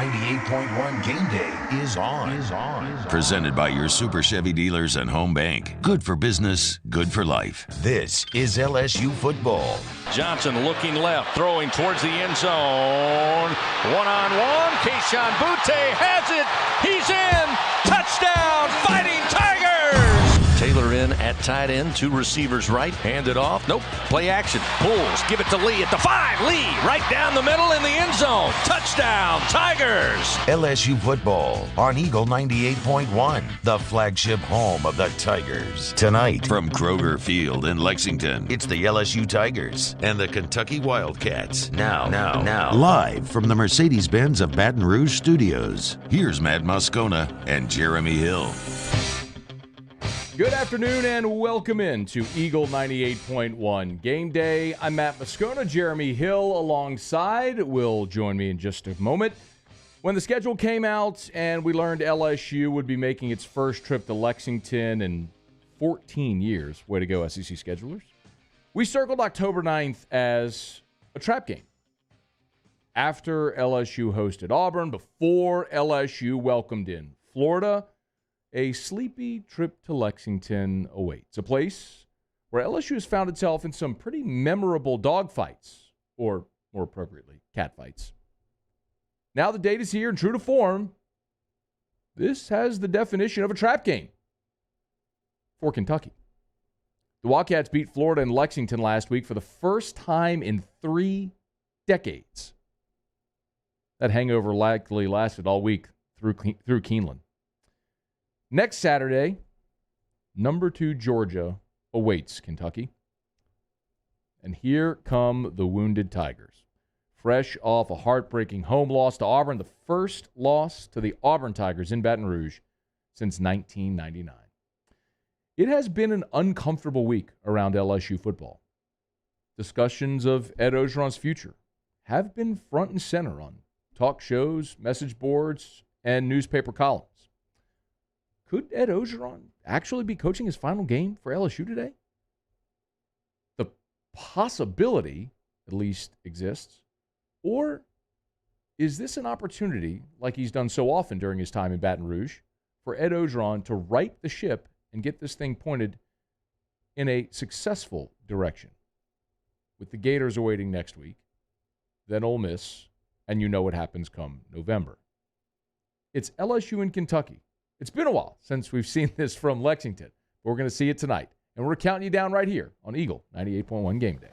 98.1 Game Day is on. Presented by your Super Chevy dealers and Home Bank. Good for business, good for life. This is LSU football. Johnson looking left, throwing towards the end zone. One-on-one. Keyshawn Butte has it. He's in. Touchdown, Fighting Tigers! Taylor in at tight end. Two receivers right. Hand it off. Nope. Play action. Pulls. Give it to Lee at the 5. Lee right down the middle in the end zone. Touchdown, Tigers! LSU football on Eagle 98.1, the flagship home of the Tigers. Tonight, From Kroger Field in Lexington, it's the LSU Tigers and the Kentucky Wildcats. Now, live from the Mercedes-Benz of Baton Rouge studios, here's Matt Moscona and Jeremy Hill. Good afternoon and welcome in to Eagle 98.1 Game Day. I'm Matt Moscona. Jeremy Hill alongside will join me in just a moment. When the schedule came out and we learned LSU would be making its first trip to Lexington in 14 years, way to go SEC schedulers, we circled October 9th as a trap game. After LSU hosted Auburn, before LSU welcomed in Florida, a sleepy trip to Lexington awaits, a place where LSU has found itself in some pretty memorable dogfights, or more appropriately, catfights. Now the date is here, and true to form, this has the definition of a trap game for Kentucky. The Wildcats beat Florida and Lexington last week for the first time in 3 decades. That hangover likely lasted all week through Keeneland. Next Saturday, number 2 Georgia awaits Kentucky. And here come the wounded Tigers. Fresh off a heartbreaking home loss to Auburn, the first loss to the Auburn Tigers in Baton Rouge since 1999. It has been an uncomfortable week around LSU football. Discussions of Ed Orgeron's future have been front and center on talk shows, message boards, and newspaper columns. Could Ed Orgeron actually be coaching his final game for LSU today? The possibility, at least, exists. Or is this an opportunity, like he's done so often during his time in Baton Rouge, for Ed Orgeron to right the ship and get this thing pointed in a successful direction? With the Gators awaiting next week, then Ole Miss, and you know what happens come November. It's LSU in Kentucky. It's been a while since we've seen this from Lexington, but we're going to see it tonight. And we're counting you down right here on Eagle 98.1 Game Day.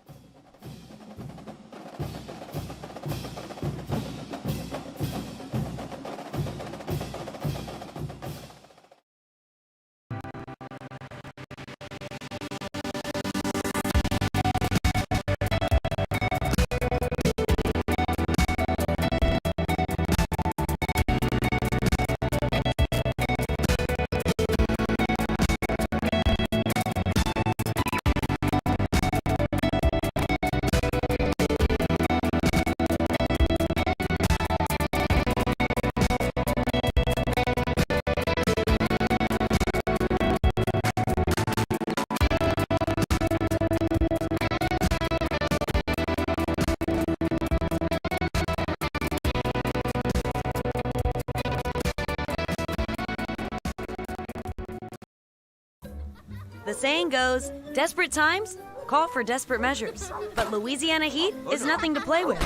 The saying goes, desperate times call for desperate measures. But Louisiana heat is nothing to play with.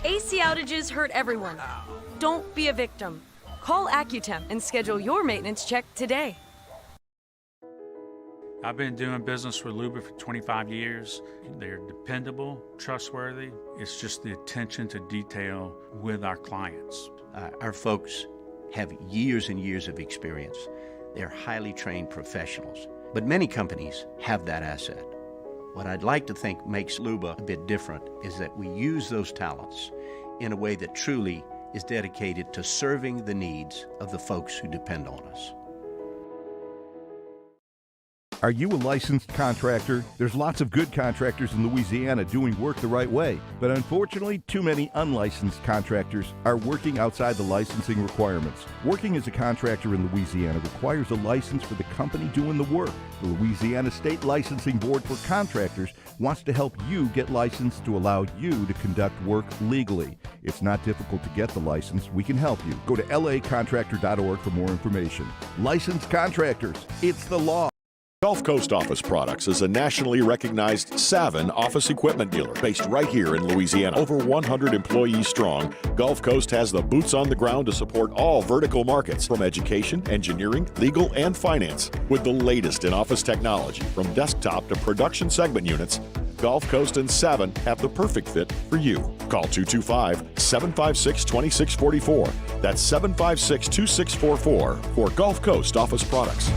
AC outages hurt everyone. Don't be a victim. Call Accutemp and schedule your maintenance check today. I've been doing business with Luba for 25 years. They're dependable, trustworthy. It's just the attention to detail with our clients. Our folks have years and years of experience. They're highly trained professionals, but many companies have that asset. What I'd like to think makes Luba a bit different is that we use those talents in a way that truly is dedicated to serving the needs of the folks who depend on us. Are you a licensed contractor? There's lots of good contractors in Louisiana doing work the right way, but unfortunately, too many unlicensed contractors are working outside the licensing requirements. Working as a contractor in Louisiana requires a license for the company doing the work. The Louisiana State Licensing Board for Contractors wants to help you get licensed to allow you to conduct work legally. It's not difficult to get the license. We can help you. Go to lacontractor.org for more information. Licensed contractors, it's the law. Gulf Coast Office Products is a nationally recognized Savin office equipment dealer based right here in Louisiana. Over 100 employees strong, Gulf Coast has the boots on the ground to support all vertical markets from education, engineering, legal, and finance. With the latest in office technology from desktop to production segment units, Gulf Coast and Savin have the perfect fit for you. Call 225-756-2644. That's 756-2644 for Gulf Coast Office Products.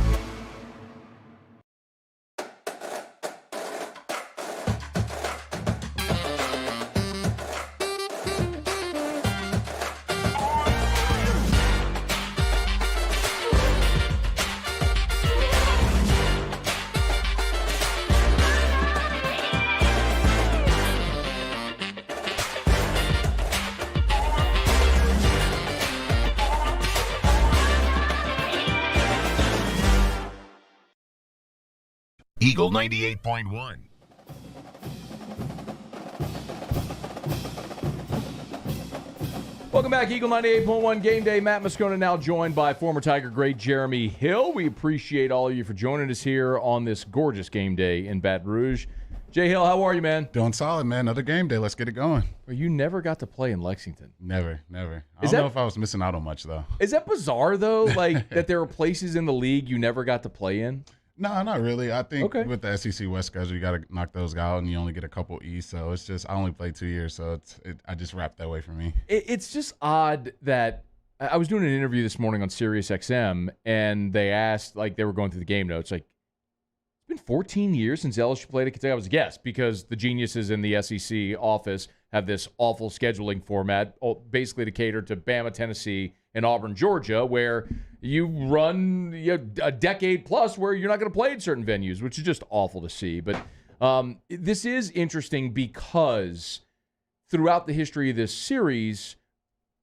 Eagle 98.1. Welcome back, Eagle 98.1 Game Day. Matt Moscona now joined by former Tiger great Jeremy Hill. We appreciate all of you for joining us here on this gorgeous game day in Baton Rouge. Jay Hill, how are you, man? Doing solid, man. Another game day. Let's get it going. Well, you never got to play in Lexington. Never. I don't know if I was missing out on much, though. Is that bizarre, though, like that there are places in the league you never got to play in? No, not really. I think with the SEC West schedule, you got to knock those out, and you only get a couple East. So it's just I only played 2 years, so I just wrapped that way for me. It's just odd that I was doing an interview this morning on Sirius XM, and they asked, like they were going through the game notes, like, it's been 14 years since LSU played at Kentucky. I was yes, because the geniuses in the SEC office have this awful scheduling format, basically to cater to Bama, Tennessee, and Auburn, Georgia, where you run a decade plus where you're not going to play at certain venues, which is just awful to see. But this is interesting because throughout the history of this series,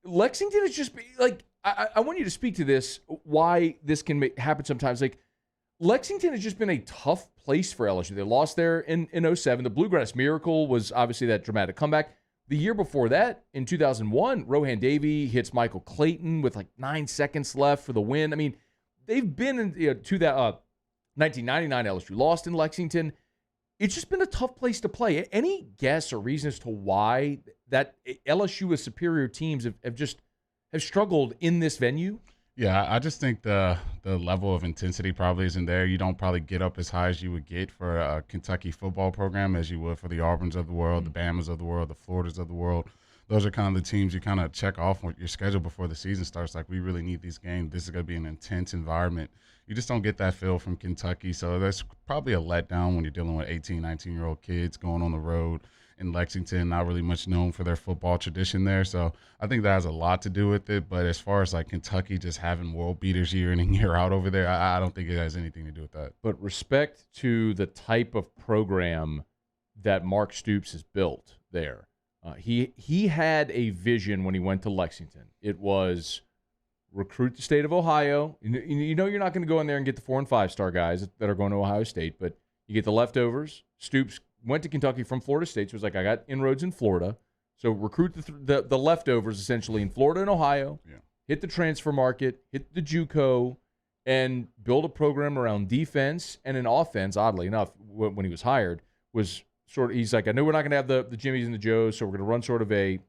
Lexington is just like, I want you to speak to this, why this can happen sometimes. Like, Lexington has just been a tough place for LSU. They lost there in 2007. The Bluegrass Miracle was obviously that dramatic comeback. The year before that, in 2001, Rohan Davey hits Michael Clayton with like 9 seconds left for the win. I mean, they've been in 1999 LSU lost in Lexington. It's just been a tough place to play. Any guess or reason as to why that LSU with superior teams have struggled in this venue? Yeah, I just think the level of intensity probably isn't there. You don't probably get up as high as you would get for a Kentucky football program as you would for the Auburns of the world, the Bamas of the world, the Floridas of the world. Those are kind of the teams you kind of check off with your schedule before the season starts. Like, we really need these games. This is going to be an intense environment. You just don't get that feel from Kentucky. So that's probably a letdown when you're dealing with 18, 19-year-old kids going on the road in Lexington, not really much known for their football tradition there. So I think that has a lot to do with it. But as far as like Kentucky just having world beaters year in and year out over there, I don't think it has anything to do with that. But respect to the type of program that Mark Stoops has built there. He had a vision when he went to Lexington. It was recruit the state of Ohio. You know you're not going to go in there and get the 4- and 5-star guys that are going to Ohio State, but you get the leftovers. Stoops went to Kentucky from Florida State, so it was like, I got inroads in Florida. So recruit the leftovers essentially in Florida and Ohio, hit the transfer market, hit the JUCO, and build a program around defense and an offense, oddly enough, when he was hired, was sort of, he's like, I know we're not going to have the Jimmies and the Joes, so we're going to run sort of I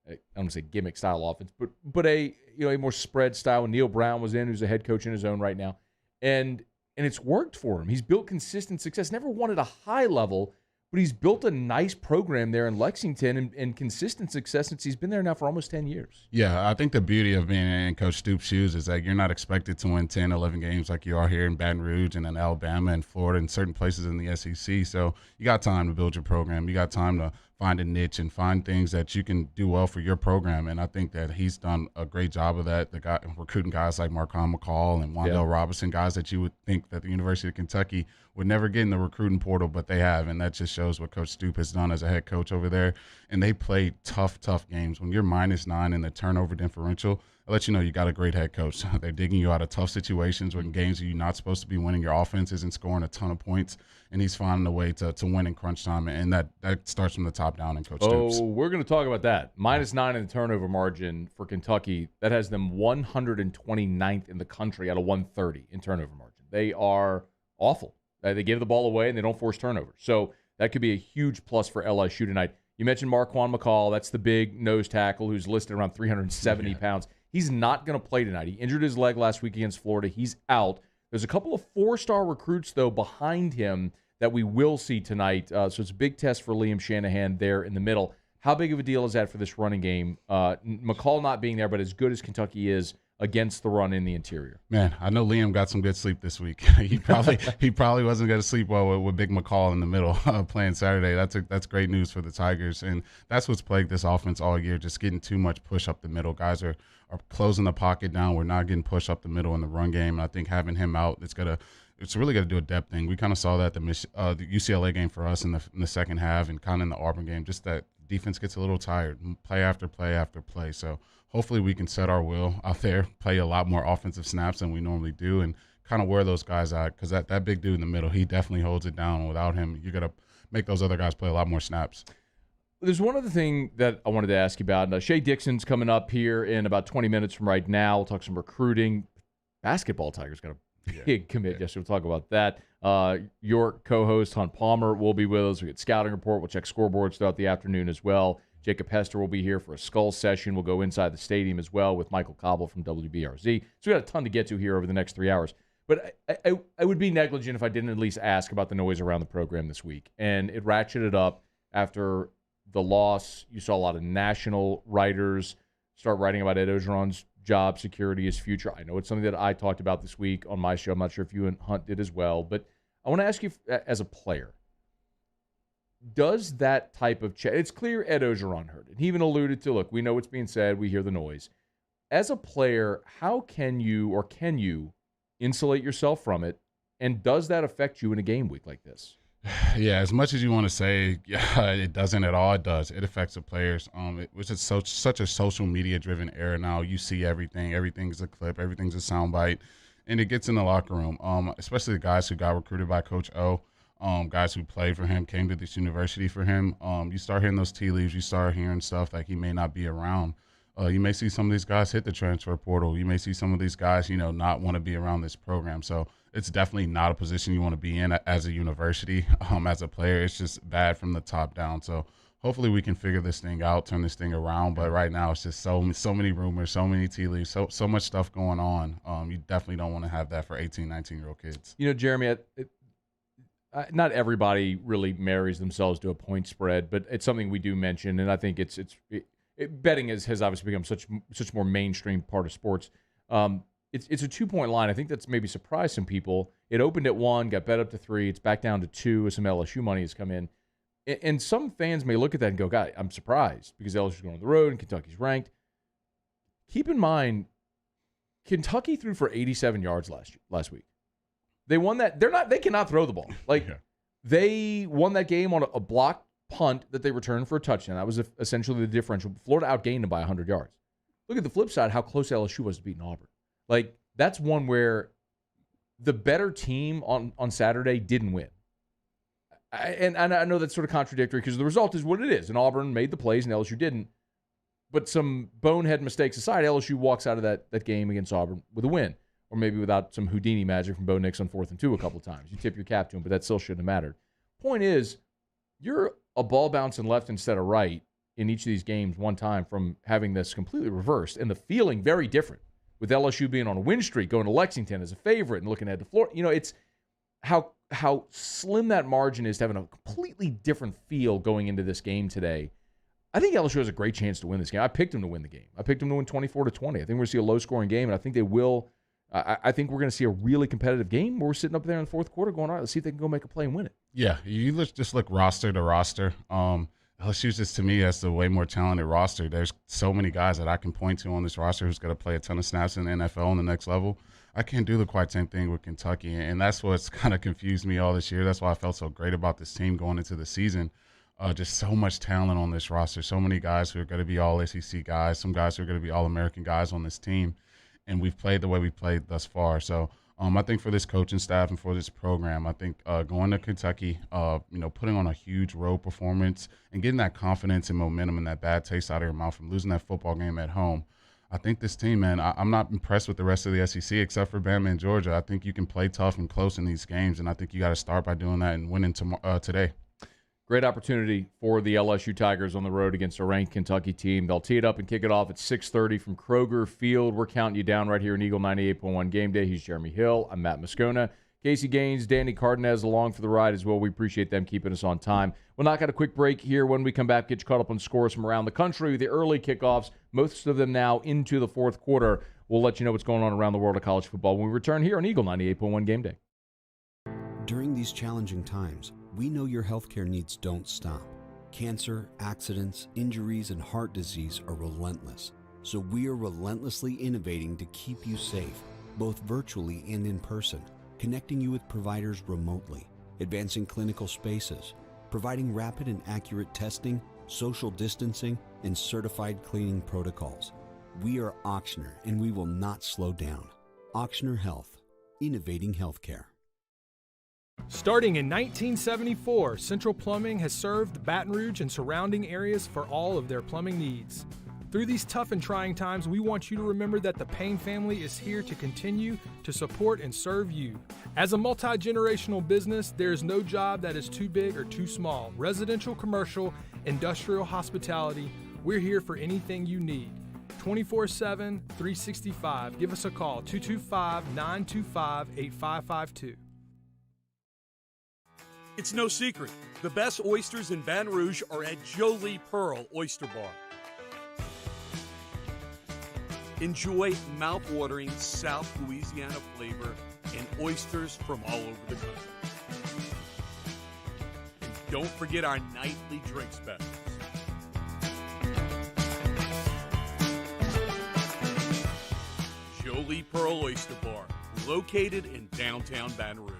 don't want to say gimmick style offense, but a more spread style. And Neil Brown was in, who's a head coach in his own right now. And it's worked for him. He's built consistent success. Never won at a high level, but he's built a nice program there in Lexington and consistent success since he's been there now for almost 10 years. Yeah, I think the beauty of being in Coach Stoops' shoes is that you're not expected to win 10, 11 games like you are here in Baton Rouge and in Alabama and Florida and certain places in the SEC. So you got time to build your program. You got time to find a niche and find things that you can do well for your program. And I think that he's done a great job of that. The guy recruiting guys like Mccall and Wandale Robinson, guys that you would think that the University of Kentucky would never get in the recruiting portal, but they have. And that just shows what Coach Stoop has done as a head coach over there. And they play tough games. When you're -9 in the turnover differential, I'll let you know you got a great head coach. They're digging you out of tough situations when games you're not supposed to be winning. Your offense isn't scoring a ton of points, and he's finding a way to win in crunch time. And that starts from the top down in Coach Stoops. Oh, we're going to talk about that. -9 in the turnover margin for Kentucky. That has them 129th in the country out of 130 in turnover margin. They are awful. They give the ball away, and they don't force turnovers. So that could be a huge plus for LSU tonight. You mentioned Juan Mccall. That's the big nose tackle who's listed around 370 pounds. He's not going to play tonight. He injured his leg last week against Florida. He's out. There's a couple of 4-star recruits, though, behind him that we will see tonight. So it's a big test for Liam Shanahan there in the middle. How big of a deal is that for this running game? Mccall not being there, but as good as Kentucky is against the run in the interior. Man, I know Liam got some good sleep this week. he probably wasn't going to sleep well with Big Mccall in the middle playing Saturday. That's great news for the Tigers, and that's what's plagued this offense all year, just getting too much push up the middle. Guys are closing the pocket down. We're not getting push up the middle in the run game, and I think having him out, it's really going to do a depth thing. We kind of saw that the UCLA game for us in the second half, and kind of in the Auburn game, just that defense gets a little tired, play after play after play. So hopefully we can set our will out there, play a lot more offensive snaps than we normally do, and kind of wear those guys out, because that big dude in the middle, he definitely holds it down. Without him, you're going to make those other guys play a lot more snaps. There's one other thing that I wanted to ask you about. Shea Dixon's coming up here in about 20 minutes from right now. We'll talk some recruiting. Basketball Tigers got a big commit yesterday. We'll talk about that. Your co-host, Hunt Palmer, will be with us. We get scouting report. We'll check scoreboards throughout the afternoon as well. Jacob Hester will be here for a skull session. We'll go inside the stadium as well with Michael Cobble from WBRZ. So we got a ton to get to here over the next 3 hours. But I would be negligent if I didn't at least ask about the noise around the program this week. And it ratcheted up after the loss. You saw a lot of national writers start writing about Ed Ogeron's job security, his future. I know it's something that I talked about this week on my show. I'm not sure if you and Hunt did as well. But I want to ask you, as a player, does that type of it's clear Ed Ogeron heard it. He even alluded to, look, we know what's being said. We hear the noise. As a player, how can you insulate yourself from it? And does that affect you in a game week like this? Yeah, as much as you want to say, it doesn't at all. It does. It affects the players. Which is such a social media driven era now. You see everything. Everything's a clip. Everything's a soundbite, and it gets in the locker room. Especially the guys who got recruited by Coach O. Guys who played for him, came to this university for him. You start hearing those tea leaves. You start hearing stuff like he may not be around. You may see some of these guys hit the transfer portal. You may see some of these guys, not want to be around this program. So it's definitely not a position you want to be in as a university. As a player, it's just bad from the top down. So hopefully we can figure this thing out, turn this thing around. But right now it's just so many rumors, so many tea leaves, so much stuff going on. You definitely don't want to have that for 18, 19-year-old kids. Jeremy, not everybody really marries themselves to a point spread, but it's something we do mention, and I think betting has obviously become such more mainstream part of sports. It's a 2-point line. I think that's maybe surprised some people. It opened at 1, got bet up to 3. It's back down to 2 as some LSU money has come in. And some fans may look at that and go, God, I'm surprised because LSU's going on the road and Kentucky's ranked. Keep in mind, Kentucky threw for 87 yards last week. They won that. They cannot throw the ball. They won that game on a blocked punt that they returned for a touchdown. That was essentially the differential. Florida outgained them by 100 yards. Look at the flip side, how close LSU was to beating Auburn. That's one where the better team on Saturday didn't win. And I know that's sort of contradictory because the result is what it is. And Auburn made the plays and LSU didn't. But some bonehead mistakes aside, LSU walks out of that game against Auburn with a win. Or maybe without some Houdini magic from Bo Nix on 4th and 2 a couple times. You tip your cap to him, but that still shouldn't have mattered. Point is, you're a ball bouncing left instead of right in each of these games one time from having this completely reversed. And the feeling very different with LSU being on a win streak, going to Lexington as a favorite and looking ahead to Florida. It's how slim that margin is to having a completely different feel going into this game today. I think LSU has a great chance to win this game. I picked them to win the game. I picked them to win 24-20. I think we're going to see a low-scoring game, and I think they will. I think we're going to see a really competitive game where we're sitting up there in the fourth quarter going, all right, let's see if they can go make a play and win it. Yeah, you just look roster to roster. LSU's just, to me, that's the way more talented roster. There's so many guys that I can point to on this roster who's going to play a ton of snaps in the NFL on the next level. I can't do the quite same thing with Kentucky, and that's what's kind of confused me all this year. That's why I felt so great about this team going into the season. Just so much talent on this roster, so many guys who are going to be all SEC guys, some guys who are going to be All-American guys on this team, and we've played the way we played thus far. So I think for this coaching staff and for this program, I think going to Kentucky, putting on a huge road performance and getting that confidence and momentum and that bad taste out of your mouth from losing that football game at home. I think this team, man, I'm not impressed with the rest of the SEC except for Bama and Georgia. I think you can play tough and close in these games, and I think you got to start by doing that and winning today. Great opportunity for the LSU Tigers on the road against a ranked Kentucky team. They'll tee it up and kick it off at 6:30 from Kroger Field. We're counting you down right here in Eagle 98.1 Game Day. He's Jeremy Hill. I'm Matt Moscona. Casey Gaines, Danny Cardenas along for the ride as well. We appreciate them keeping us on time. We'll knock out a quick break here. When we come back, get you caught up on scores from around the country. The early kickoffs, most of them now into the fourth quarter. We'll let you know what's going on around the world of college football when we return here on Eagle 98.1 Game Day. During these challenging times, we know your healthcare needs don't stop. Cancer, accidents, injuries, and heart disease are relentless. So we are relentlessly innovating to keep you safe, both virtually and in person, connecting you with providers remotely, advancing clinical spaces, providing rapid and accurate testing, social distancing, and certified cleaning protocols. We are Auctioner, and we will not slow down. Auctioner Health, innovating healthcare. Starting in 1974, Central Plumbing has served Baton Rouge and surrounding areas for all of their plumbing needs. Through these tough and trying times, we want you to remember that the Payne family is here to continue to support and serve you. As a multi-generational business, there is no job that is too big or too small. Residential, commercial, industrial, hospitality, we're here for anything you need. 24/7, 365. Give us a call, 225-925-8552. It's no secret. The best oysters in Baton Rouge are at Jolie Pearl Oyster Bar. Enjoy mouth-watering South Louisiana flavor and oysters from all over the country. And don't forget our nightly drink specials. Jolie Pearl Oyster Bar, located in downtown Baton Rouge.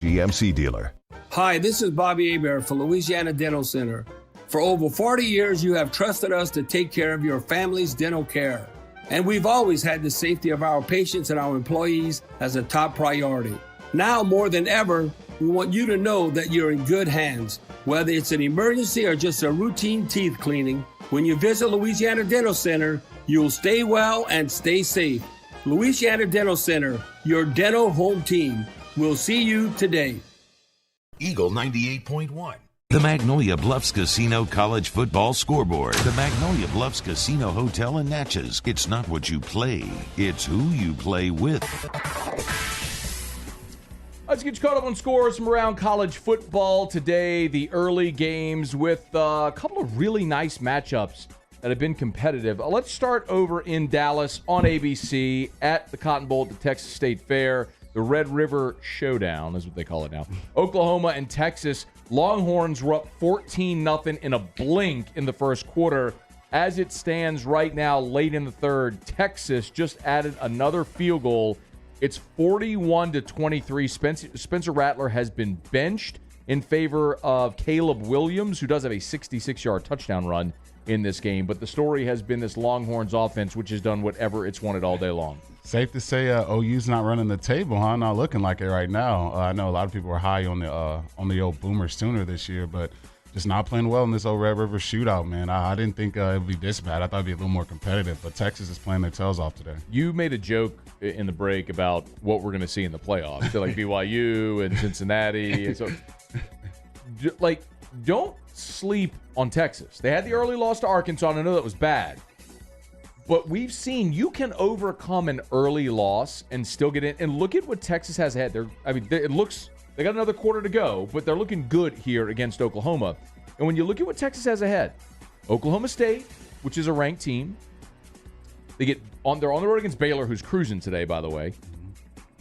GMC dealer. Hi, this is Bobby Hebert for Louisiana Dental Center. For over 40 years, you have trusted us to take care of your family's dental care. And we've always had the safety of our patients and our employees as a top priority. Now more than ever, we want you to know that you're in good hands. Whether it's an emergency or just a routine teeth cleaning, when you visit Louisiana Dental Center, you'll stay well and stay safe. Louisiana Dental Center, your dental home team. We'll see you today. Eagle 98.1. The Magnolia Bluffs Casino College Football Scoreboard. The Magnolia Bluffs Casino Hotel in Natchez. It's not what you play, it's who you play with. Let's get you caught up on scores from around college football today. The early games with a couple of really nice matchups that have been competitive. Let's start over in Dallas on ABC at the Cotton Bowl at the Texas State Fair. The Red River Showdown is what they call it now. Oklahoma and Texas. Longhorns were up 14-0 in a blink in the first quarter. As it stands right now, late in the third, Texas just added another field goal. It's 41-23. Spencer Rattler has been benched. in favor of Caleb Williams, who does have a 66-yard touchdown run in this game. But the story has been this Longhorns offense, which has done whatever it's wanted all day long. Safe to say OU's not running the table, huh? Not looking like it right now. I know a lot of people were high on the old Boomer Sooner this year, but just not playing well in this old Red River shootout, man. I didn't think it would be this bad. I thought it would be a little more competitive, but Texas is playing their tails off today. You made a joke in the break about what we're going to see in the playoffs. So like BYU and Cincinnati. And so, like, don't sleep on Texas. They had the early loss to Arkansas, and I know that was bad. But we've seen you can overcome an early loss and still get in. And look at what Texas has had. It looks they got another quarter to go, but they're looking good here against Oklahoma. And when you look at what Texas has ahead, Oklahoma State, which is a ranked team, they're on the road against Baylor, who's cruising today, by the way.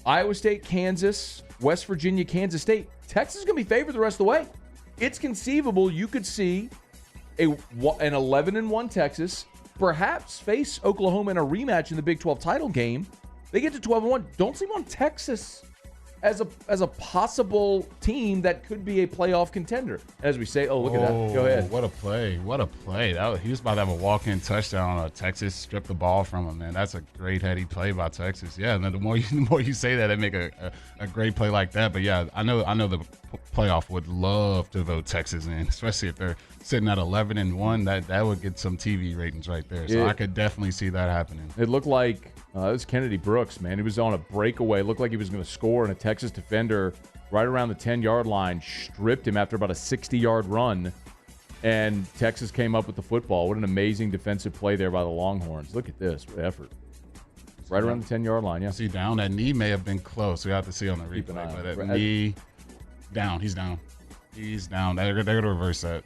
Iowa State, Kansas, West Virginia, Kansas State. Texas is going to be favored the rest of the way. It's conceivable you could see an 11-1 Texas perhaps face Oklahoma in a rematch in the Big 12 title game. They get to 12-1. Don't sleep on Texas as a possible team that could be a playoff contender. As we say, look at that. Go ahead. What a play. He was about to have a walk-in touchdown. Texas stripped the ball from him, man. That's a great heady play by Texas. Yeah, and the more you say that, they make a great play like that. But, yeah, I know the playoff would love to vote Texas in, especially if they're sitting at 11-1. That would get some TV ratings right there. So I could definitely see that happening. It looked like it was Kennedy Brooks, man. He was on a breakaway. It looked like he was going to score, and a Texas defender right around the 10-yard line stripped him after about a 60-yard run, and Texas came up with the football. What an amazing defensive play there by the Longhorns. Look at this effort. Right around the 10-yard line, yeah. See, down. That knee may have been close. We have to see on the replay. But that knee down. He's down. He's down. They're going to reverse that.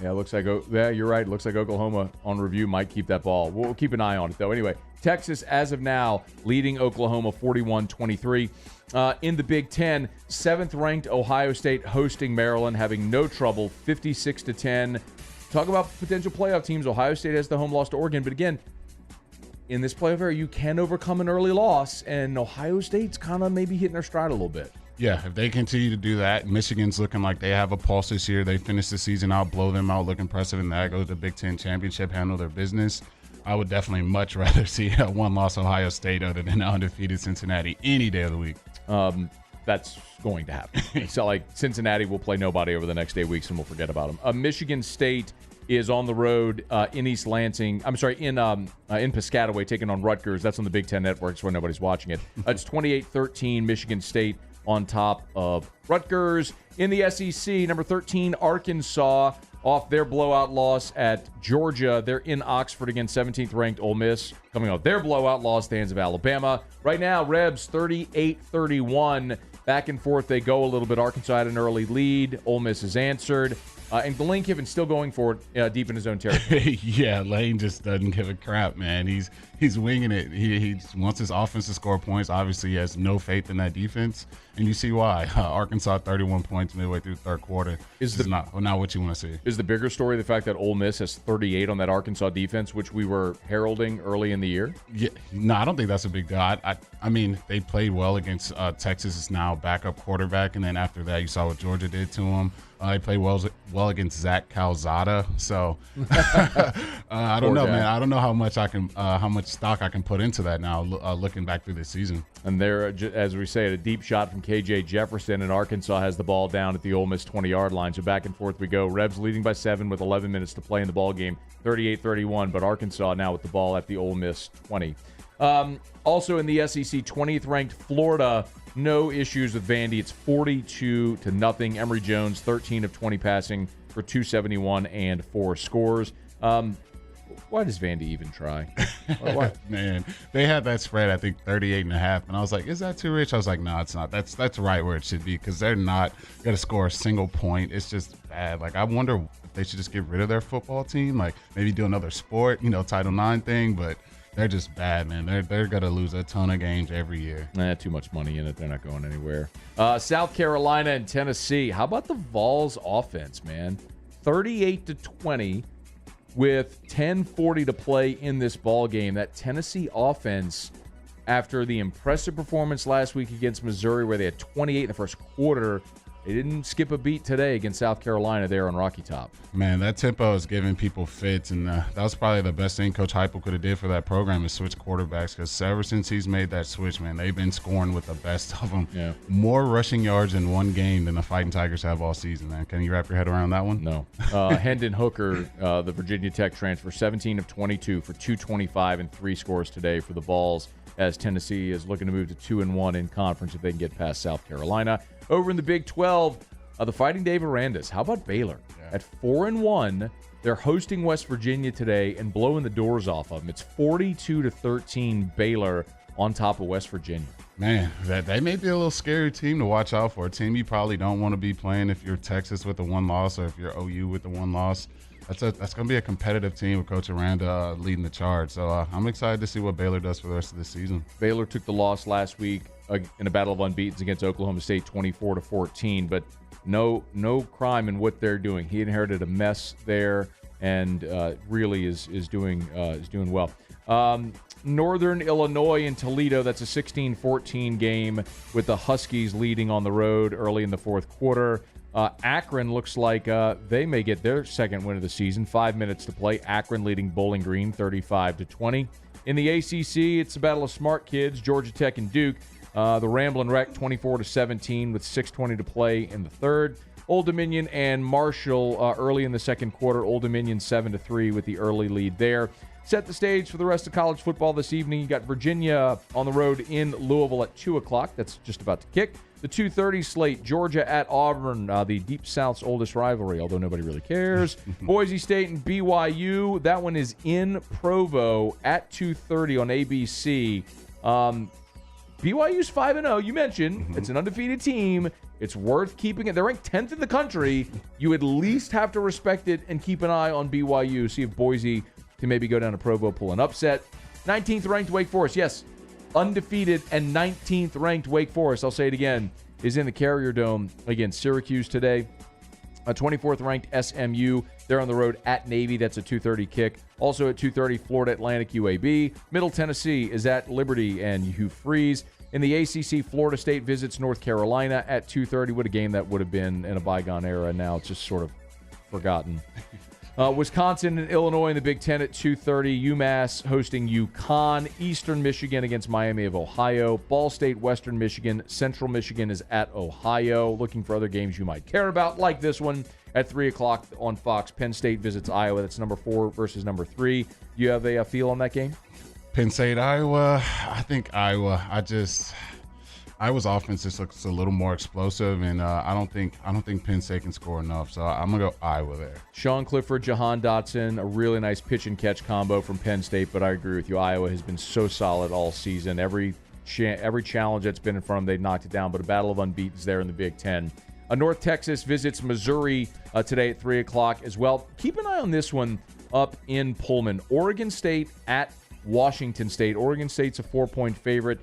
Yeah, it looks like you're right. It looks like Oklahoma on review might keep that ball. We'll keep an eye on it, though. Anyway, Texas, as of now, leading Oklahoma 41-23. In the Big Ten, 7th-ranked Ohio State hosting Maryland, having no trouble, 56-10. Talk about potential playoff teams. Ohio State has the home loss to Oregon. But again, in this playoff area, you can overcome an early loss, and Ohio State's kind of maybe hitting their stride a little bit. Yeah, if they continue to do that, Michigan's looking like they have a pulse this year. They finish the season out, blow them out, look impressive, and that goes to Big Ten championship, handle their business. I would definitely much rather see a one-loss Ohio State other than an undefeated Cincinnati any day of the week. That's going to happen. So, like, Cincinnati will play nobody over the next 8 weeks, and we'll forget about them. Michigan State is on the road in East Lansing. I'm sorry, in Piscataway, taking on Rutgers. That's on the Big Ten Network, so nobody's watching it. It's 28-13 Michigan State on top of Rutgers. In the SEC, number 13, Arkansas, off their blowout loss at Georgia. They're in Oxford against 17th-ranked Ole Miss, coming off their blowout loss, the hands of Alabama. Right now, Rebs 38-31. Back and forth they go a little bit. Arkansas had an early lead. Ole Miss has answered. And Lane Kiffin's still going for it deep in his own territory. Yeah, Lane just doesn't give a crap, man. He's winging it. He wants his offense to score points. Obviously, he has no faith in that defense, and you see why. Arkansas 31 points midway through the third quarter. Is not what you want to see. Is the bigger story the fact that Ole Miss has 38 on that Arkansas defense, which we were heralding early in the year? Yeah, no, I don't think that's a big deal. I mean, they played well against Texas' now backup quarterback, and then after that, you saw what Georgia did to him. They played well against Zach Calzada, so I don't know, man. I don't know how much stock I can put into that now, looking back through this season. And there, as we say, a deep shot from KJ Jefferson, and Arkansas has the ball down at the Ole Miss 20-yard line. So back and forth we go. Rebs leading by 7 with 11 minutes to play in the ball game, 38-31. But Arkansas now with the ball at the Ole Miss 20. Also in the SEC, 20th-ranked Florida. No issues with Vandy. It's 42-0. Emory Jones, 13 of 20 passing for 271 and 4 scores. Why does Vandy even try? Why? Man, they had that spread, I think, 38.5, and I was like, is that too rich? I was like, no, it's not. That's right where it should be, because they're not going to score a single point. It's just bad. Like, I wonder if they should just get rid of their football team, like maybe do another sport, Title IX thing, but they're just bad, man. They're going to lose a ton of games every year. Too much money in it. They're not going anywhere. South Carolina and Tennessee. How about the Vols offense, man? 38-20 with 10:40 to play in this ball game. That Tennessee offense, after the impressive performance last week against Missouri where they had 28 in the first quarter, They didn't skip a beat today against South Carolina there on Rocky Top. Man, that tempo is giving people fits, and that was probably the best thing Coach Heupel could have did for that program is switch quarterbacks, because ever since he's made that switch, man, they've been scoring with the best of them. Yeah. More rushing yards in one game than the Fighting Tigers have all season, man. Can you wrap your head around that one? No. Hendon Hooker, the Virginia Tech transfer, 17 of 22 for 225 and 3 scores today for the Vols, as Tennessee is looking to move to 2-1 in conference if they can get past South Carolina. Over in the Big 12, the Fighting Dave Arandas. How about Baylor? At 4-1, they're hosting West Virginia today and blowing the doors off of them. It's 42-13 Baylor on top of West Virginia. Man, they may be a little scary team to watch out for. A team you probably don't want to be playing if you're Texas with the 1 loss or if you're OU with the 1 loss. That's going to be a competitive team with Coach Aranda leading the charge. So I'm excited to see what Baylor does for the rest of the season. Baylor took the loss last week in a battle of unbeatens against Oklahoma State, 24-14. But no crime in what they're doing. He inherited a mess there, and really is doing well. Northern Illinois and Toledo. That's a 16-14 game with the Huskies leading on the road early in the fourth quarter. Akron looks like they may get their second win of the season. 5 minutes to play. Akron leading Bowling Green 35-20. In the ACC, it's a battle of smart kids. Georgia Tech and Duke. The Ramblin' Wreck 24-17 with 6:20 to play in the third. Old Dominion and Marshall early in the second quarter. Old Dominion 7-3 with the early lead there. Set the stage for the rest of college football this evening. You got Virginia on the road in Louisville at 2 o'clock. That's just about to kick. The 2:30 slate, Georgia at Auburn, the Deep South's oldest rivalry, although nobody really cares. Boise State and BYU. That one is in Provo at 2:30 on ABC. BYU's 5-0, you mentioned. It's an undefeated team. It's worth keeping it. They're ranked 10th in the country. You at least have to respect it and keep an eye on BYU. See if Boise can maybe go down to Provo, pull an upset. 19th ranked Wake Forest. Yes, undefeated and 19th ranked Wake Forest, I'll say it again, is in the Carrier Dome against Syracuse today. 24th ranked SMU. They're on the road at Navy. That's a 2:30 kick. Also at 2:30, Florida Atlantic UAB. Middle Tennessee is at Liberty and Hugh Freeze. In the ACC, Florida State visits North Carolina at 2:30. What a game that would have been in a bygone era. Now it's just sort of forgotten. Wisconsin and Illinois in the Big Ten at 2:30. UMass hosting UConn. Eastern Michigan against Miami of Ohio. Ball State, Western Michigan. Central Michigan is at Ohio. Looking for other games you might care about, like this one at 3 o'clock on Fox. Penn State visits Iowa. That's number 4 versus number 3. You have a feel on that game? Penn State, Iowa. I think Iowa. Iowa's offense just looks a little more explosive, and I don't think Penn State can score enough. So I'm gonna go Iowa there. Sean Clifford, Jahan Dotson, a really nice pitch and catch combo from Penn State. But I agree with you. Iowa has been so solid all season. Every challenge that's been in front of them, they've knocked it down. But a battle of unbeatens there in the Big Ten. North Texas visits Missouri today at 3 o'clock as well. Keep an eye on this one up in Pullman. Oregon State at Washington State. Oregon State's a 4-point favorite.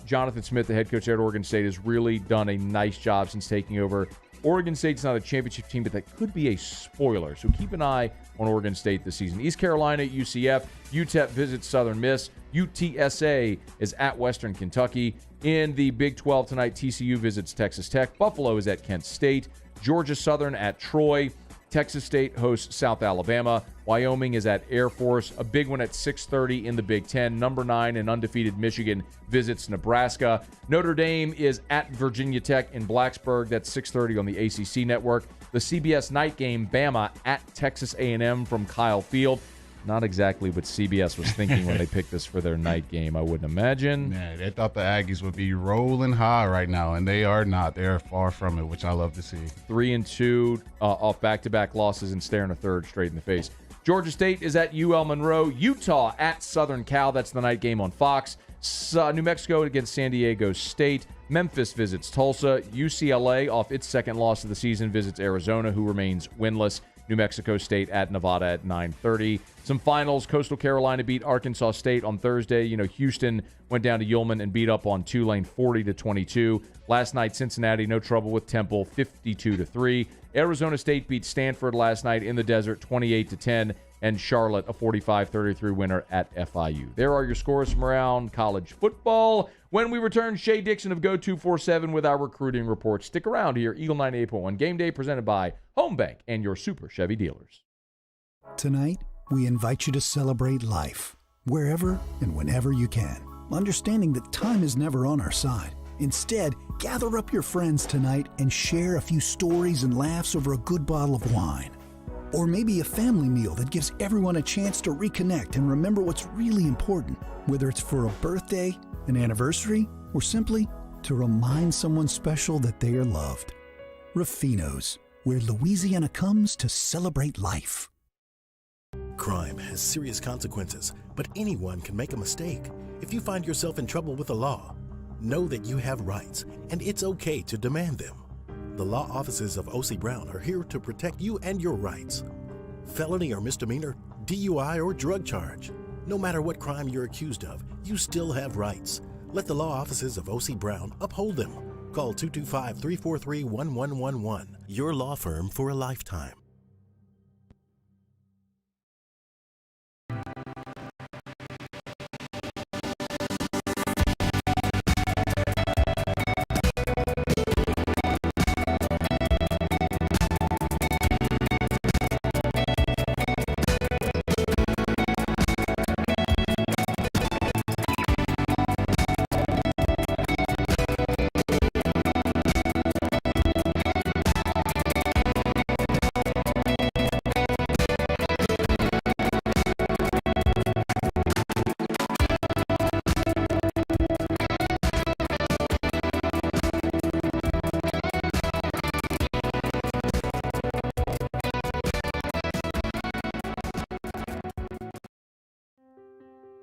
Jonathan Smith, the head coach at Oregon State, has really done a nice job since taking over. Oregon State's not a championship team, but that could be a spoiler. So keep an eye on Oregon State this season. East Carolina at UCF. UTEP visits Southern Miss. UTSA is at Western Kentucky. In the Big 12 tonight, TCU visits Texas Tech. Buffalo is at Kent State. Georgia Southern at Troy. Texas State hosts South Alabama. Wyoming is at Air Force. A big one at 6:30 in the Big Ten. Number 9 and undefeated Michigan visits Nebraska. Notre Dame is at Virginia Tech in Blacksburg. That's 6:30 on the ACC network. The CBS night game, Bama at Texas A&M from Kyle Field. Not exactly what CBS was thinking when they picked this for their night game, I wouldn't imagine. Yeah, they thought the Aggies would be rolling high right now, and they are not. They are far from it, which I love to see. 3-2 off back-to-back losses and staring a third straight in the face. Georgia State is at UL Monroe. Utah at Southern Cal. That's the night game on Fox. New Mexico against San Diego State. Memphis visits Tulsa. UCLA, off its second loss of the season, visits Arizona, who remains winless. New Mexico State at Nevada at 9:30. Some finals. Coastal Carolina beat Arkansas State on Thursday. Houston went down to Ullman and beat up on Tulane 40-22. Last night, Cincinnati, no trouble with Temple, 52-3. Arizona State beat Stanford last night in the desert, 28-10. and Charlotte a 45-33 winner at FIU. There are your scores from around college football. When we return, Shea Dixon of Go247 with our recruiting report. Stick around here. Eagle 98.1 Game Day presented by Home Bank and your Super Chevy dealers. Tonight, we invite you to celebrate life, wherever and whenever you can, understanding that time is never on our side. Instead, gather up your friends tonight and share a few stories and laughs over a good bottle of wine. Or maybe a family meal that gives everyone a chance to reconnect and remember what's really important, whether it's for a birthday, an anniversary, or simply to remind someone special that they are loved. Rufino's, where Louisiana comes to celebrate life. Crime has serious consequences, but anyone can make a mistake. If you find yourself in trouble with the law, know that you have rights, and it's okay to demand them. The law offices of O.C. Brown are here to protect you and your rights. Felony or misdemeanor, DUI or drug charge. No matter what crime you're accused of, you still have rights. Let the law offices of O.C. Brown uphold them. Call 225-343-1111. Your law firm for a lifetime.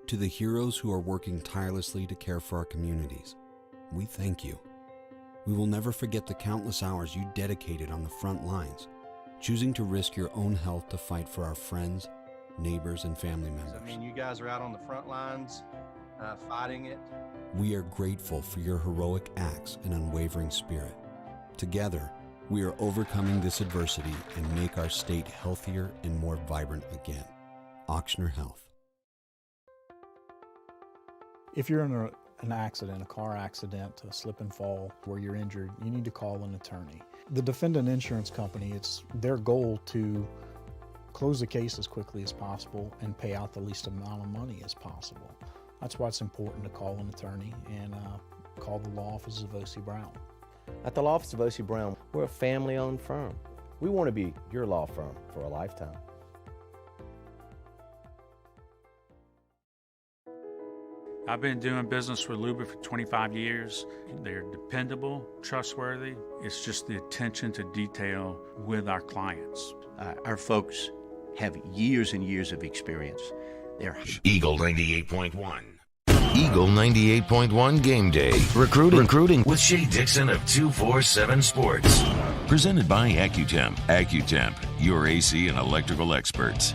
To the heroes who are working tirelessly to care for our communities, we thank you. We will never forget the countless hours you dedicated on the front lines, choosing to risk your own health to fight for our friends, neighbors, and family members. I mean, you guys are out on the front lines fighting it. We are grateful for your heroic acts and unwavering spirit. Together, we are overcoming this adversity and make our state healthier and more vibrant again. Ochsner Health. If you're in an accident, a car accident, a slip and fall where you're injured, you need to call an attorney. The defendant insurance company, it's their goal to close the case as quickly as possible and pay out the least amount of money as possible. That's why it's important to call an attorney and call the law office of O.C. Brown. At the law office of O.C. Brown, we're a family-owned firm. We want to be your law firm for a lifetime. I've been doing business with Luba for 25 years. They're dependable, trustworthy. It's just the attention to detail with our clients. Our folks have years and years of experience. They're Eagle 98.1. Eagle 98.1 Game Day. Recruiting with Shea Dixon of 247 Sports. Presented by AccuTemp. AccuTemp, your AC and electrical experts.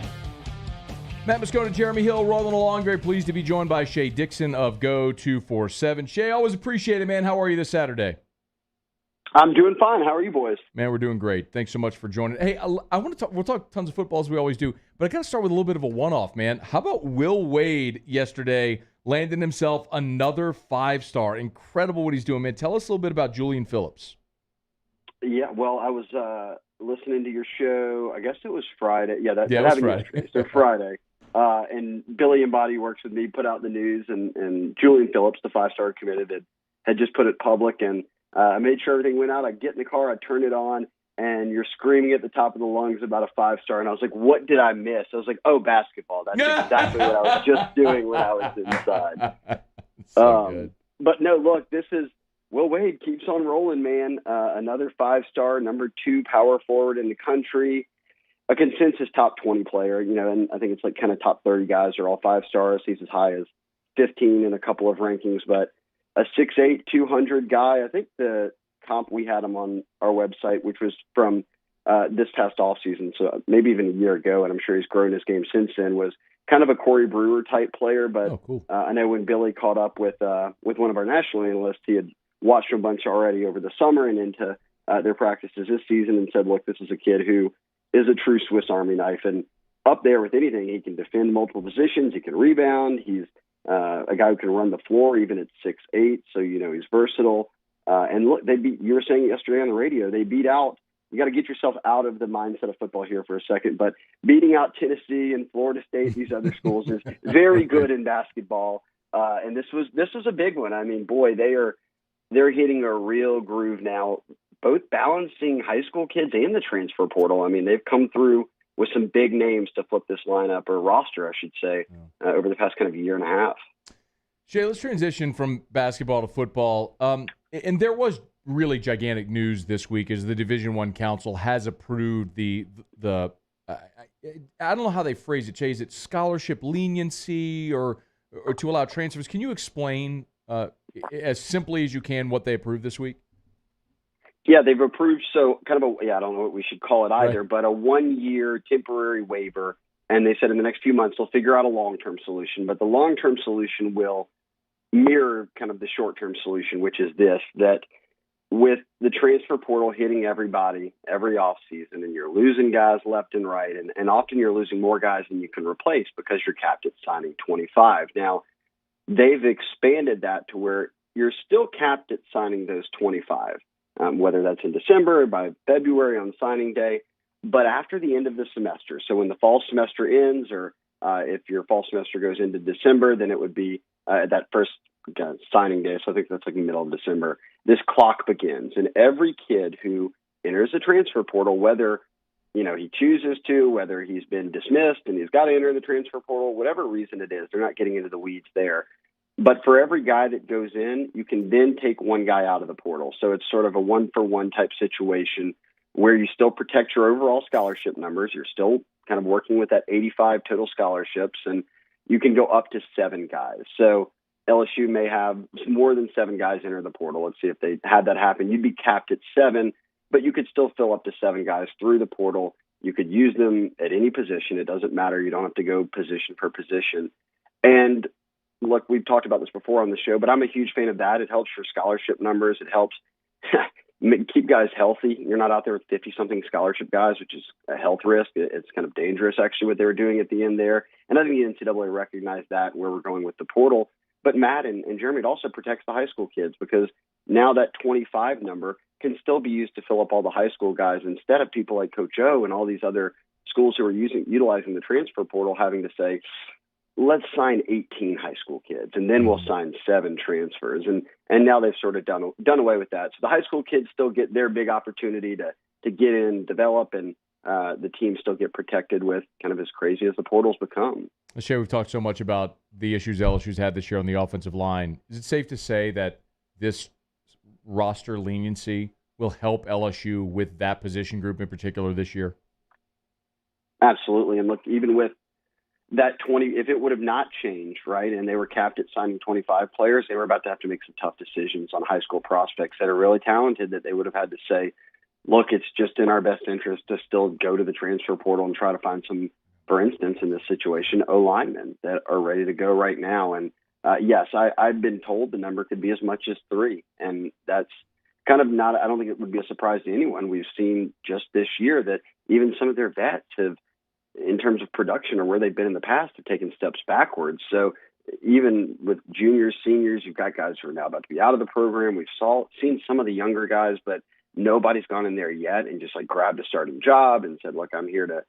Matt Moscona, Jeremy Hill rolling along. Very pleased to be joined by Shea Dixon of Go247. Shea, always appreciate it, man. How are you this Saturday? I'm doing fine. How are you boys? Man, we're doing great. Thanks so much for joining. Hey, I want to talk. We'll talk tons of football as we always do, but I got to start with a little bit of a one-off, man. How about Will Wade yesterday landing himself another 5-star? Incredible what he's doing, man. Tell us a little bit about Julian Phillips. Yeah, well, I was listening to your show. I guess it was Friday. Yeah, that was Friday. So Friday. And Billy and Body works with me, put out the news, and Julian Phillips, the 5-star committed, had just put it public, and I made sure everything went out. I get in the car, I turn it on, and you're screaming at the top of the lungs about a 5-star, and I was like, what did I miss? I was like, oh, basketball. That's exactly what I was just doing when I was inside. Good. But no, look, this is Will Wade keeps on rolling, man. Another 5-star, number 2 power forward in the country. A consensus top 20 player, and I think it's like kind of top 30 guys are all 5-stars. He's as high as 15 in a couple of rankings, but a 6'8", 200 guy. I think the comp we had him on our website, which was from this past offseason, so maybe even a year ago, and I'm sure he's grown his game since then, was kind of a Corey Brewer type player. But cool. I know when Billy caught up with one of our national analysts, he had watched a bunch already over the summer and into their practices this season and said, look, this is a kid who is a true Swiss Army knife. And up there with anything. He can defend multiple positions. He can rebound. He's a guy who can run the floor even at 6'8", so he's versatile. And look, you were saying yesterday on the radio, they beat out. You got to get yourself out of the mindset of football here for a second, but beating out Tennessee and Florida State, these other schools, is very good in basketball. And this was a big one. I mean, boy, they're hitting a real groove now, both balancing high school kids and the transfer portal. I mean, they've come through with some big names to flip this lineup, or roster, I should say, over the past kind of year and a half. Shay, let's transition from basketball to football. And there was really gigantic news this week as the Division I Council has approved the I don't know how they phrase it, Shay. Is it scholarship leniency or to allow transfers? Can you explain as simply as you can what they approved this week? Yeah, they've approved I don't know what we should call it either, but a 1-year temporary waiver. And they said in the next few months they'll figure out a long-term solution. But the long-term solution will mirror kind of the short-term solution, which is this, that with the transfer portal hitting everybody every offseason, and you're losing guys left and right, and often you're losing more guys than you can replace because you're capped at signing 25. Now, they've expanded that to where you're still capped at signing those 25, whether that's in December or by February on signing day, but after the end of the semester. So when the fall semester ends, or if your fall semester goes into December, then it would be that first signing day. So I think that's like the middle of December. This clock begins, and every kid who enters the transfer portal, whether he chooses to, whether he's been dismissed and he's got to enter the transfer portal, whatever reason it is, they're not getting into the weeds there. But for every guy that goes in, you can then take one guy out of the portal. So it's sort of a one-for-one type situation where you still protect your overall scholarship numbers. You're still kind of working with that 85 total scholarships, and you can go up to 7 guys. So LSU may have more than 7 guys enter the portal. Let's see if they had that happen. You'd be capped at 7, but you could still fill up to 7 guys through the portal. You could use them at any position. It doesn't matter. You don't have to go position per position. And look, we've talked about this before on the show, but I'm a huge fan of that. It helps your scholarship numbers. It helps keep guys healthy. You're not out there with 50-something scholarship guys, which is a health risk. It's kind of dangerous, actually, what they were doing at the end there. And I think the NCAA recognized that, where we're going with the portal. But Matt and Jeremy, it also protects the high school kids, because now that 25 number can still be used to fill up all the high school guys, instead of people like Coach O and all these other schools who are utilizing the transfer portal having to say, let's sign 18 high school kids, and then we'll sign 7 transfers. And now they've sort of done away with that. So the high school kids still get their big opportunity to get in, develop, and the teams still get protected with kind of as crazy as the portal's become. Shay, we've talked so much about the issues LSU's had this year on the offensive line. Is it safe to say that this roster leniency will help LSU with that position group in particular this year? Absolutely. And look, even with that 20, if it would have not changed, right, and they were capped at signing 25 players, they were about to have to make some tough decisions on high school prospects that are really talented, that they would have had to say, look, it's just in our best interest to still go to the transfer portal and try to find some, for instance, in this situation, O-linemen that are ready to go right now. And yes, I've been told the number could be as much as 3. And that's kind of not, I don't think it would be a surprise to anyone. We've seen just this year that even some of their vets have, in terms of production or where they've been in the past, have taken steps backwards. So even with juniors, seniors, you've got guys who are now about to be out of the program. We've seen some of the younger guys, but nobody's gone in there yet and just like grabbed a starting job and said, look, I'm here to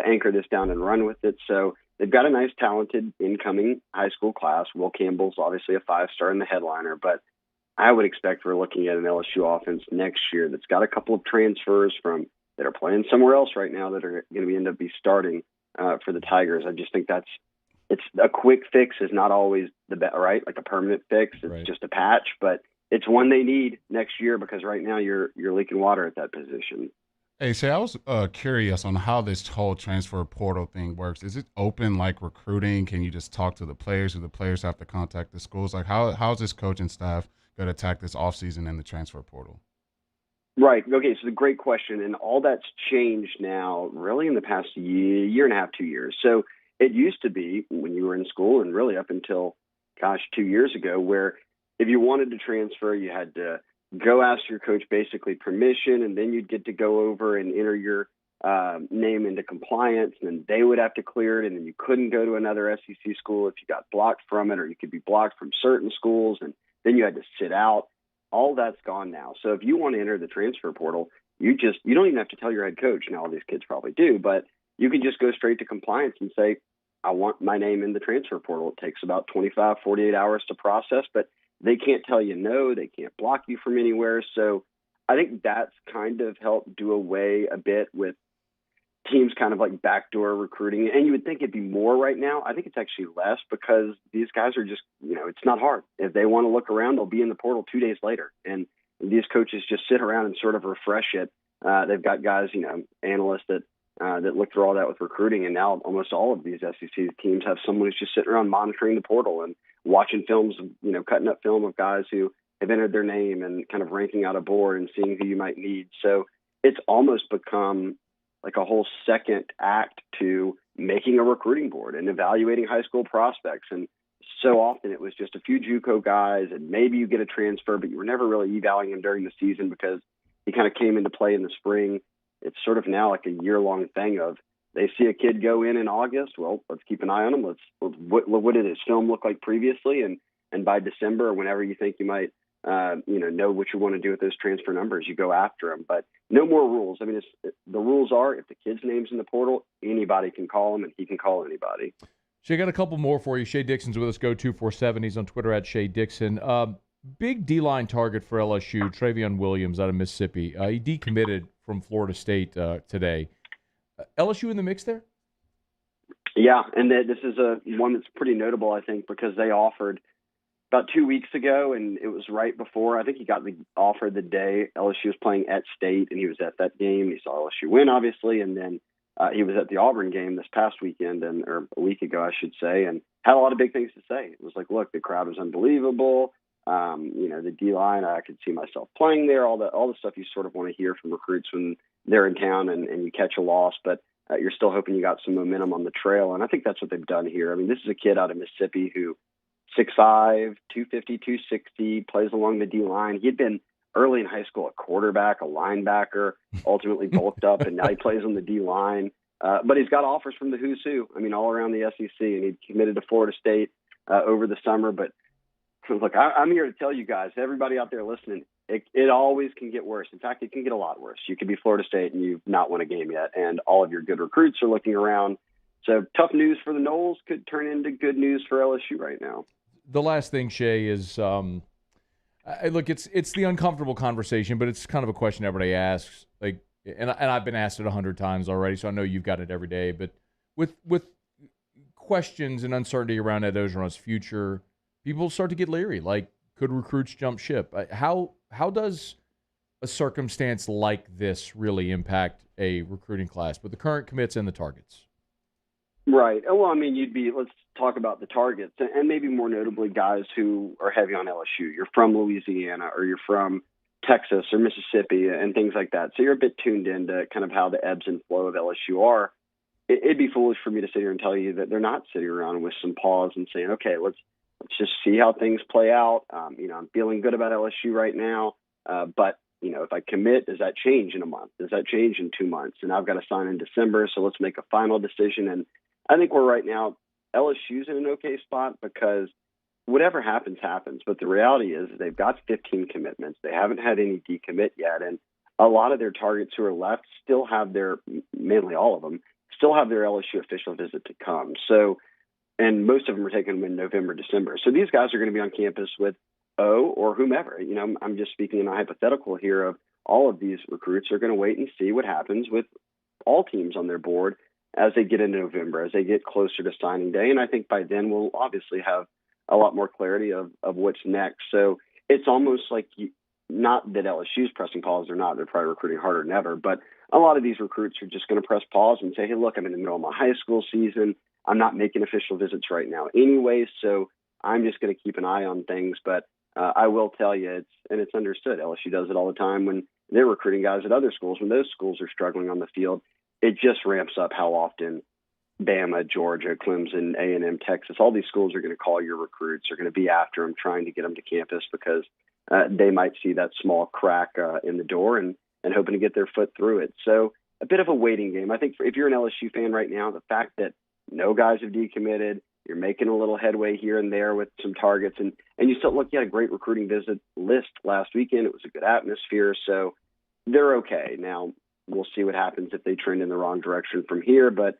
anchor this down and run with it. So they've got a nice, talented incoming high school class. Will Campbell's obviously a 5-star in the headliner, but I would expect we're looking at an LSU offense next year that's got a couple of transfers from that are playing somewhere else right now that are going to end up starting for the Tigers. I just think it's a quick fix is not always the best, right? Like a permanent fix. It's just a patch, but it's one they need next year, because right now you're leaking water at that position. Hey, Shay, I was curious on how this whole transfer portal thing works. Is it open like recruiting? Can you just talk to the players, or the players have to contact the schools? Like how's this coaching staff going to attack this offseason in the transfer portal? Right. Okay. So the great question, and all that's changed now really in the past year and a half, 2 years. So it used to be when you were in school, and really up until, 2 years ago, where if you wanted to transfer, you had to go ask your coach basically permission, and then you'd get to go over and enter your name into compliance, and then they would have to clear it, and then you couldn't go to another SEC school if you got blocked from it, or you could be blocked from certain schools, and then you had to sit out. All that's gone now. So if you want to enter the transfer portal, you don't even have to tell your head coach. Now, all these kids probably do, but you can just go straight to compliance and say, I want my name in the transfer portal. It takes about 25, 48 hours to process, but they can't tell you no. They can't block you from anywhere. So I think that's kind of helped do away a bit with teams kind of like backdoor recruiting. And you would think it'd be more right now. I think it's actually less because these guys are just, it's not hard. If they want to look around, they'll be in the portal 2 days later. And these coaches just sit around and sort of refresh it. They've got guys, analysts that look through all that with recruiting. And now almost all of these SEC teams have someone who's just sitting around monitoring the portal and watching films, cutting up film of guys who have entered their name and kind of ranking out a board and seeing who you might need. So it's almost become like a whole second act to making a recruiting board and evaluating high school prospects. And so often it was just a few JUCO guys, and maybe you get a transfer, but you were never really evaluating him during the season because he kind of came into play in the spring. It's sort of now like a year-long thing of they see a kid go in August. Well, let's keep an eye on him. What did his film look like previously? And by December, or whenever you think you might, know what you want to do with those transfer numbers, you go after them. But no more rules. I mean, the rules are if the kid's name's in the portal, anybody can call him, and he can call anybody. Shay, got a couple more for you. Shea Dixon's with us. Go 247. He's on Twitter at Shea Dixon. Big D-line target for LSU, Trayvon Williams out of Mississippi. He decommitted from Florida State today. LSU in the mix there? Yeah, and this is one that's pretty notable, I think, because they offered about 2 weeks ago, and it was right before. I think he got the offer the day LSU was playing at State, and he was at that game. He saw LSU win, obviously, and then he was at the Auburn game this past weekend, or a week ago, I should say, and had a lot of big things to say. It was like, look, the crowd was unbelievable. The D-line, I could see myself playing there, all the stuff you sort of want to hear from recruits when they're in town and you catch a loss, but you're still hoping you got some momentum on the trail, and I think that's what they've done here. I mean, this is a kid out of Mississippi who 6'5", 250, 260, plays along the D-line. He had been early in high school a quarterback, a linebacker, ultimately bulked up, and now he plays on the D-line. But he's got offers from the who's who, all around the SEC, and he committed to Florida State over the summer. But look, I'm here to tell you guys, everybody out there listening, it always can get worse. In fact, it can get a lot worse. You could be Florida State and you've not won a game yet, and all of your good recruits are looking around. So tough news for the Noles could turn into good news for LSU right now. The last thing, Shay, is look, it's the uncomfortable conversation, but it's kind of a question everybody asks. And I've been asked it 100 times already, so I know you've got it every day. But with questions and uncertainty around Ed Ogeron's future, people start to get leery. Like, could recruits jump ship? How does a circumstance like this really impact a recruiting class with the current commits and the targets? Right. Well, let's talk about the targets, and maybe more notably guys who are heavy on LSU. You're from Louisiana, or you're from Texas or Mississippi and things like that. So you're a bit tuned into kind of how the ebbs and flow of LSU are. It'd be foolish for me to sit here and tell you that they're not sitting around with some pause and saying, okay, let's just see how things play out. I'm feeling good about LSU right now, but if I commit, does that change in a month? Does that change in 2 months? And I've got to sign in December, so let's make a final decision. And I think we're right now, LSU's in an okay spot because whatever happens, happens. But the reality is they've got 15 commitments. They haven't had any decommit yet. And a lot of their targets who are left still have mainly all of them, still have their LSU official visit to come. So, and most of them are taking them in November, December. So these guys are going to be on campus with or whomever. I'm just speaking in a hypothetical here of all of these recruits are going to wait and see what happens with all teams on their board as they get into November, as they get closer to signing day. And I think by then we'll obviously have a lot more clarity of what's next. So it's almost like not that LSU's pressing pause or not, they're probably recruiting harder than ever, but a lot of these recruits are just going to press pause and say, hey, look, I'm in the middle of my high school season. I'm not making official visits right now anyway, so I'm just going to keep an eye on things. But I will tell you, it's understood. LSU does it all the time when they're recruiting guys at other schools. When those schools are struggling on the field, it just ramps up how often Bama, Georgia, Clemson, A&M, Texas, all these schools are going to call your recruits, are going to be after them, trying to get them to campus because they might see that small crack in the door and hoping to get their foot through it. So a bit of a waiting game. I think if you're an LSU fan right now, the fact that no guys have decommitted, you're making a little headway here and there with some targets, and you still look, you had a great recruiting visit list last weekend. It was a good atmosphere, so they're okay. Now, we'll see what happens if they trend in the wrong direction from here, but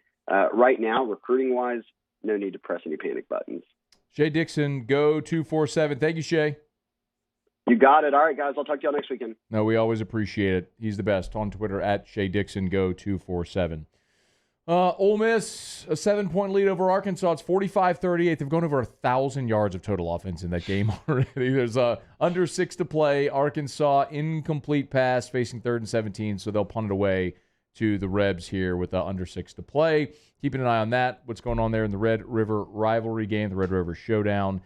right now, recruiting-wise, no need to press any panic buttons. Shea Dixon, go 247. Thank you, Shea. You got it. All right, guys, I'll talk to y'all next weekend. No, we always appreciate it. He's the best. On Twitter, at Shea Dixon, go 247. Ole Miss, a 7-point lead over Arkansas. It's 45-38. They've gone over 1,000 yards of total offense in that game already. There's under 6 to play. Arkansas, incomplete pass, facing 3rd and 17, so they'll punt it away to the Rebs here with under 6 to play. Keeping an eye on that, what's going on there in the Red River rivalry game, the Red River Showdown.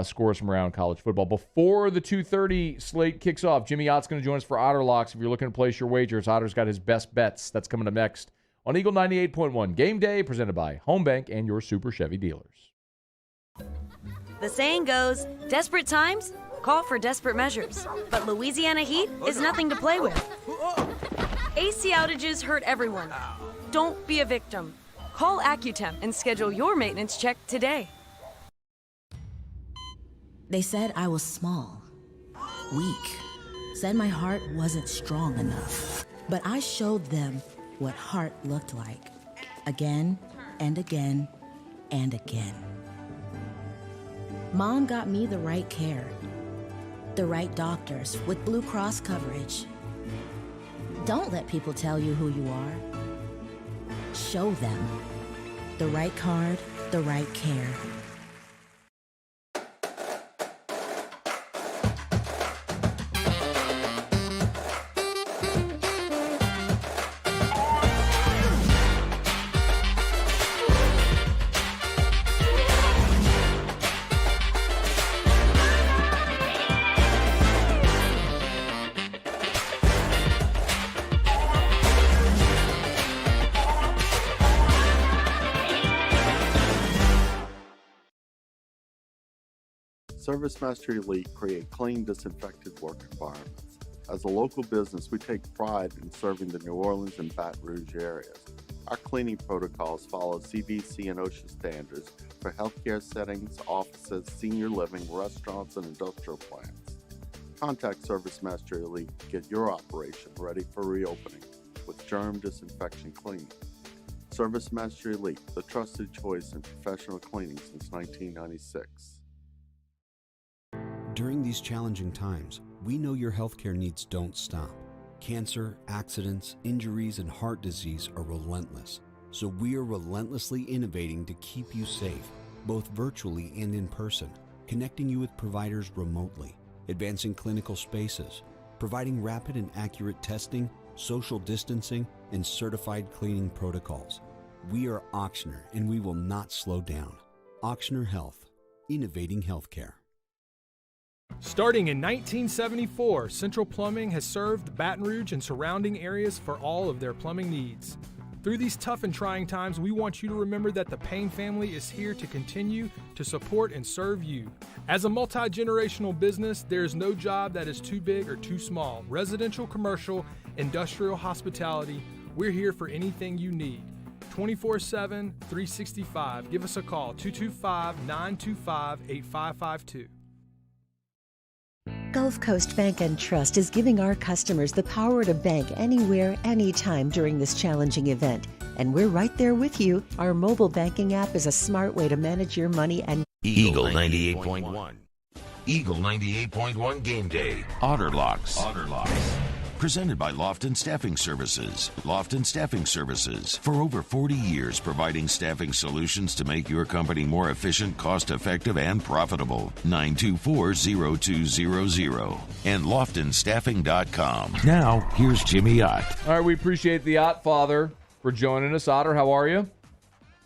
Scores from around college football. Before the 2:30 slate kicks off, Jimmy Ott's going to join us for Otter Locks. If you're looking to place your wagers, Otter's got his best bets. That's coming up next on Eagle 98.1 Game Day, presented by Home Bank and your Super Chevy dealers. The saying goes, desperate times call for desperate measures. But Louisiana heat is nothing to play with. AC outages hurt everyone. Don't be a victim. Call AccuTemp and schedule your maintenance check today. They said I was small, weak, said my heart wasn't strong enough. But I showed them what heart looked like, again and again and again. Mom got me the right care, the right doctors with Blue Cross coverage. Don't let people tell you who you are. Show them the right card, the right care. ServiceMaster Elite create clean, disinfected work environments. As a local business, we take pride in serving the New Orleans and Baton Rouge areas. Our cleaning protocols follow CDC and OSHA standards for healthcare settings, offices, senior living, restaurants, and industrial plants. Contact ServiceMaster Elite to get your operation ready for reopening with germ disinfection cleaning. ServiceMaster Elite, the trusted choice in professional cleaning since 1996. During these challenging times, we know your healthcare needs don't stop. Cancer, accidents, injuries, and heart disease are relentless. So we are relentlessly innovating to keep you safe, both virtually and in person, connecting you with providers remotely, advancing clinical spaces, providing rapid and accurate testing, social distancing, and certified cleaning protocols. We are Auctioner, and we will not slow down. Auctioner Health, innovating healthcare. Starting in 1974, Central Plumbing has served Baton Rouge and surrounding areas for all of their plumbing needs. Through these tough and trying times, we want you to remember that the Payne family is here to continue to support and serve you. As a multi-generational business, there is no job that is too big or too small. Residential, commercial, industrial, hospitality, we're here for anything you need. 24/7, 365. Give us a call, 225-925-8552. Gulf Coast Bank and Trust is giving our customers the power to bank anywhere, anytime during this challenging event. And we're right there with you. Our mobile banking app is a smart way to manage your money and Eagle 98.1. Eagle 98.1 Game Day. Otter Locks. Presented by Lofton Staffing Services. Lofton Staffing Services. For over 40 years, providing staffing solutions to make your company more efficient, cost-effective, and profitable. 924-0200 and loftonstaffing.com. Now, here's Jimmy Ott. All right, we appreciate the Ott father for joining us. Otter, how are you?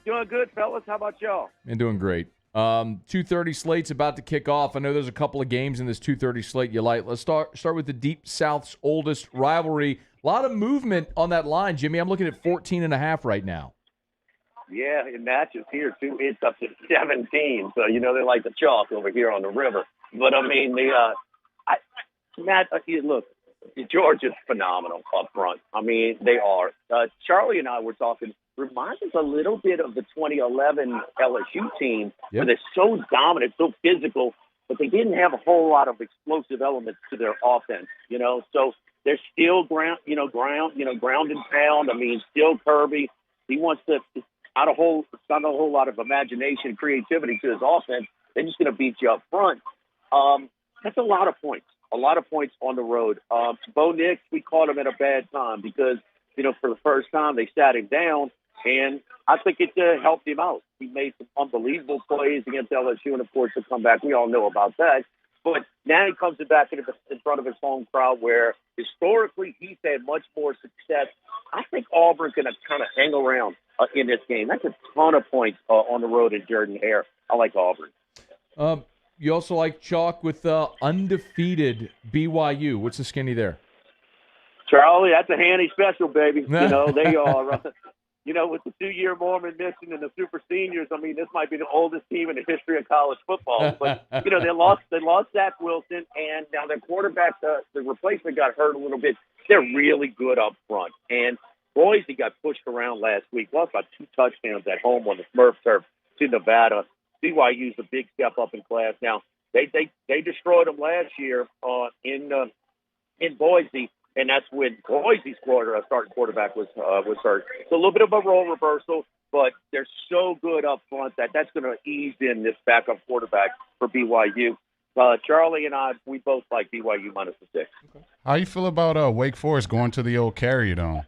Doing good, fellas. How about y'all? And doing great. 2:30 slate's about to kick off. I know there's a couple of games in this 2:30 slate you like. Let's start with the Deep South's oldest rivalry. A lot of movement on that line, Jimmy. I'm looking at 14.5 right now. Yeah, it matches here, too. It's up to 17. So, you know, they like the chalk over here on the river. But, I mean, look, Georgia's phenomenal up front. I mean, they are. Charlie and I were talking, reminds us a little bit of the 2011 LSU team, where they're so dominant, so physical, but they didn't have a whole lot of explosive elements to their offense, So they're still ground and pound. I mean, still Kirby. He wants to, it's not a whole lot of imagination, creativity to his offense. They're just going to beat you up front. That's a lot of points. A lot of points on the road. Bo Nix, we caught him at a bad time because, for the first time they sat him down, and I think it helped him out. He made some unbelievable plays against LSU, and, of course, the comeback. We all know about that. But now he comes back in front of his home crowd where historically he's had much more success. I think Auburn's going to kind of hang around in this game. That's a ton of points on the road in Jordan-Hare. I like Auburn. You also like chalk with undefeated BYU. What's the skinny there? Charlie, that's a handy special, baby. They are, with the 2-year Mormon mission and the super seniors, I mean, this might be the oldest team in the history of college football. But, they lost Zach Wilson, and now their quarterback, the replacement got hurt a little bit. They're really good up front. And Boise got pushed around last week, lost by 2 touchdowns at home on the Smurf turf to Nevada. BYU's a big step up in class. Now, they destroyed them last year in Boise, and that's when Boise's starting quarterback was hurt. So a little bit of a role reversal, but they're so good up front that's going to ease in this backup quarterback for BYU. Charlie and I, we both like BYU minus the 6. Okay. How you feel about Wake Forest going to the old Carrier Dome?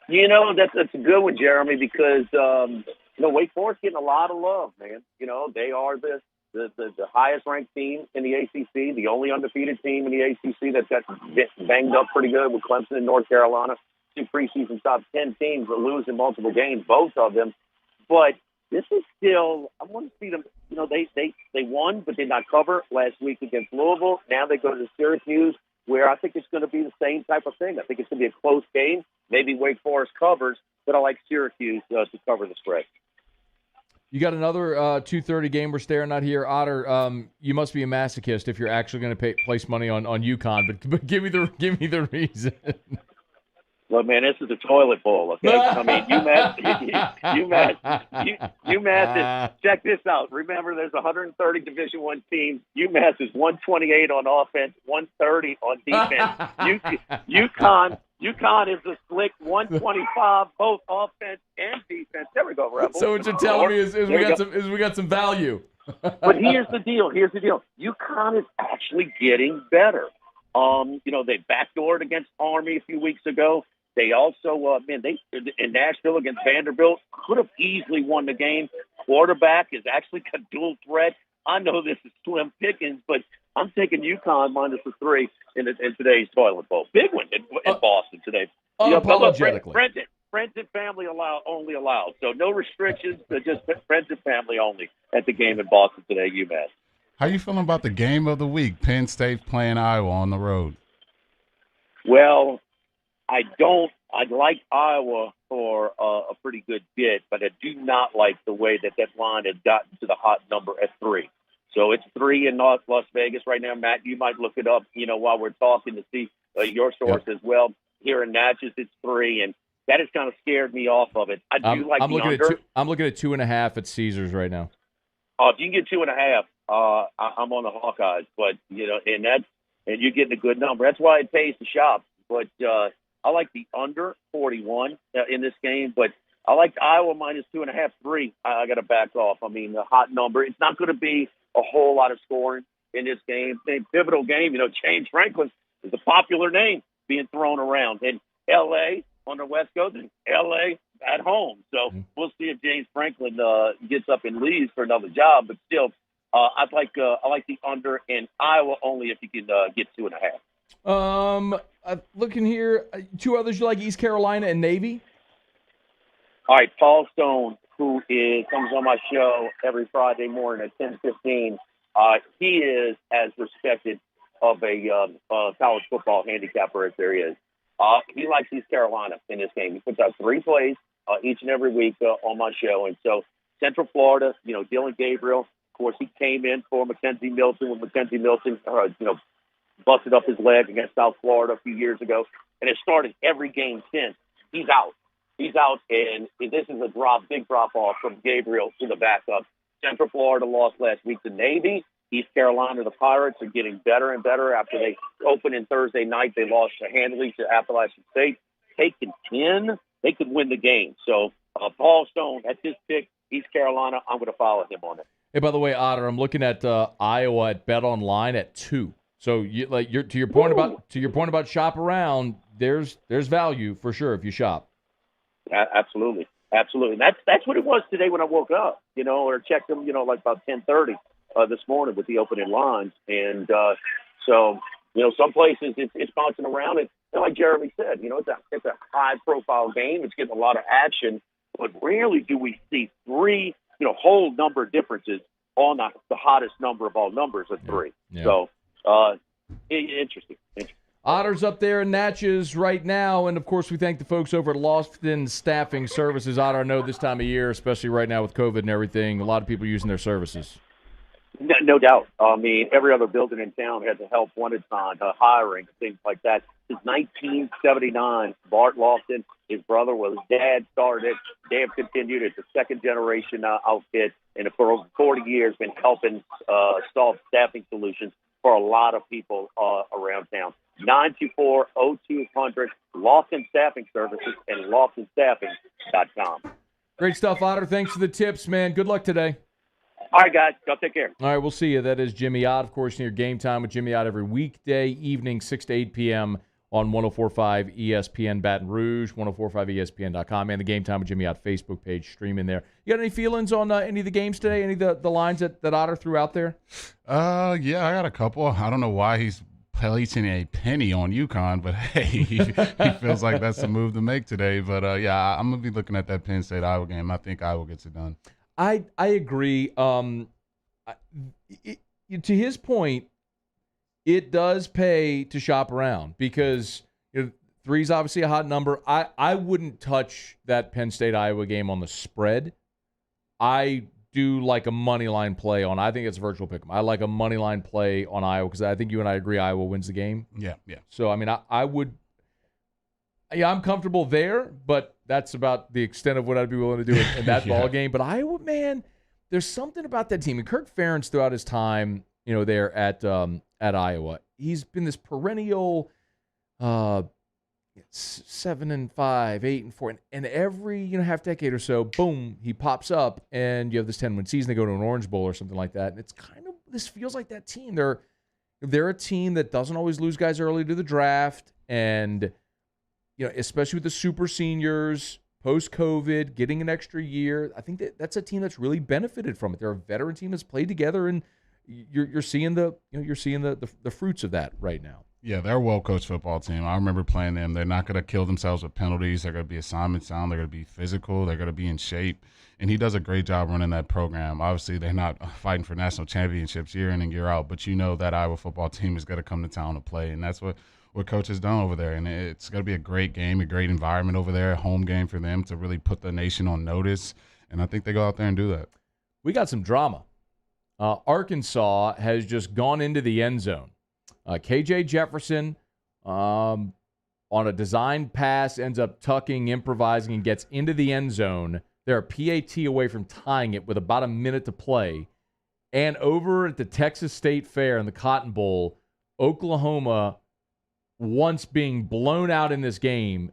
That's a good one, Jeremy, because Wake Forest getting a lot of love, man. They are the highest ranked team in the ACC, the only undefeated team in the ACC that's got banged up pretty good with Clemson and North Carolina. 2 preseason top 10 teams that lose in multiple games, both of them. But this is still, I want to see them. They won, but did not cover last week against Louisville. Now they go to Syracuse, where I think it's going to be the same type of thing. I think it's going to be a close game. Maybe Wake Forest covers, but I like Syracuse to cover the spread. You got another 2:30 game we're staring at here, Otter. You must be a masochist if you're actually going to place money on UConn. But give me the reason. Look, man, this is a toilet bowl, okay? I mean, UMass. Check this out. Remember, there's 130 Division I teams. UMass is 128 on offense, 130 on defense. UConn is a slick 125, both offense and defense. There we go, Rebel. So what you're telling me is we got some value. But here's the deal. UConn is actually getting better. They backdoored against Army a few weeks ago. They also, they in Nashville against Vanderbilt could have easily won the game. Quarterback is actually a dual threat. I know this is slim pickings, but I'm taking UConn minus the 3 in today's toilet bowl. Big one in Boston today. Unapologetically. Friends and family only allowed. So no restrictions, just friends and family only at the game in Boston today, UMass. How you feeling about the game of the week, Penn State playing Iowa on the road? Well, I like Iowa for a pretty good bit, but I do not like the way that line has gotten to the hot number at 3. So it's 3 in Las Vegas right now. Matt, you might look it up, while we're talking to see your source as well. Here in Natchez, it's 3, and that has kind of scared me off of it. I'm looking at 2.5 at Caesars right now. If you can get 2.5, I'm on the Hawkeyes, but and you're getting a good number. That's why it pays to shop. But I like the under 41 in this game, but I like Iowa minus 2.5, 3. I got to back off. I mean, the hot number. It's not going to be a whole lot of scoring in this game. A pivotal game. James Franklin is a popular name being thrown around. And L.A. on the West Coast and L.A. at home. So we'll see if James Franklin gets up and leaves for another job. But still, I like the under in Iowa only if you can get 2.5. Looking here, 2 others you like, East Carolina and Navy? All right, Paul Stone, who comes on my show every Friday morning at 10:15. He is as respected of a college football handicapper as there is. He likes East Carolina in this game. He puts out 3 plays each and every week on my show. And so Central Florida, Dylan Gabriel, of course, he came in for Mackenzie Milton when Mackenzie Milton, busted up his leg against South Florida a few years ago, and has started every game since. He's out. He's out, and this is a big drop-off from Gabriel to the backup. Central Florida lost last week to Navy. East Carolina, the Pirates, are getting better and better. After they opened in Thursday night, they lost handily to Appalachian State. They could win the game. So Paul Stone, at this pick, East Carolina, I'm going to follow him on it. Hey, by the way, Otter, I'm looking at Iowa at Bet Online at 2. So to your point about shop around, there's value for sure if you shop. Absolutely. That's what it was today when I woke up, or checked them, like about 10:30 this morning with the opening lines. And so, some places it's bouncing around. And like Jeremy said, it's a high-profile game. It's getting a lot of action. But rarely do we see three, whole number differences on the hottest number of all numbers of 3. Yeah. So, interesting. Otter's up there in Natchez right now, and of course we thank the folks over at Lofton Staffing Services. Otter, I know this time of year, especially right now with COVID and everything, a lot of people using their services. No doubt. I mean, every other building in town has a help wanted sign, hiring, things like that. Since 1979, Bart Lofton, his brother, his dad started it. They have continued. It's a second-generation outfit, and for over 40 years been helping solve staffing solutions for a lot of people around town. 924-0200, Lofton Staffing Services, and loftonstaffing.com. Great stuff, Otter. Thanks for the tips, man. Good luck today. All right, guys. Y'all take care. All right, we'll see you. That is Jimmy Ott, of course, near Game Time with Jimmy Ott every weekday evening, 6 to 8 p.m. on 104.5 ESPN Baton Rouge, 104.5ESPN.com, and the Game Time with Jimmy Ott Facebook page streaming there. You got any feelings on any of the games today, any of the lines that Otter threw out there? Yeah, I got a couple. I don't know why he's placing a penny on UConn, but hey, he feels like that's the move to make today. But yeah, I'm gonna be looking at that Penn State Iowa game. I think Iowa gets it done. I agree. To his point, it does pay to shop around because 3 is obviously a hot number. I wouldn't touch that Penn State Iowa game on the spread. I do like a money line play on. I think it's a virtual pick 'em. I like a money line play on Iowa because I think you and I agree Iowa wins the game. Yeah. So I mean, I would. Yeah, I'm comfortable there, but that's about the extent of what I'd be willing to do in that ball game. But Iowa, man, there's something about that team. And Kirk Ferentz, throughout his time, there at Iowa, he's been this perennial 7-5, 8-4, and every half decade or so, boom, he pops up, and you have this 10-win season. They go to an Orange Bowl or something like that, and it's kind of this feels like that team. They're a team that doesn't always lose guys early to the draft, and especially with the super seniors, post-COVID, getting an extra year, I think that's a team that's really benefited from it. They're a veteran team that's played together, and you're seeing the fruits of that right now. Yeah, they're a well-coached football team. I remember playing them. They're not going to kill themselves with penalties. They're going to be assignment sound. They're going to be physical. They're going to be in shape. And he does a great job running that program. Obviously, they're not fighting for national championships year in and year out, but that Iowa football team is going to come to town to play, and that's what Coach has done over there. And it's going to be a great game, a great environment over there, a home game for them to really put the nation on notice. And I think they go out there and do that. We got some drama. Arkansas has just gone into the end zone. KJ Jefferson on a design pass ends up tucking, improvising, and gets into the end zone. They're a PAT away from tying it with about a minute to play. And over at the Texas State Fair in the Cotton Bowl, Oklahoma, once being blown out in this game,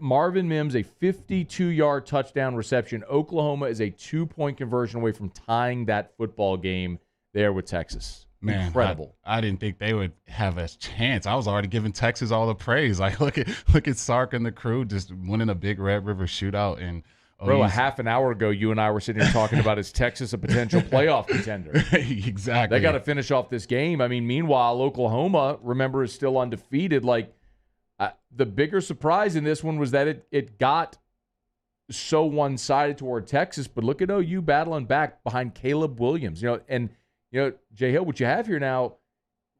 Marvin Mims, a 52-yard touchdown reception. Oklahoma is a 2-point conversion away from tying that football game there with Texas. Man, incredible. I didn't think they would have a chance. I was already giving Texas all the praise. Like, look at Sark and the crew just winning a big Red River shootout. And bro, a half an hour ago, you and I were sitting here talking about is Texas a potential playoff contender? Exactly. They got to finish off this game. I mean, meanwhile, Oklahoma, remember, is still undefeated. Like, the bigger surprise in this one was that it got so one-sided toward Texas. But look at OU battling back behind Caleb Williams. Jay Hill, what you have here now,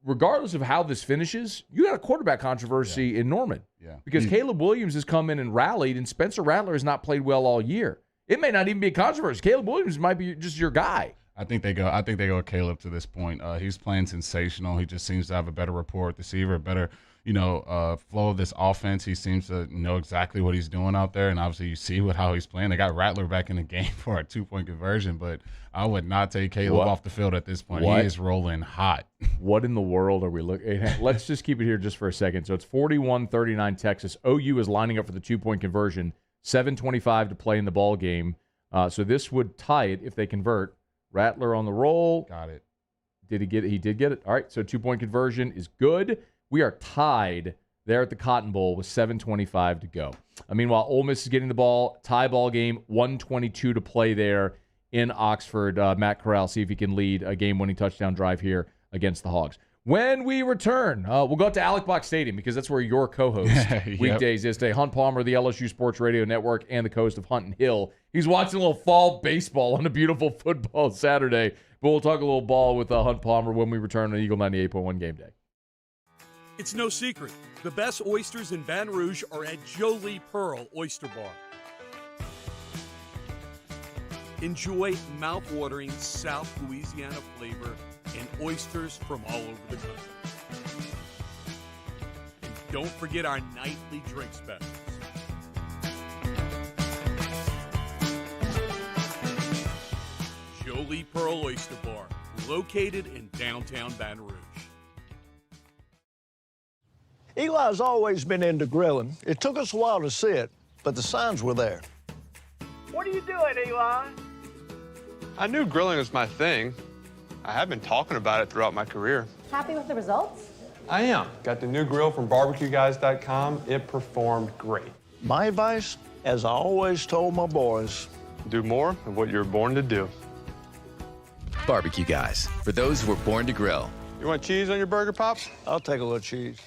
regardless of how this finishes, you got a quarterback controversy in Norman. Yeah. Because Caleb Williams has come in and rallied, and Spencer Rattler has not played well all year. It may not even be a controversy. Caleb Williams might be just your guy. I think they go Caleb to this point. He's playing sensational. He just seems to have a better rapport with the receiver, a better, flow of this offense. He seems to know exactly what he's doing out there, and obviously you see how he's playing. They got Rattler back in the game for a 2-point conversion, but I would not take Caleb off the field at this point. He is rolling hot. What in the world are we looking at? Let's just keep it here just for a second. So it's 41-39 Texas. OU is lining up for the 2-point conversion, 7:25 to play in the ball game. So this would tie it if they convert. Rattler on the roll. Got it. Did he get it? He did get it. All right, so 2-point conversion is good. We are tied there at the Cotton Bowl with 7:25 to go. Meanwhile, Ole Miss is getting the ball. Tie ball game, 1:22 to play there in Oxford. Matt Corral, see if he can lead a game-winning touchdown drive here against the Hogs. When we return, we'll go out to Alec Box Stadium because that's where your co-host weekdays is today. Hunt Palmer, the LSU Sports Radio Network, and the co-host of Hunt and Hill. He's watching a little fall baseball on a beautiful football Saturday. But we'll talk a little ball with Hunt Palmer when we return on Eagle 98.1 Game Day. It's no secret. The best oysters in Baton Rouge are at Jolie Pearl Oyster Bar. Enjoy mouth-watering South Louisiana flavor and oysters from all over the country. And don't forget our nightly drink specials. Jolie Pearl Oyster Bar, located in downtown Baton Rouge. Eli's always been into grilling. It took us a while to see it, but the signs were there. What are you doing, Eli? I knew grilling was my thing. I have been talking about it throughout my career. Happy with the results? I am. Got the new grill from barbecueguys.com. It performed great. My advice, as I always told my boys, do more of what you're born to do. Barbecue Guys, for those who were born to grill. You want cheese on your burger, Pops? I'll take a little cheese.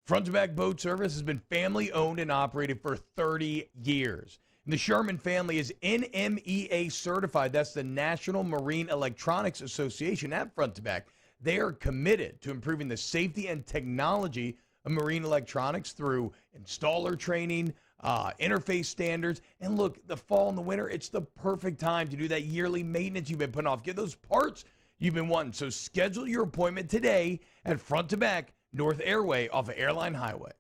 Front to Back Boat Service has been family owned and operated for 30 years. And the Sherman family is NMEA certified. That's the National Marine Electronics Association at Front to Back. They are committed to improving the safety and technology of marine electronics through installer training, interface standards. And look, the fall and the winter, it's the perfect time to do that yearly maintenance you've been putting off. Get those parts you've been wanting. So schedule your appointment today at Front to Back, North Airway off of Airline Highway.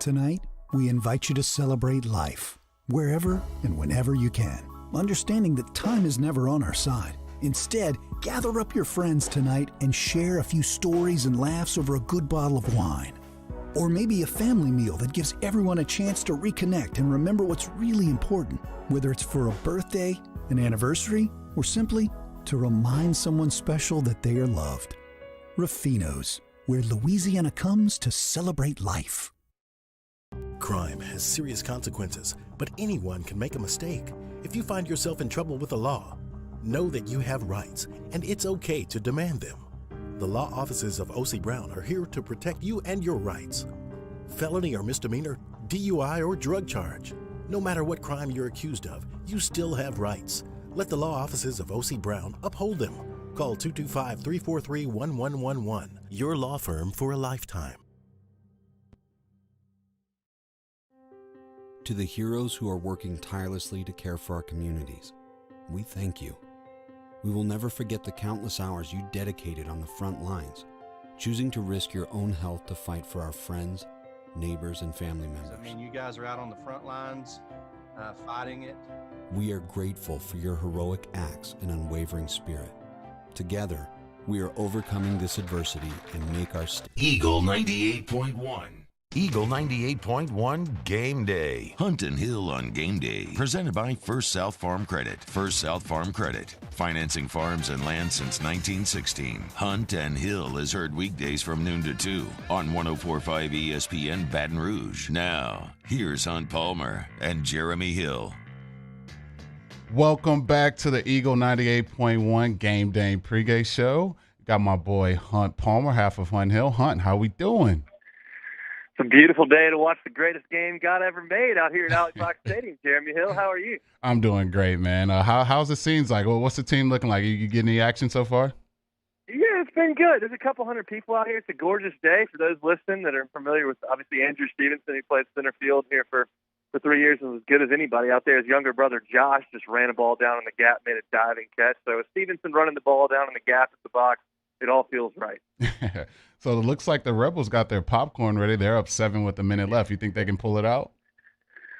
Tonight, we invite you to celebrate life, wherever and whenever you can, understanding that time is never on our side. Instead, gather up your friends tonight and share a few stories and laughs over a good bottle of wine. Or maybe a family meal that gives everyone a chance to reconnect and remember what's really important, whether it's for a birthday, an anniversary, or simply to remind someone special that they are loved. Rafino's, where Louisiana comes to celebrate life. Crime has serious consequences, but anyone can make a mistake. If you find yourself in trouble with the law, know that you have rights, and it's okay to demand them. The law offices of O.C. Brown are here to protect you and your rights. Felony or misdemeanor, DUI or drug charge. No matter what crime you're accused of, you still have rights. Let the law offices of O.C. Brown uphold them. Call 225-343-1111. Your law firm for a lifetime. To the heroes who are working tirelessly to care for our communities, we thank you. We will never forget the countless hours you dedicated on the front lines, choosing to risk your own health to fight for our friends, neighbors, and family members. I mean, you guys are out on the front lines fighting it. We are grateful for your heroic acts and unwavering spirit. Together, we are overcoming this adversity and make our Eagle 98.1. Eagle 98.1 Game Day. Hunt and Hill on Game Day. Presented by First South Farm Credit. First South Farm Credit. Financing farms and land since 1916. Hunt and Hill is heard weekdays from noon to 2 on 104.5 ESPN Baton Rouge. Now, here's Hunt Palmer and Jeremy Hill. Welcome back to the Eagle 98.1 Game Day pregame show. Got my boy Hunt Palmer, half of Hunt Hill. Hunt, how we doing? It's a beautiful day to watch the greatest game God ever made out here at Alex Box Stadium. Jeremy Hill, how are you? I'm doing great, man. How's the scenes like? Well, what's the team looking like? You getting any action so far? Yeah, it's been good. There's a couple hundred people out here. It's a gorgeous day. For those listening that are familiar with, obviously, Andrew Stevenson, who played center field here for for 3 years and was as good as anybody out there. His younger brother Josh just ran a ball down in the gap, made a diving catch. So with Stevenson running the ball down in the gap at the box, it all feels right. So it looks like the Rebels got their popcorn ready. They're up 7 with a minute left. You think they can pull it out?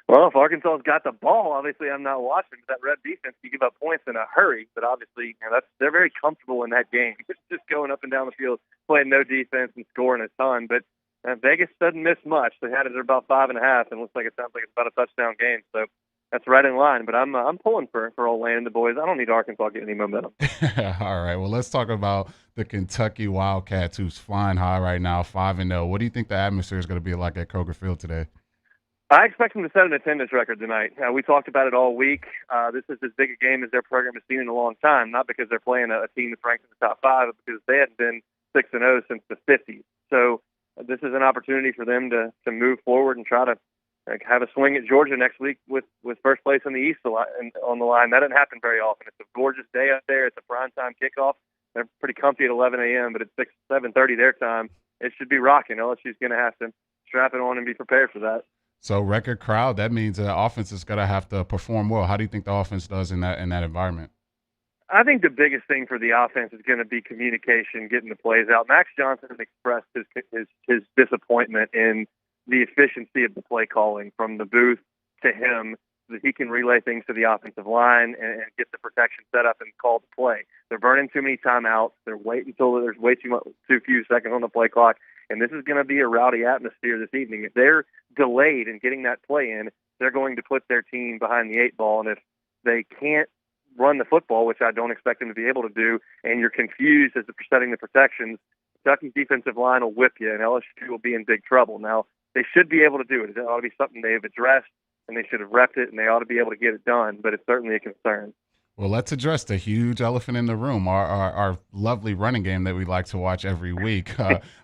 Well, if Arkansas's got the ball, obviously I'm not watching. But that Red defense, you give up points in a hurry. But obviously, they're very comfortable in that game. It's just going up and down the field, playing no defense and scoring a ton. But Vegas doesn't miss much. They had it at about 5.5, and it looks like it sounds like it's about a touchdown game. So that's right in line. But I'm pulling for Old Land and the boys. I don't need Arkansas getting any momentum. All right. Well, let's talk about the Kentucky Wildcats, who's flying high right now, 5-0. What do you think the atmosphere is going to be like at Kroger Field today? I expect them to set an attendance record tonight. We talked about it all week. This is as big a game as their program has seen in a long time, not because they're playing a team that's ranked in the top 5, but because they hadn't been 6-0 since the 50s. So this is an opportunity for them to move forward and try to have a swing at Georgia next week with first place in the East on the line. That doesn't happen very often. It's a gorgeous day up there. It's a primetime kickoff. They're pretty comfy at 11 a.m., but it's 7:30 their time. It should be rocking. LSU's going to have to strap it on and be prepared for that. So record crowd, that means the offense is going to have to perform well. How do you think the offense does in that environment? I think the biggest thing for the offense is going to be communication, getting the plays out. Max Johnson expressed his disappointment in the efficiency of the play calling from the booth to him, so that he can relay things to the offensive line and get the protection set up and call the play. They're burning too many timeouts. They're waiting until there's way too few seconds on the play clock. And this is going to be a rowdy atmosphere this evening. If they're delayed in getting that play in, they're going to put their team behind the 8 ball. And if they can't run the football, which I don't expect them to be able to do, and you're confused as to setting the protections, Kentucky's defensive line will whip you, and LSU will be in big trouble. Now, they should be able to do it. It ought to be something they've addressed, and they should have repped it, and they ought to be able to get it done. But it's certainly a concern. Well, let's address the huge elephant in the room, our lovely running game that we like to watch every week.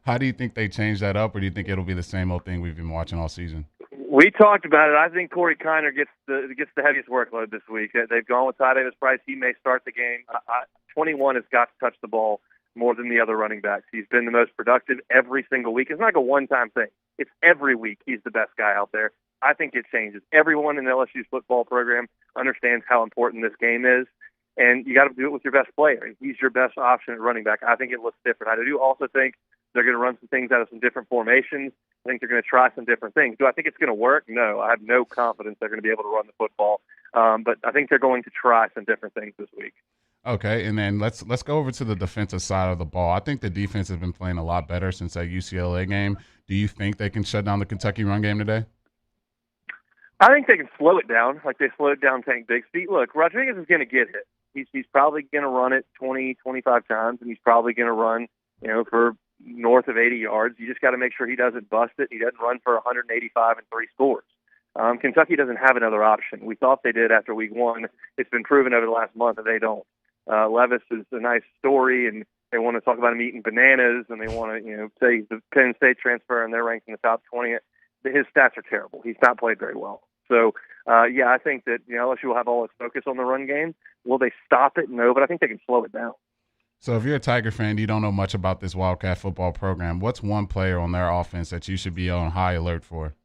How do you think they change that up, or do you think it'll be the same old thing we've been watching all season? We talked about it. I think Corey Kiner gets the heaviest workload this week. They've gone with Ty Davis-Price. He may start the game. 21 has got to touch the ball more than the other running backs. He's been the most productive every single week. It's not like a one-time thing. It's every week he's the best guy out there. I think it changes. Everyone in LSU's football program understands how important this game is, and you got to do it with your best player. He's your best option at running back. I think it looks different. I do also think they're going to run some things out of some different formations. I think they're going to try some different things. Do I think it's going to work? No. I have no confidence they're going to be able to run the football, but I think they're going to try some different things this week. Okay, and then let's go over to the defensive side of the ball. I think the defense has been playing a lot better since that UCLA game. Do you think they can shut down the Kentucky run game today? I think they can slow it down, like they slowed down Tank Bigsby. Look, Rodriguez is going to get hit. He's probably going to run it 20, 25 times, and he's probably going to run, for north of 80 yards. You just got to make sure he doesn't bust it. He doesn't run for 185 and 3 scores. Kentucky doesn't have another option. We thought they did after week 1. It's been proven over the last month that they don't. Levis is a nice story, and they want to talk about him eating bananas, and they want to, say he's the Penn State transfer, and they're ranked in the top 20. His stats are terrible. He's not played very well. So, I think that LSU will have all its focus on the run game. Will they stop it? No, but I think they can slow it down. So if you're a Tiger fan, you don't know much about this Wildcat football program. What's one player on their offense that you should be on high alert for?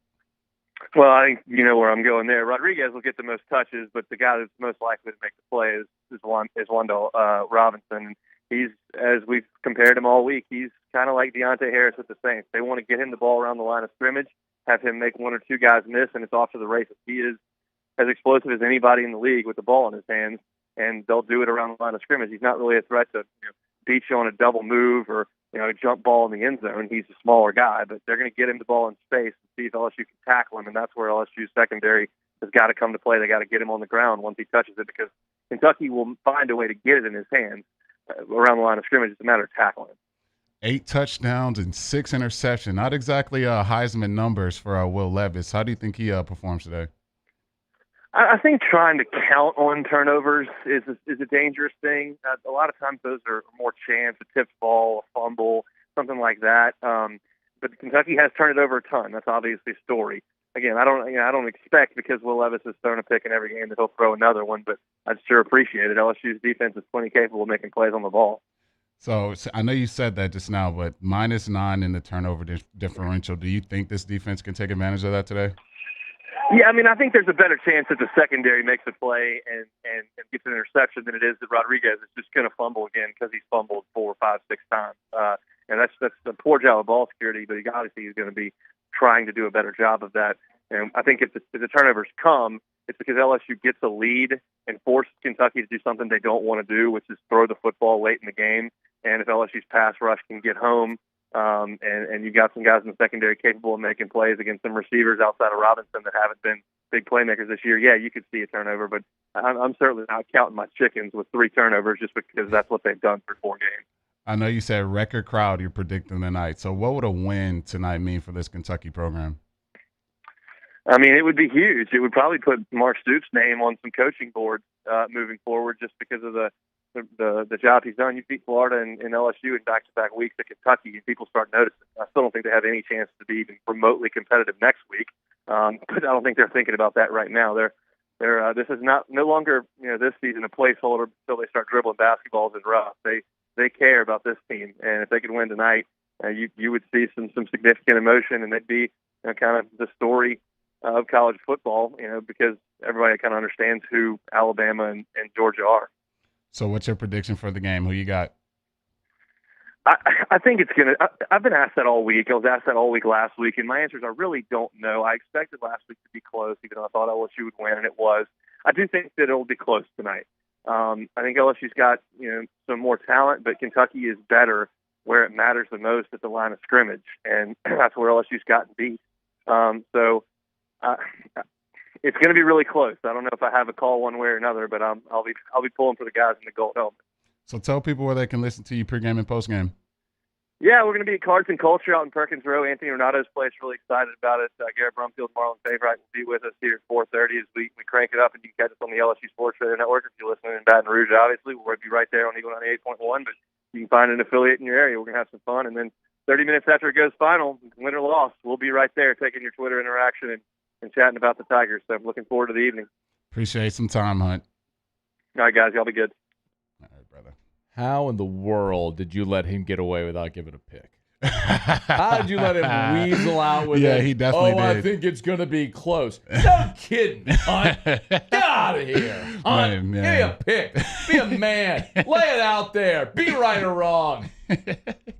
Well, I think you know where I'm going there. Rodriguez will get the most touches, but the guy that's most likely to make the play is Wandale Robinson. He's, as we've compared him all week, he's kind of like Deontay Harris with the Saints. They want to get him the ball around the line of scrimmage, have him make 1 or 2 guys miss, and it's off to the races. He is as explosive as anybody in the league with the ball in his hands, and they'll do it around the line of scrimmage. He's not really a threat to beat you on a double move or a jump ball in the end zone. He's a smaller guy, but they're going to get him the ball in space and see if LSU can tackle him, and that's where LSU's secondary has got to come to play. They got to get him on the ground once he touches it, because Kentucky will find a way to get it in his hands around the line of scrimmage. It's a matter of tackling him. 8 touchdowns and 6 interceptions. Not exactly Heisman numbers for Will Levis. How do you think he performs today? I think trying to count on turnovers is a dangerous thing. A lot of times those are more chance, a tipped ball, a fumble, something like that. But Kentucky has turned it over a ton. That's obviously a story. Again, I don't expect, because Will Levis has thrown a pick in every game, that he'll throw another one, but I'd sure appreciate it. LSU's defense is plenty capable of making plays on the ball. So I know you said that just now, but -9 in the turnover differential. Do you think this defense can take advantage of that today? Yeah, I mean, I think there's a better chance that the secondary makes a play and gets an interception than it is that Rodriguez is just going to fumble again because he's fumbled 4, 5, 6 times. And that's a poor job of ball security, but obviously he's going to be trying to do a better job of that. And I think if the turnovers come, it's because LSU gets a lead and forces Kentucky to do something they don't want to do, which is throw the football late in the game. And if LSU's pass rush can get home, and you've got some guys in the secondary capable of making plays against some receivers outside of Robinson that haven't been big playmakers this year, yeah, you could see a turnover. But I'm certainly not counting my chickens with 3 turnovers just because that's what they've done for 4 games. I know you said record crowd you're predicting tonight. So what would a win tonight mean for this Kentucky program? I mean, it would be huge. It would probably put Mark Stoops' name on some coaching boards moving forward just because of the job he's done. You beat Florida and LSU in back-to-back weeks at Kentucky, and people start noticing. I still don't think they have any chance to be even remotely competitive next week, but I don't think they're thinking about that right now. This is no longer this season a placeholder until they start dribbling basketballs in rough. They care about this team, and if they could win tonight, you would see some significant emotion, and they'd be kind of the story of college football, because everybody kind of understands who Alabama and Georgia are. So what's your prediction for the game? Who you got? I think it's going to – I've been asked that all week. I was asked that all week last week, and my answer is I really don't know. I expected last week to be close, even though I thought LSU would win, and it was. I do think that it'll be close tonight. I think LSU's got some more talent, but Kentucky is better where it matters the most at the line of scrimmage, and that's where LSU's gotten beat. It's going to be really close. I don't know if I have a call one way or another, but I'll be pulling for the guys in the gold helmet. So tell people where they can listen to you pregame and postgame. Yeah, we're going to be at Cards and Culture out in Perkins Row. Anthony Renato's place, really excited about it. Garrett Brumfield, Marlon Favorite, will be with us here at 4:30 as we crank it up, and you can catch us on the LSU Sports Radio Network if you're listening in Baton Rouge. Obviously, we'll be right there on Eagle 98.1, but you can find an affiliate in your area. We're going to have some fun, and then 30 minutes after it goes final, win or loss, we'll be right there taking your Twitter interaction and chatting about the Tigers. So I'm looking forward to the evening. Appreciate some time, Hunt. All right, guys. Y'all be good. All right, brother. How in the world did you let him get away without giving a pick? How did you let him weasel out with it? Yeah, he definitely did. I think it's going to be close. No kidding, Hunt. Get out of here. Hunt, give me a pick. Be a man. Lay it out there. Be right or wrong.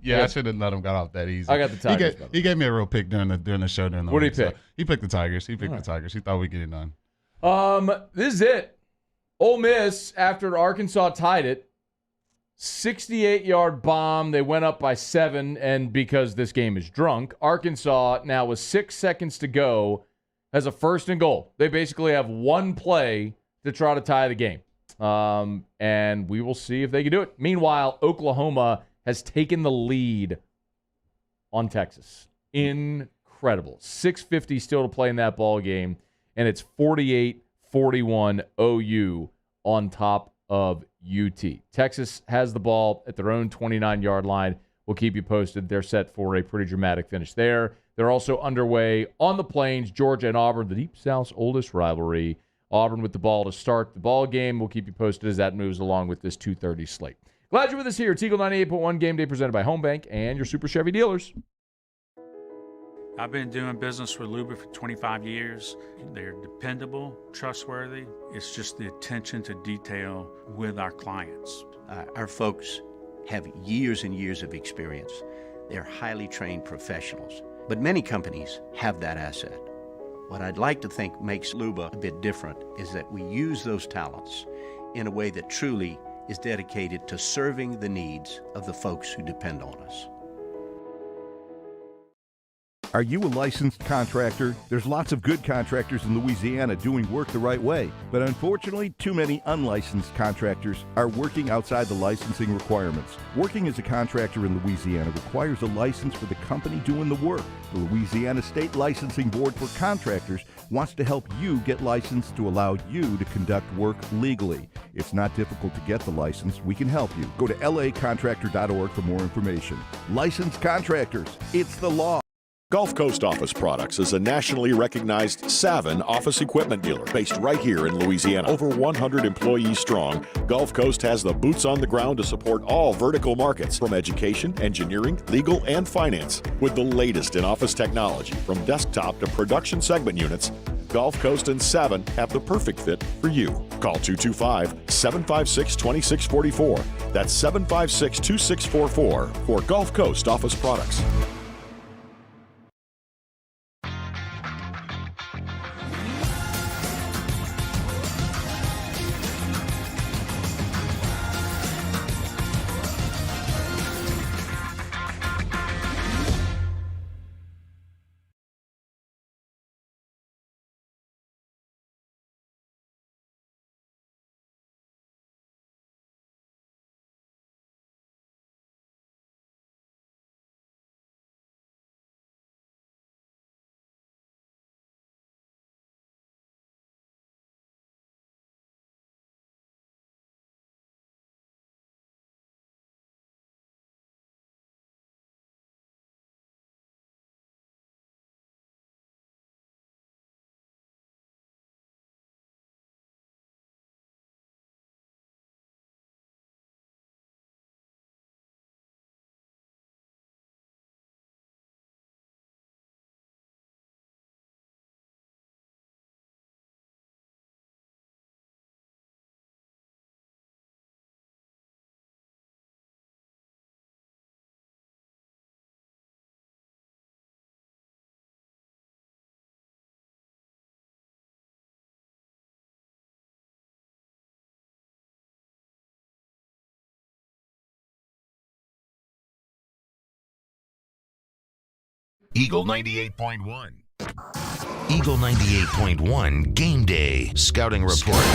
Yeah, I should have let him got off that easy. I got the Tigers. He gave me a real pick during the show. What did he pick? So he picked the Tigers. He picked the Tigers. He thought we'd get it done. This is it. Ole Miss, after Arkansas tied it, 68-yard bomb. They went up by 7, and because this game is drunk, Arkansas now with 6 seconds to go has a 1st and goal. They basically have one play to try to tie the game, and we will see if they can do it. Meanwhile, Oklahoma has taken the lead on Texas. Incredible. 6:50 still to play in that ball game, and it's 48-41 OU on top of UT. Texas has the ball at their own 29-yard line. We'll keep you posted. They're set for a pretty dramatic finish there. They're also underway on the Plains, Georgia and Auburn, the Deep South's oldest rivalry. Auburn with the ball to start the ball game. We'll keep you posted as that moves along with this 2:30 slate. Glad you're with us here. It's Eagle 98.1 Game Day presented by Home Bank and your Super Chevy dealers. I've been doing business with Luba for 25 years. They're dependable, trustworthy. It's just the attention to detail with our clients. Our folks have years and years of experience. They're highly trained professionals. But many companies have that asset. What I'd like to think makes Luba a bit different is that we use those talents in a way that truly is dedicated to serving the needs of the folks who depend on us. Are you a licensed contractor? There's lots of good contractors in Louisiana doing work the right way, but unfortunately, too many unlicensed contractors are working outside the licensing requirements. Working as a contractor in Louisiana requires a license for the company doing the work. The Louisiana State Licensing Board for Contractors wants to help you get licensed to allow you to conduct work legally. It's not difficult to get the license. We can help you. Go to lacontractor.org for more information. Licensed contractors, it's the law. Gulf Coast Office Products is a nationally recognized Savin office equipment dealer based right here in Louisiana. Over 100 employees strong, Gulf Coast has the boots on the ground to support all vertical markets from education, engineering, legal, and finance. With the latest in office technology, from desktop to production segment units, Gulf Coast and Savin have the perfect fit for you. Call 225-756-2644. That's 756-2644 for Gulf Coast Office Products. Eagle 98.1. Eagle 98.1 Game Day Scouting Report.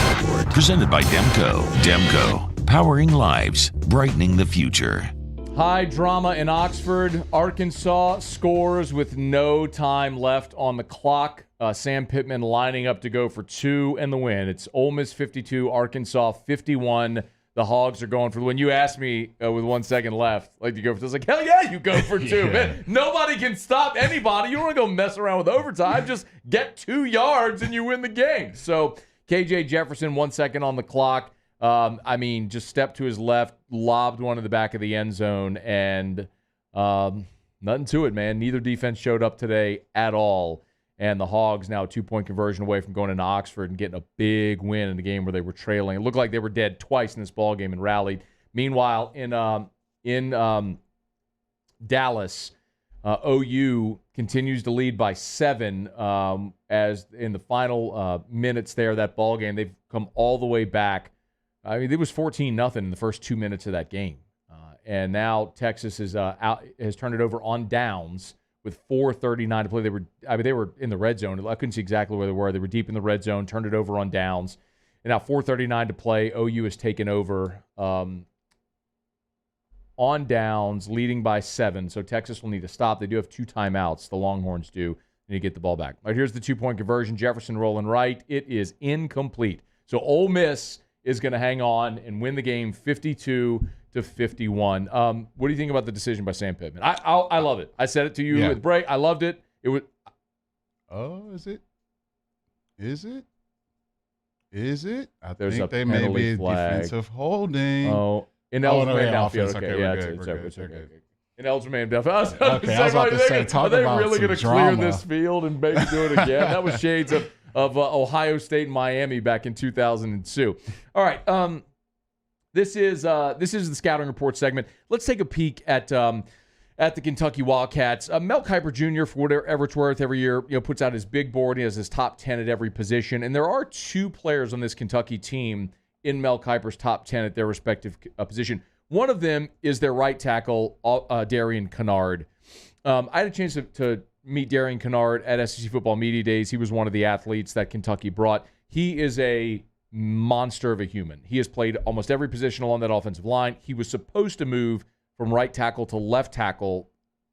Presented by Demco. Demco, powering lives, brightening the future. High drama in Oxford. Arkansas scores with no time left on the clock. Sam Pittman lining up to go for two and the win. It's Ole Miss 52, Arkansas 51. The Hogs are going for the win. You asked me with 1 second left, like, you go for this. I was like, hell yeah, you go for two, man. Nobody can stop anybody. You don't want to go mess around with overtime. Just get 2 yards and you win the game. So KJ Jefferson, 1 second on the clock. Just stepped to his left, lobbed one in the back of the end zone, and nothing to it, man. Neither defense showed up today at all. And the Hogs now a 2-point conversion away from going into Oxford and getting a big win in a game where they were trailing. It looked like they were dead twice in this ball game and rallied. Meanwhile, in Dallas, OU continues to lead by 7 as in the final minutes there of that ball game. They've come all the way back. I mean, it was 14-0 in the first 2 minutes of that game. And now Texas has turned it over on downs with 4:39 to play. They were in the red zone. I couldn't see exactly where they were. They were deep in the red zone, turned it over on downs. And now 4:39 to play. OU has taken over on downs, leading by 7. So Texas will need to stop. They do have 2 timeouts. The Longhorns do. They need to get the ball back. All right, here's the 2-point conversion. Jefferson rolling right. It is incomplete. So Ole Miss is going to hang on and win the game 52-51. What do you think about the decision by Sam Pittman? I love it. I said it to you with break. I loved it. It was. Oh, is it? Is it? Is it? I There's think a they may be flag. defensive holding. Oh, ineligible downfield. Okay, It's okay. Ineligible downfield. I was Okay, I was about to say, talk are they about really going to some clear drama. this field and maybe do it again? That was shades of Ohio State and Miami back in 2002. All right. This is the scouting report segment. Let's take a peek at the Kentucky Wildcats. Mel Kiper Jr., for whatever it's worth, every year puts out his big board. He has his top 10 at every position, and there are 2 players on this Kentucky team in Mel Kiper's top 10 at their respective position. One of them is their right tackle, Darian Kennard. I had a chance to meet Darian Kennard at SEC Football Media Days. He was one of the athletes that Kentucky brought. He is a monster of a human. He has played almost every position along that offensive line. He was supposed to move from right tackle to left tackle,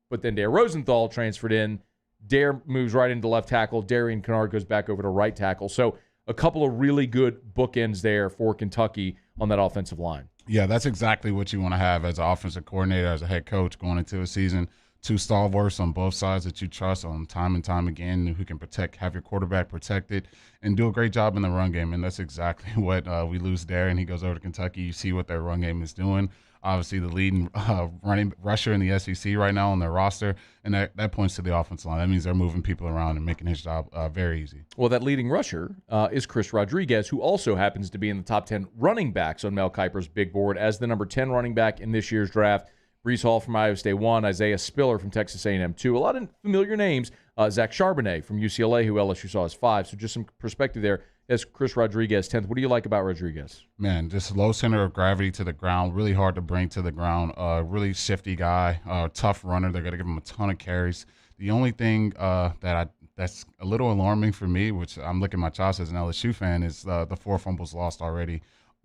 but then Dare Rosenthal transferred in. Dare moves right into left tackle. Darian Kennard goes back over to right tackle. So a couple of really good bookends there for Kentucky on that offensive line. Yeah, that's exactly what you want to have as an offensive coordinator, as a head coach going into a season. two stalwarts on both sides that you trust on time and time again, who can have your quarterback protected and do a great job in the run game. And that's exactly what we lose there. And he goes over to Kentucky. You see what their run game is doing. Obviously, the leading running rusher in the SEC right now on their roster, and that points to the offensive line. That means they're moving people around and making his job very easy. Well, that leading rusher is Chris Rodriguez, who also happens to be in the top 10 running backs on Mel Kiper's big board as the number 10 running back in this year's draft. Brees Hall from Iowa State 1, Isaiah Spiller from Texas A&M 2. A lot of familiar names. Zach Charbonnet from UCLA, who LSU saw as 5. So just some perspective there. As Chris Rodriguez 10th. What do you like about Rodriguez? Man, just low center of gravity to the ground, really hard to bring to the ground, really shifty guy, tough runner. They're going to give him a ton of carries. The only thing that's a little alarming for me, which I'm looking at my chops as an LSU fan, is the 4 fumbles lost already,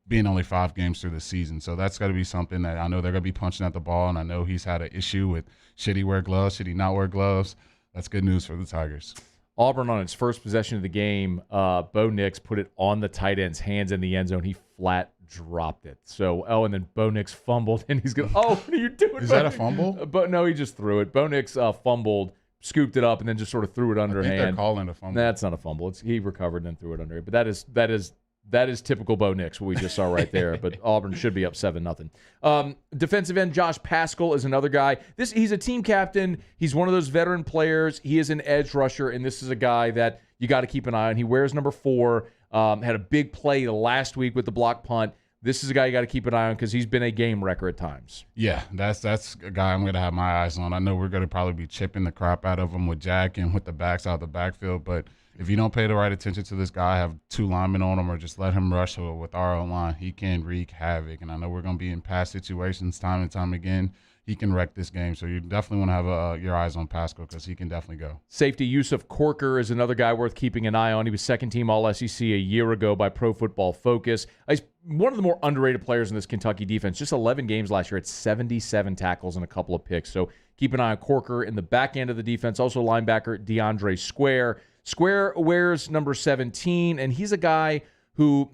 being only 5 games through the season. So that's got to be something that I know they're going to be punching at the ball, and I know he's had an issue with should he wear gloves, should he not wear gloves. That's good news for the Tigers. Auburn on its first possession of the game, Bo Nix put it on the tight end's hands in the end zone. He flat dropped it. So, and then Bo Nix fumbled, and he's going, what are you doing? Is that a fumble? But no, he just threw it. Bo Nix fumbled, scooped it up, and then just sort of threw it underhand. I think they're calling a fumble. That's not a fumble. He recovered and then threw it under it. But that is typical Bo Nix, what we just saw right there. But Auburn should be up 7-0. Defensive end Josh Paschal is another guy. He's a team captain. He's one of those veteran players. He is an edge rusher, and this is a guy that you got to keep an eye on. He wears number 4. Had a big play last week with the block punt. This is a guy you got to keep an eye on because he's been a game wrecker at times. Yeah, that's a guy I'm going to have my eyes on. I know we're going to probably be chipping the crap out of him with Jack and with the backs out of the backfield, but if you don't pay the right attention to this guy, have 2 linemen on him, or just let him rush with our own line, he can wreak havoc. And I know we're going to be in past situations time and time again. He can wreck this game. So you definitely want to have your eyes on Paschal because he can definitely go. Safety Yusuf Corker is another guy worth keeping an eye on. He was second-team All-SEC a year ago by Pro Football Focus. He's one of the more underrated players in this Kentucky defense. Just 11 games last year at 77 tackles and a couple of picks. So keep an eye on Corker in the back end of the defense. Also linebacker DeAndre Square. Square wears number 17, and he's a guy who,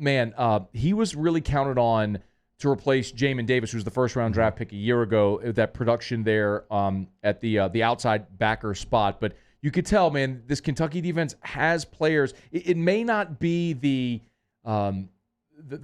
he was really counted on to replace Jamin Davis, who was the first-round draft pick a year ago, that production there at the outside backer spot. But you could tell, man, this Kentucky defense has players. It may not be the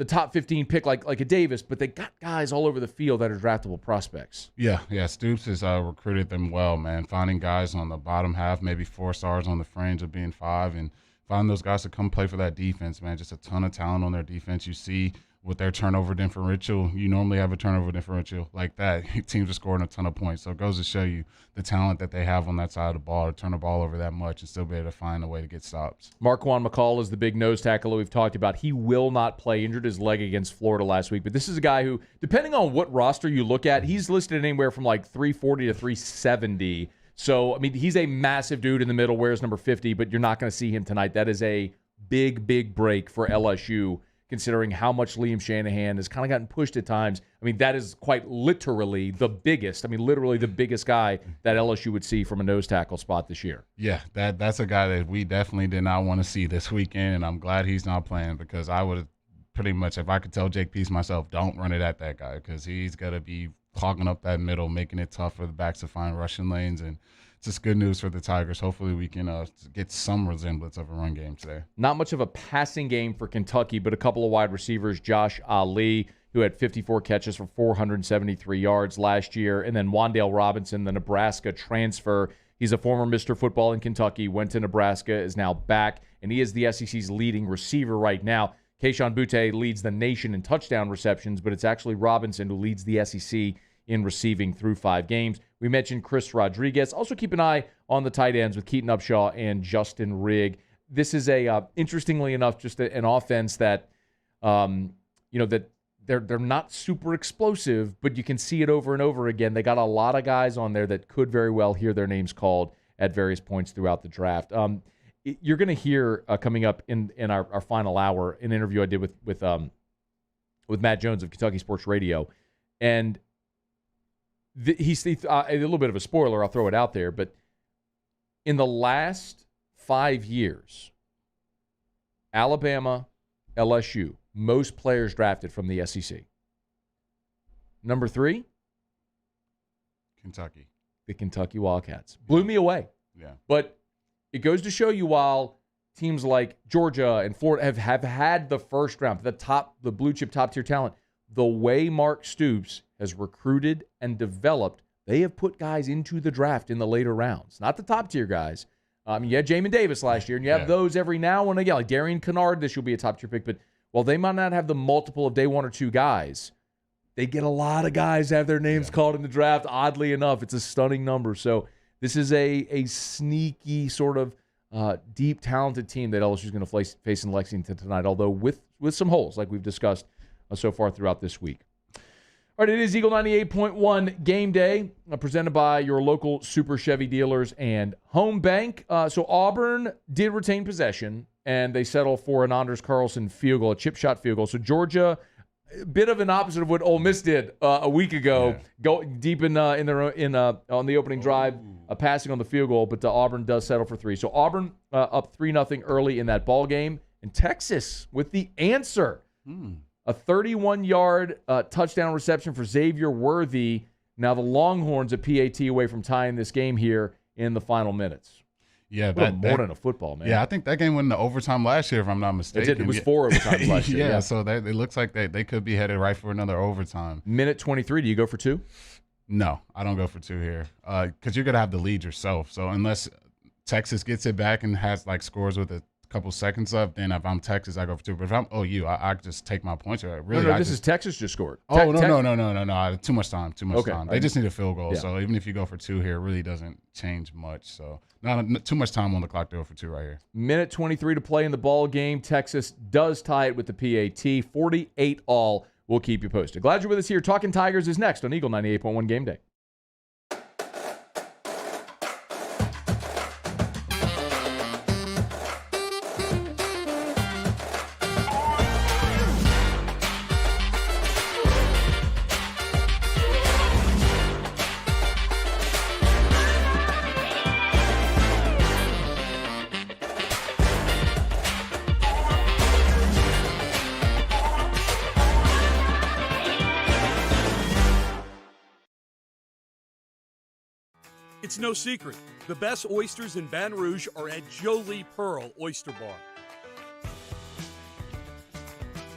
top 15 pick like a Davis, but they got guys all over the field that are draftable prospects. Yeah. Stoops has recruited them well, man. Finding guys on the bottom half, maybe 4 stars on the fringe of being 5, and finding those guys to come play for that defense, man. Just a ton of talent on their defense. You see with their turnover differential, you normally have a turnover differential like that. Teams are scoring a ton of points. So it goes to show you the talent that they have on that side of the ball to turn the ball over that much and still be able to find a way to get stops. Juan Mccall is the big nose tackle that we've talked about. He will not play. Injured his leg against Florida last week. But this is a guy who, depending on what roster you look at, he's listed anywhere from like 340 to 370. So, he's a massive dude in the middle, wears number 50, but you're not going to see him tonight. That is a big, big break for LSU, considering how much Liam Shanahan has kind of gotten pushed at times. That is quite literally the biggest, literally the biggest guy that LSU would see from a nose tackle spot this year. Yeah, that's a guy that we definitely did not want to see this weekend, and I'm glad he's not playing because I would have pretty much, if I could tell Jake Peace myself, don't run it at that guy because he's got to be clogging up that middle, making it tough for the backs to find rushing lanes, and it's just good news for the Tigers. Hopefully we can get some resemblance of a run game today. Not much of a passing game for Kentucky, but a couple of wide receivers. Josh Ali, who had 54 catches for 473 yards last year, and then Wan'Dale Robinson, the Nebraska transfer. He's a former Mr. Football in Kentucky, went to Nebraska, is now back, and he is the SEC's leading receiver right now. Keyshawn Butte leads the nation in touchdown receptions, but it's actually Robinson who leads the SEC in receiving through 5 games. We mentioned Chris Rodriguez. Also keep an eye on the tight ends with Keaton Upshaw and Justin Rigg. This is interestingly enough, just an offense that, that they're not super explosive, but you can see it over and over again. They got a lot of guys on there that could very well hear their names called at various points throughout the draft. You're going to hear coming up in our final hour an interview I did with Matt Jones of Kentucky Sports Radio, and he's a little bit of a spoiler. I'll throw it out there, but in the last 5 years, Alabama, LSU, most players drafted from the SEC. Number 3, Kentucky. the Kentucky Wildcats. Blew me away. Yeah. But it goes to show you, while teams like Georgia and Florida have had the first round, the blue chip top tier talent, the way Mark Stoops has recruited and developed, they have put guys into the draft in the later rounds. Not the top tier guys. You had Jamin Davis last year, and you have those every now and again. Like Darian Kennard, this will be a top tier pick, but while they might not have the multiple of day one or two guys, they get a lot of guys have their names called in the draft. Oddly enough, it's a stunning number. So this is a sneaky sort of deep, talented team that LSU is going to face in Lexington tonight, although with some holes, like we've discussed so far throughout this week. All right, it is Eagle 98.1 Game Day, presented by your local Super Chevy dealers and Home Bank. So Auburn did retain possession, and they settle for an Anders Carlson field goal, a chip shot field goal. So Georgia, a bit of an opposite of what Ole Miss did a week ago, go deep on the opening drive, passing on the field goal, but Auburn does settle for 3. So Auburn up 3-0 early in that ball game, and Texas with the answer. A 31-yard touchdown reception for Xavier Worthy. Now the Longhorns a PAT away from tying this game here in the final minutes. Yeah, more than a football, man. Yeah, I think that game went into overtime last year, if I'm not mistaken. It was 4 overtimes last year. Yeah, so it looks like they could be headed right for another overtime. Minute 23, do you go for 2? No, I don't go for 2 here because you're going to have the lead yourself. So unless Texas gets it back and has scores with a couple seconds left, then if I'm Texas, I go for 2. But if I'm OU, I just take my points. Really, this is Texas just scored. Oh, no. Too much time. Okay. They just need a field goal. Yeah. So even if you go for 2 here, it really doesn't change much. So not too much time on the clock to go for 2 right here. Minute 23 to play in the ball game. Texas does tie it with the PAT. 48-all. We'll keep you posted. Glad you're with us here. Talking Tigers is next on Eagle 98.1 Game Day. It's no secret. The best oysters in Baton Rouge are at Jolie Pearl Oyster Bar.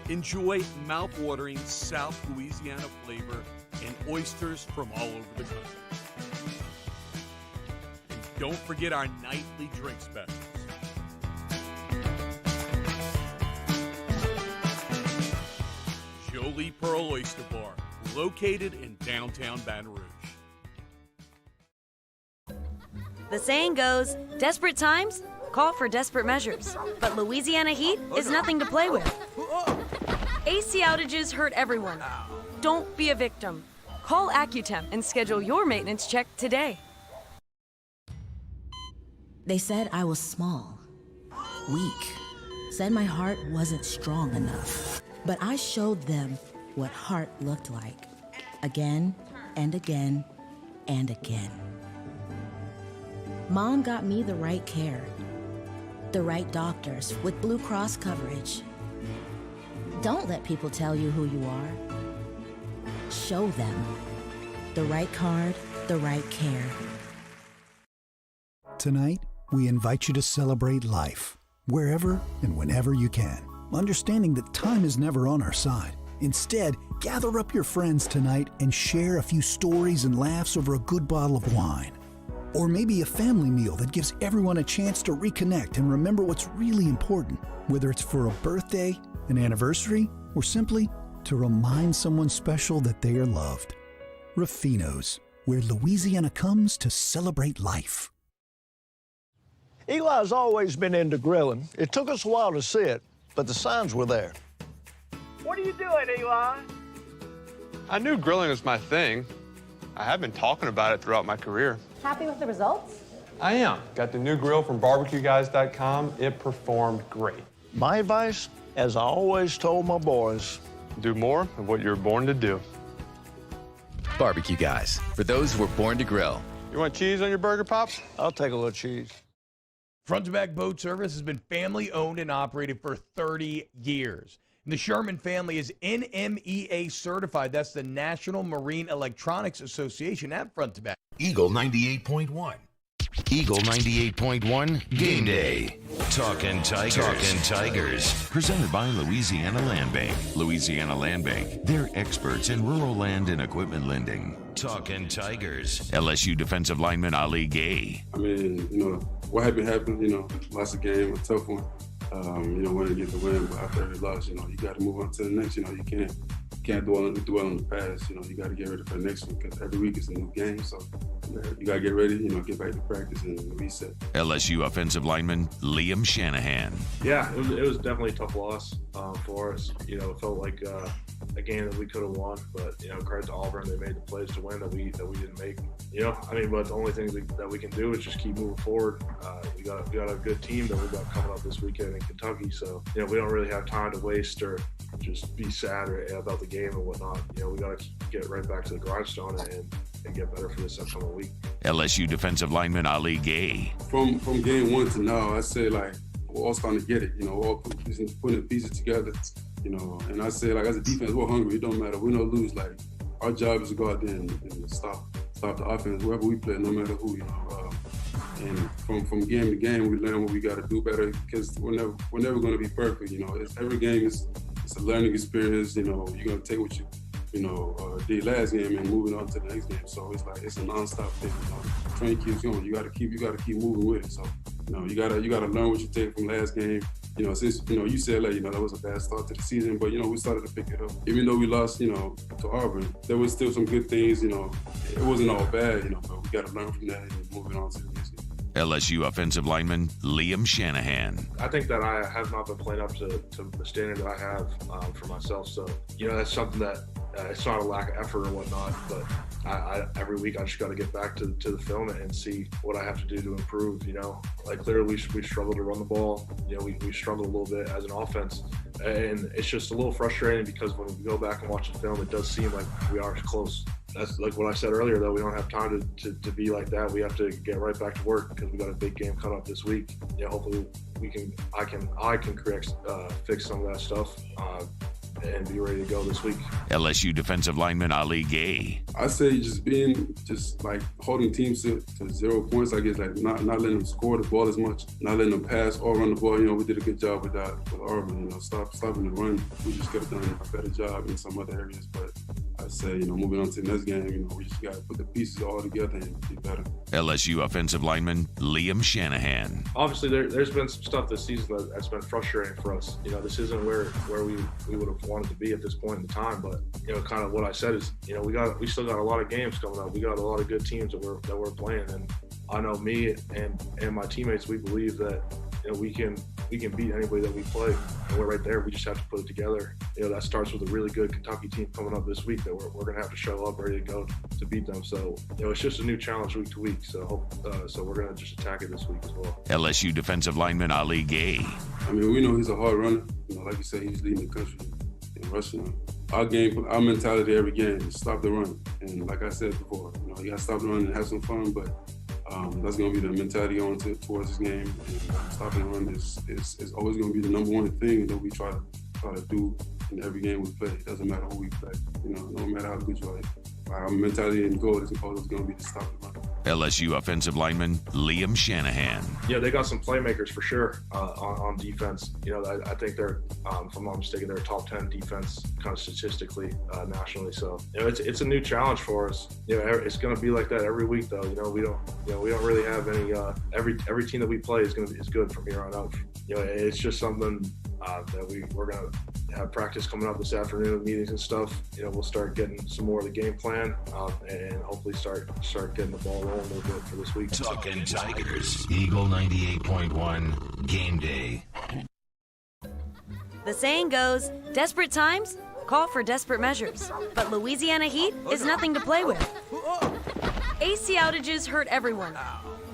Enjoy mouth-watering South Louisiana flavor and oysters from all over the country. And don't forget our nightly drink specials. Jolie Pearl Oyster Bar, located in downtown Baton Rouge. The saying goes, desperate times call for desperate measures. But Louisiana heat is nothing to play with. AC outages hurt everyone. Don't be a victim. Call AccuTemp and schedule your maintenance check today. They said I was small, weak, said my heart wasn't strong enough. But I showed them what heart looked like, again and again and again. Mom got me the right care, the right doctors with Blue Cross coverage. Don't let people tell you who you are. Show them the right card, the right care. Tonight, we invite you to celebrate life, wherever and whenever you can, understanding that time is never on our side. Instead, gather up your friends tonight and share a few stories and laughs over a good bottle of wine. Or maybe a family meal that gives everyone a chance to reconnect and remember what's really important, whether it's for a birthday, an anniversary, or simply to remind someone special that they are loved. Rafino's, where Louisiana comes to celebrate life. Eli's always been into grilling. It took us a while to see it, but the signs were there. What are you doing, Eli? I knew grilling was my thing. I have been talking about it throughout my career. Happy with the results? I am. Got the new grill from barbecueguys.com. It performed great. My advice, as I always told my boys, do more of what you were born to do. Barbecue Guys, for those who were born to grill. You want cheese on your burger, Pops? I'll take a little cheese. Front to Back Boat Service has been family owned and operated for 30 years. And the Sherman family is NMEA certified. That's the National Marine Electronics Association at Front to Back. Eagle 98.1. Eagle 98.1 Game Day. Talkin' Tigers. Talkin' Tigers. Presented by Louisiana Land Bank. Louisiana Land Bank. They're experts in rural land and equipment lending. Talkin' Tigers. LSU defensive lineman Ali Gay. I mean, what happened, lost a game, a tough one. Wanted to get the win, but after every loss, you got to move on to the next. You can't dwell on the past. You got to get ready for the next one because every week is a new game. So you got to get ready, get back to practice and reset. LSU offensive lineman Liam Shanahan. Yeah, it was definitely a tough loss for us. It felt like a game that we could have won, but credit to Auburn, they made the plays to win that we didn't make. But the only thing that we can do is just keep moving forward. We got a good team that we got coming up this weekend in Kentucky, so we don't really have time to waste or just be sad about the game and whatnot. We got to get right back to the grindstone and get better for this upcoming week. LSU defensive lineman Ali Gay. From game one to now, I say we're all starting to get it. All putting the pieces together. And I say as a defense, we're hungry. It don't matter, win or lose. Our job is to go out there and stop the offense, whoever we play, no matter who. And from game to game, we learn what we got to do better because we're never going to be perfect. Every game is a learning experience. You're going to take what you did last game and moving on to the next game. So it's a nonstop thing. Train keeps going. You got to keep moving with it. So you got to learn what you take from last game. Since you said that was a bad start to the season, but we started to pick it up. Even though we lost, to Auburn, there was still some good things. It wasn't all bad, but we got to learn from that and moving on to the next game. LSU offensive lineman Liam Shanahan. I think that I have not been playing up to the standard that I have for myself. So, that's something that it's not a lack of effort or whatnot, but I every week I just got to get back to the film and see what I have to do to improve. Clearly we struggle to run the ball. We struggle a little bit as an offense, and it's just a little frustrating because when we go back and watch the film, it does seem like we are close. That's like what I said earlier, though. We don't have time to be like that. We have to get right back to work because we got a big game coming up this week. Hopefully I can fix some of that stuff and be ready to go this week. LSU defensive lineman Ali Gay. I say holding teams to 0 points. I guess not letting them score the ball as much, not letting them pass or run the ball. We did a good job with that with Auburn. Stopping the run. We just could have done a better job in some other areas, but I say, moving on to the next game, we just got to put the pieces all together and be better. LSU offensive lineman Liam Shanahan. Obviously, there's been some stuff this season that's been frustrating for us. This isn't where we would have wanted to be at this point in time, but kind of what I said is, we still got a lot of games coming up. We got a lot of good teams that we're playing, and I know me and my teammates, we believe that we can beat anybody that we play, and we're right there. We just have to put it together. That starts with a really good Kentucky team coming up this week that we're going to have to show up ready to go to beat them. So it's just a new challenge week to week. So we're going to just attack it this week as well. LSU defensive lineman Ali Gay. We know he's a hard runner. Like you said, he's leading the country in rushing. Our mentality every game is stop the run. And like I said before, you got to stop the run and have some fun, but that's going to be the mentality going towards this game. And stopping the run is always going to be the number one thing that we try to do in every game we play. It doesn't matter who we play. No matter how good you are. Our mentality and goal is always going to be to stop the run. LSU offensive lineman Liam Shanahan. Yeah, they got some playmakers for sure on defense. I think they're, if I'm not mistaken, they're top 10 defense kind of statistically nationally. So it's a new challenge for us. It's going to be like that every week, though. We don't really have any. Every team that we play is good from here on out. It's just something that we're going to have practice coming up this afternoon, meetings and stuff. We'll start getting some more of the game plan and hopefully start getting the ball rolling a little bit for this week. Talking Tigers. Eagle 98.1 Game Day. The saying goes, desperate times call for desperate measures. But Louisiana heat is nothing to play with. AC outages hurt everyone.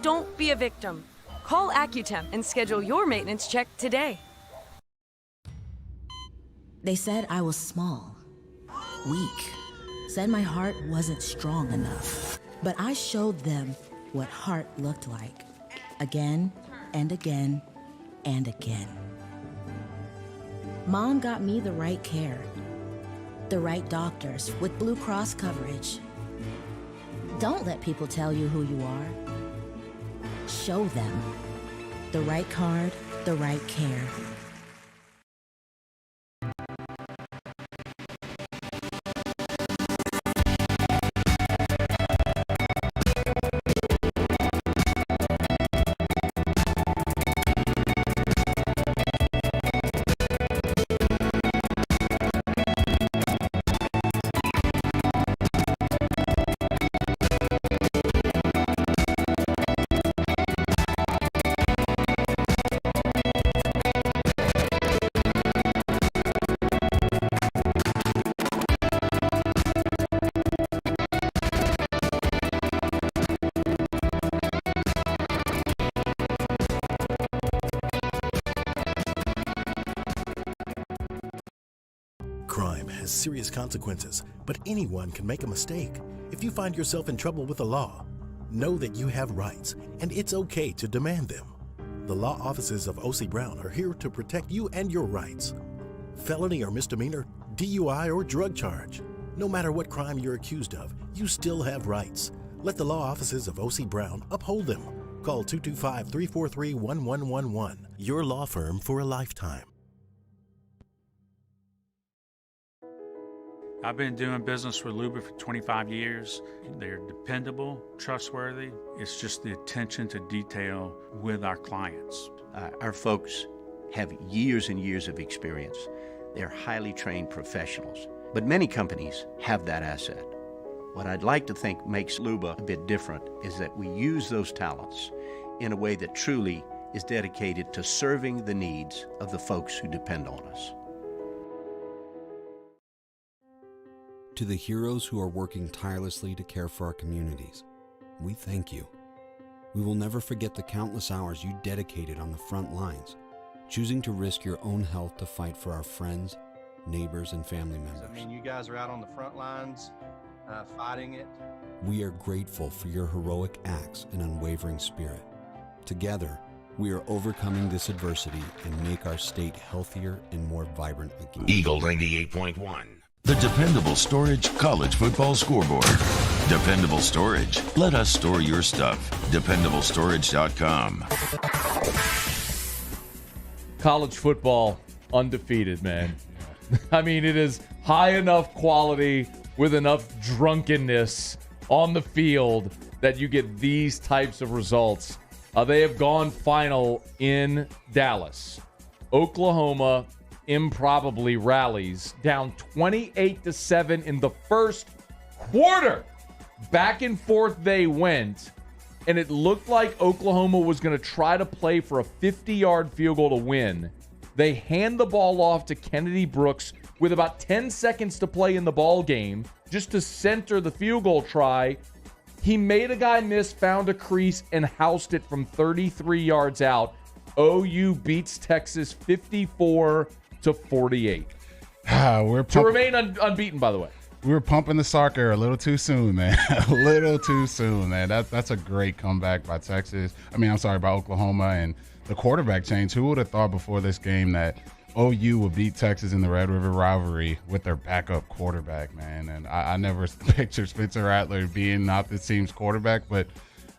Don't be a victim. Call AccuTemp and schedule your maintenance check today. They said I was small, weak, said my heart wasn't strong enough. But I showed them what heart looked like, again and again and again. Mom got me the right care, the right doctors with Blue Cross coverage. Don't let people tell you who you are. Show them. The right card, the right care. Crime has serious consequences, but anyone can make a mistake. If you find yourself in trouble with the law, know that you have rights, and it's okay to demand them. The law offices of O.C. Brown are here to protect you and your rights. Felony or misdemeanor, DUI or drug charge. No matter what crime you're accused of, you still have rights. Let the law offices of O.C. Brown uphold them. Call 225-343-1111. Your law firm for a lifetime. I've been doing business with Luba for 25 years. They're dependable, trustworthy. It's just the attention to detail with our clients. Our folks have years and years of experience. They're highly trained professionals, but many companies have that asset. What I'd like to think makes Luba a bit different is that we use those talents in a way that truly is dedicated to serving the needs of the folks who depend on us. To the heroes who are working tirelessly to care for our communities, we thank you. We will never forget the countless hours you dedicated on the front lines, choosing to risk your own health to fight for our friends, neighbors, and family members. I mean, you guys are out on the front lines fighting it. We are grateful for your heroic acts and unwavering spirit. Together, we are overcoming this adversity and make our state healthier and more vibrant again. Eagle 98.1. The dependable storage college football scoreboard. Dependable storage. Let us store your stuff. DependableStorage.com. College football undefeated, man. I mean, it is high enough quality with enough drunkenness on the field that you get these types of results. They have gone final in Dallas. Oklahoma improbably rallies, down 28-7 in the first quarter. Back and forth they went, and it looked like Oklahoma was going to try to play for a 50-yard field goal to win. They hand the ball off to Kennedy Brooks with about 10 seconds to play in the ball game, just to center the field goal try. He made a guy miss, found a crease, and housed it from 33 yards out. OU beats Texas 54-48. To remain unbeaten, by the way. We were pumping the soccer a little too soon, man. A little too soon, man. That's a great comeback by Texas. By Oklahoma, and the quarterback change. Who would have thought before this game that OU would beat Texas in the Red River rivalry with their backup quarterback, man? And I never pictured Spencer Rattler being not this team's quarterback, but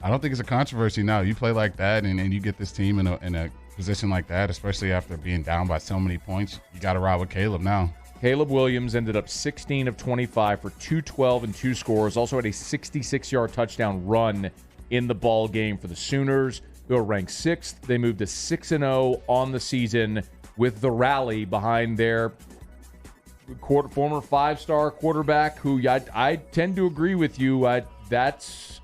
I don't think it's a controversy now. You play like that, and you get this team in a position like that, especially after being down by so many points. You got to ride with Caleb now. Caleb Williams ended up 16 of 25 for 212 and 2 scores. Also had a 66-yard touchdown run in the ball game for the Sooners, who are ranked 6th. They moved to 6-0 on the season with the rally behind their former 5-star quarterback, who I tend to agree with you. That's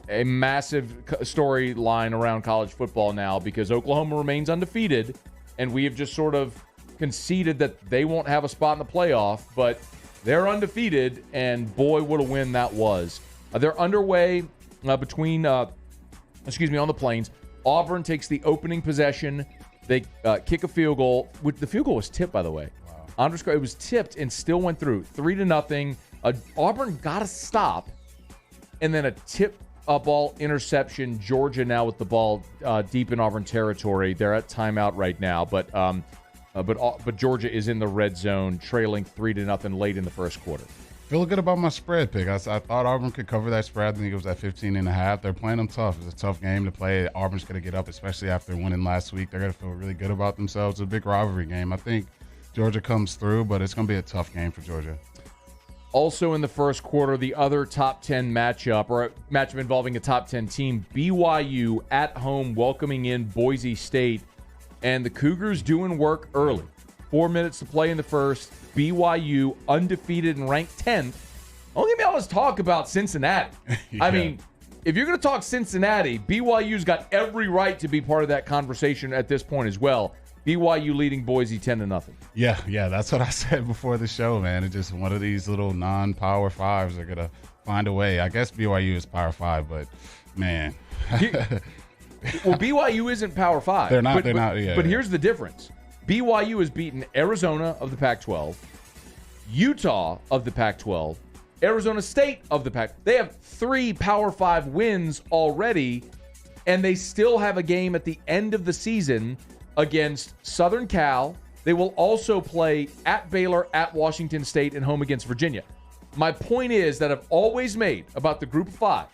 a massive storyline around college football now, because Oklahoma remains undefeated, and we have just sort of conceded that they won't have a spot in the playoff, but they're undefeated, and boy, what a win that was. They're underway on the Plains. Auburn takes the opening possession. They kick a field goal. The field goal was tipped, by the way. Wow. It was tipped and still went through 3-0. Auburn got a stop, and then a tip ball interception. Georgia now with the ball deep in Auburn territory. They're at timeout right now, but Georgia is in the red zone, trailing 3-0 late in the first quarter. Feel good about my spread pick. I thought Auburn could cover that spread. I think it was at 15.5. They're playing them tough. It's a tough game to play. Auburn's going to get up, especially after winning last week. They're going to feel really good about themselves. It's a big rivalry game. I think Georgia comes through, but it's going to be a tough game for Georgia. Also in the first quarter, the other top 10 matchup, or a matchup involving a top 10 team, BYU at home welcoming in Boise State. And the Cougars doing work early. 4 minutes to play in the first. BYU undefeated and ranked 10th. Don't get me all this talk about Cincinnati. Yeah. I mean, if you're going to talk Cincinnati, BYU's got every right to be part of that conversation at this point as well. BYU leading Boise 10-0. Yeah, that's what I said before the show, man. It's just one of these little non-Power 5s are going to find a way. I guess BYU is Power 5, but, man. Well, BYU isn't Power 5. They're not. But here's the difference. BYU has beaten Arizona of the Pac-12, Utah of the Pac-12, Arizona State of the Pac. They have 3 Power 5 wins already, and they still have a game at the end of the season against Southern Cal. They will also play at Baylor, at Washington State, and home against Virginia. My point is that I've always made about the Group of 5,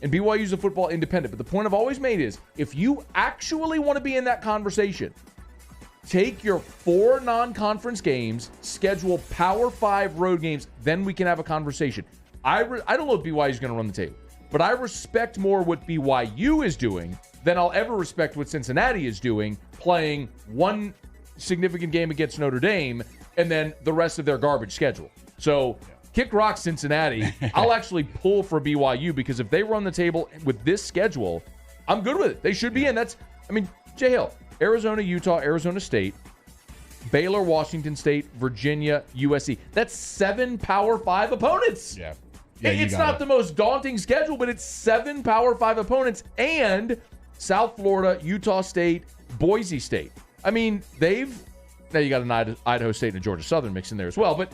and BYU's a football independent, but the point I've always made is if you actually want to be in that conversation, take your 4 non-conference games, schedule Power 5 road games, then we can have a conversation. I don't know if BYU is going to run the table, but I respect more what BYU is doing than I'll ever respect what Cincinnati is doing, playing one significant game against Notre Dame and then the rest of their garbage schedule. So kick rock, Cincinnati. I'll actually pull for BYU because if they run the table with this schedule, I'm good with it. They should be in. Jay Hill, Arizona, Utah, Arizona State, Baylor, Washington State, Virginia, USC. That's 7 Power 5 opponents. Yeah. It's not the most daunting schedule, but it's 7 Power 5 opponents and South Florida, Utah State, Boise State. Now you got an Idaho State and a Georgia Southern mix in there as well, but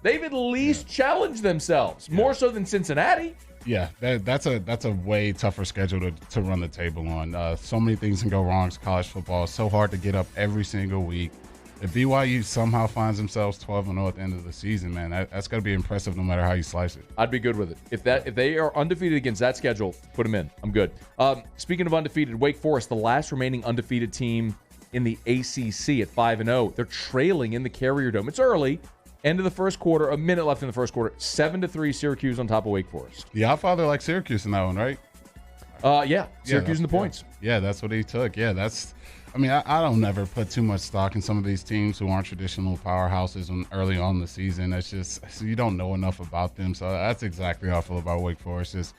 they've at least challenged themselves more so than Cincinnati. Yeah, that's a way tougher schedule to run the table on. So many things can go wrong. It's college football. It's so hard to get up every single week. If BYU somehow finds themselves 12-0 at the end of the season, man, that's going to be impressive no matter how you slice it. I'd be good with it. If they are undefeated against that schedule, put them in. I'm good. Speaking of undefeated, Wake Forest, the last remaining undefeated team in the ACC at 5-0. They're trailing in the Carrier Dome. It's early. End of the first quarter, a minute left in the first quarter. 7-3 Syracuse on top of Wake Forest. The Godfather likes Syracuse in that one, right? Syracuse in the points. Yeah, that's what he took. Yeah, I don't never put too much stock in some of these teams who aren't traditional powerhouses early on in the season. That's just, you don't know enough about them. So that's exactly how I feel about Wake Forest. Just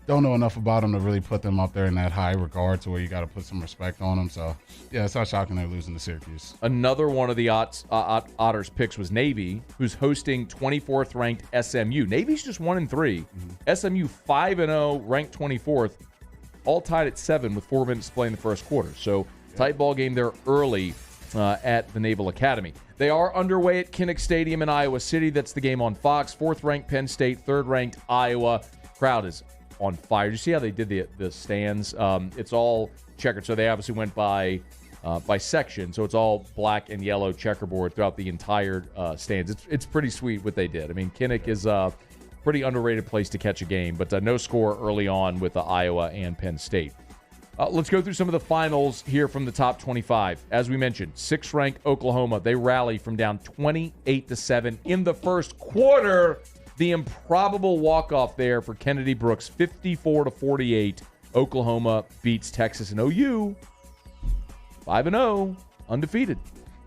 don't know enough about them to really put them up there in that high regard to where you got to put some respect on them. So, yeah, it's not shocking they're losing to Syracuse. Another one of the Otters picks was Navy, who's hosting 24th ranked SMU. Navy's just 1-3. Mm-hmm. SMU 5-0, ranked 24th, all tied at 7 with 4 minutes to play in the first quarter. So, tight ball game there early at the Naval Academy. They are underway at Kinnick Stadium in Iowa City. That's the game on Fox. 4th ranked Penn State, 3rd ranked Iowa. Crowd is on fire. Did you see how they did the stands? It's all checkered. So they obviously went by section. So it's all black and yellow checkerboard throughout the entire stands. It's pretty sweet what they did. Kinnick is a pretty underrated place to catch a game, but no score early on with Iowa and Penn State. Let's go through some of the finals here from the top 25. As we mentioned, 6th ranked Oklahoma. They rally from down 28-7 in the first quarter. The improbable walk-off there for Kennedy Brooks, 54-48. Oklahoma beats Texas, and OU 5-0, undefeated.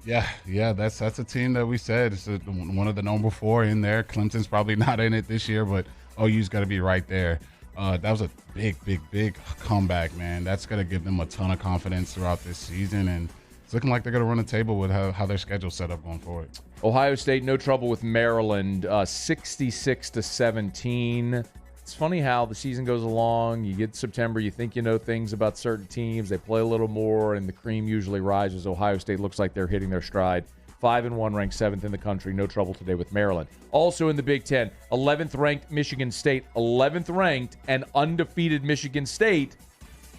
Yeah, that's a team that we said is one of the number 4 in there. Clemson's probably not in it this year, but OU's got to be right there. That was a big comeback, man. That's going to give them a ton of confidence throughout this season, and it's looking like they're going to run the table with how their schedule's set up going forward. Ohio State, no trouble with Maryland, 66-17. It's funny how the season goes along. You get September, you think you know things about certain teams. They play a little more, and the cream usually rises. Ohio State looks like they're hitting their stride. 5-1, ranked 7th in the country. No trouble today with Maryland. Also in the Big Ten, 11th ranked Michigan State, 11th ranked and undefeated Michigan State.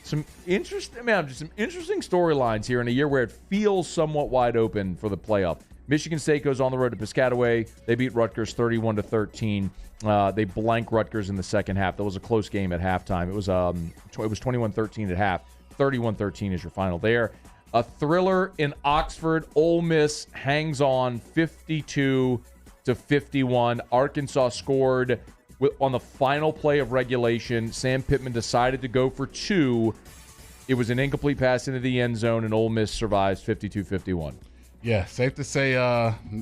Some interesting storylines here in a year where it feels somewhat wide open for the playoff. Michigan State goes on the road to Piscataway. They beat Rutgers 31-13. They blank Rutgers in the second half. That was a close game at halftime. It was 21-13 at half. 31-13 is your final there. A thriller in Oxford. Ole Miss hangs on 52-51. Arkansas scored on the final play of regulation. Sam Pittman decided to go for 2. It was an incomplete pass into the end zone, and Ole Miss survives 52-51. Yeah, safe to say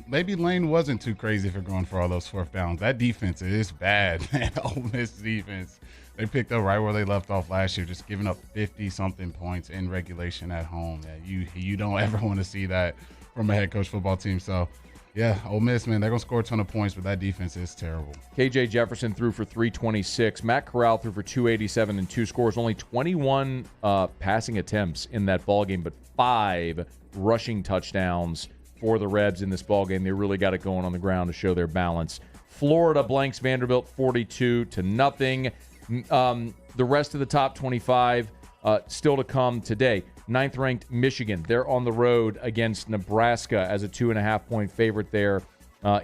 maybe Lane wasn't too crazy for going for all those fourth downs. That defense is bad, man. Ole Miss defense. They picked up right where they left off last year, just giving up 50-something points in regulation at home. Yeah, you don't ever want to see that from a head coach football team. So, yeah, Ole Miss, man, they're going to score a ton of points, but that defense is terrible. KJ Jefferson threw for 326. Matt Corral threw for 287 and 2 scores. Only 21 passing attempts in that ballgame, but 5 rushing touchdowns for the Rebs in this ballgame. They really got it going on the ground to show their balance. Florida blanks Vanderbilt 42-0. The rest of the top 25 still to come today. 9th-ranked Michigan. They're on the road against Nebraska as a 2.5-point favorite there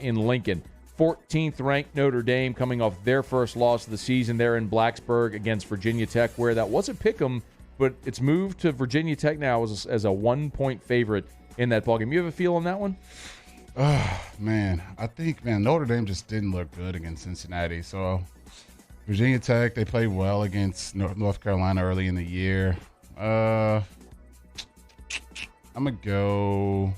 in Lincoln. 14th-ranked Notre Dame coming off their first loss of the season. They're in Blacksburg against Virginia Tech, where that was a pick'em, but it's moved to Virginia Tech now as a 1-point favorite in that ballgame. You have a feel on that one? Man, I think, Notre Dame just didn't look good against Cincinnati. So Virginia Tech, they played well against North Carolina early in the year. I'm gonna go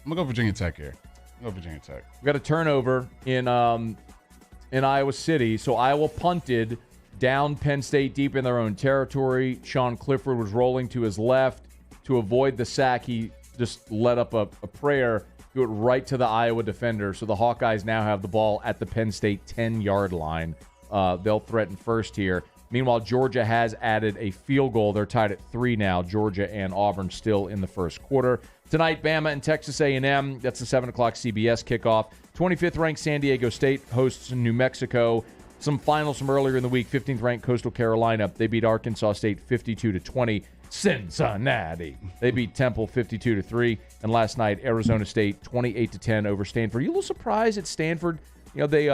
Virginia Tech here. Go Virginia Tech. We got a turnover in Iowa City. So Iowa punted down Penn State deep in their own territory. Sean Clifford was rolling to his left. To avoid the sack, he just let up a prayer, do it right to the Iowa defender. So the Hawkeyes now have the ball at the Penn State 10-yard line. They'll threaten first here. Meanwhile, Georgia has added a field goal. They're tied at 3 now. Georgia and Auburn still in the first quarter. Tonight, Bama and Texas A&M. That's the 7 o'clock CBS kickoff. 25th-ranked San Diego State hosts New Mexico. Some finals from earlier in the week. 15th-ranked Coastal Carolina. They beat Arkansas State 52-20. Cincinnati. They beat Temple 52-3. And last night, Arizona State 28-10 over Stanford. Are you a little surprised at Stanford? You know, they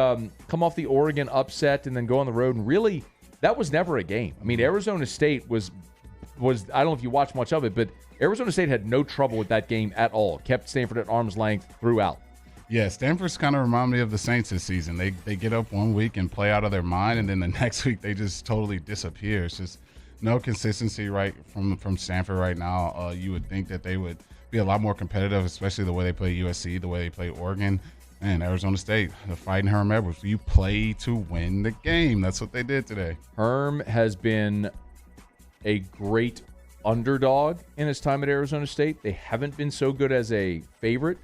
come off the Oregon upset and then go on the road, and really, that was never a game. I mean, Arizona State was I don't know if you watched much of it, but Arizona State had no trouble with that game at all. Kept Stanford at arm's length throughout. Yeah, Stanford's kind of remind me of the Saints this season. They get up one week and play out of their mind, and then the next week they just totally disappear. It's just no consistency right from Stanford right now. You would think that they would be a lot more competitive, especially the way they play USC, the way they play Oregon. And Arizona State, the fighting Herm Edwards. You play to win the game. That's what they did today. Herm has been a great underdog in his time at Arizona State. They haven't been so good as a favorite.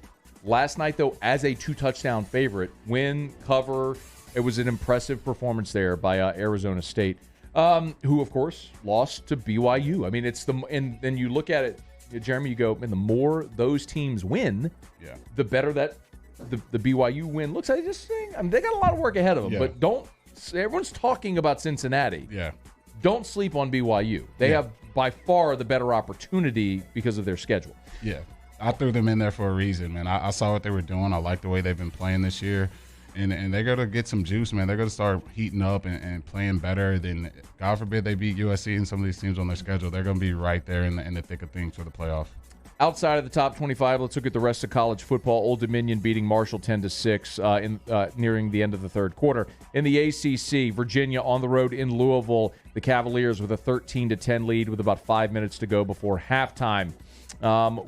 Last night, though, as a 2-touchdown favorite, win, cover, it was an impressive performance there by Arizona State, who, of course, lost to BYU. I mean, and then you look at it, Jeremy, you go, man, the more those teams win, the better that the BYU win looks like. They got a lot of work ahead of them, but everyone's talking about Cincinnati. Yeah. Don't sleep on BYU. They have by far the better opportunity because of their schedule. Yeah. I threw them in there for a reason, man. I saw what they were doing. I like the way they've been playing this year. And they're going to get some juice, man. They're going to start heating up and playing better. Then, God forbid, they beat USC and some of these teams on their schedule. They're going to be right there in the thick of things for the playoff. Outside of the top 25, let's look at the rest of college football. Old Dominion beating Marshall 10-6 nearing the end of the third quarter. In the ACC, Virginia on the road in Louisville. The Cavaliers with a 13-10 lead with about 5 minutes to go before halftime.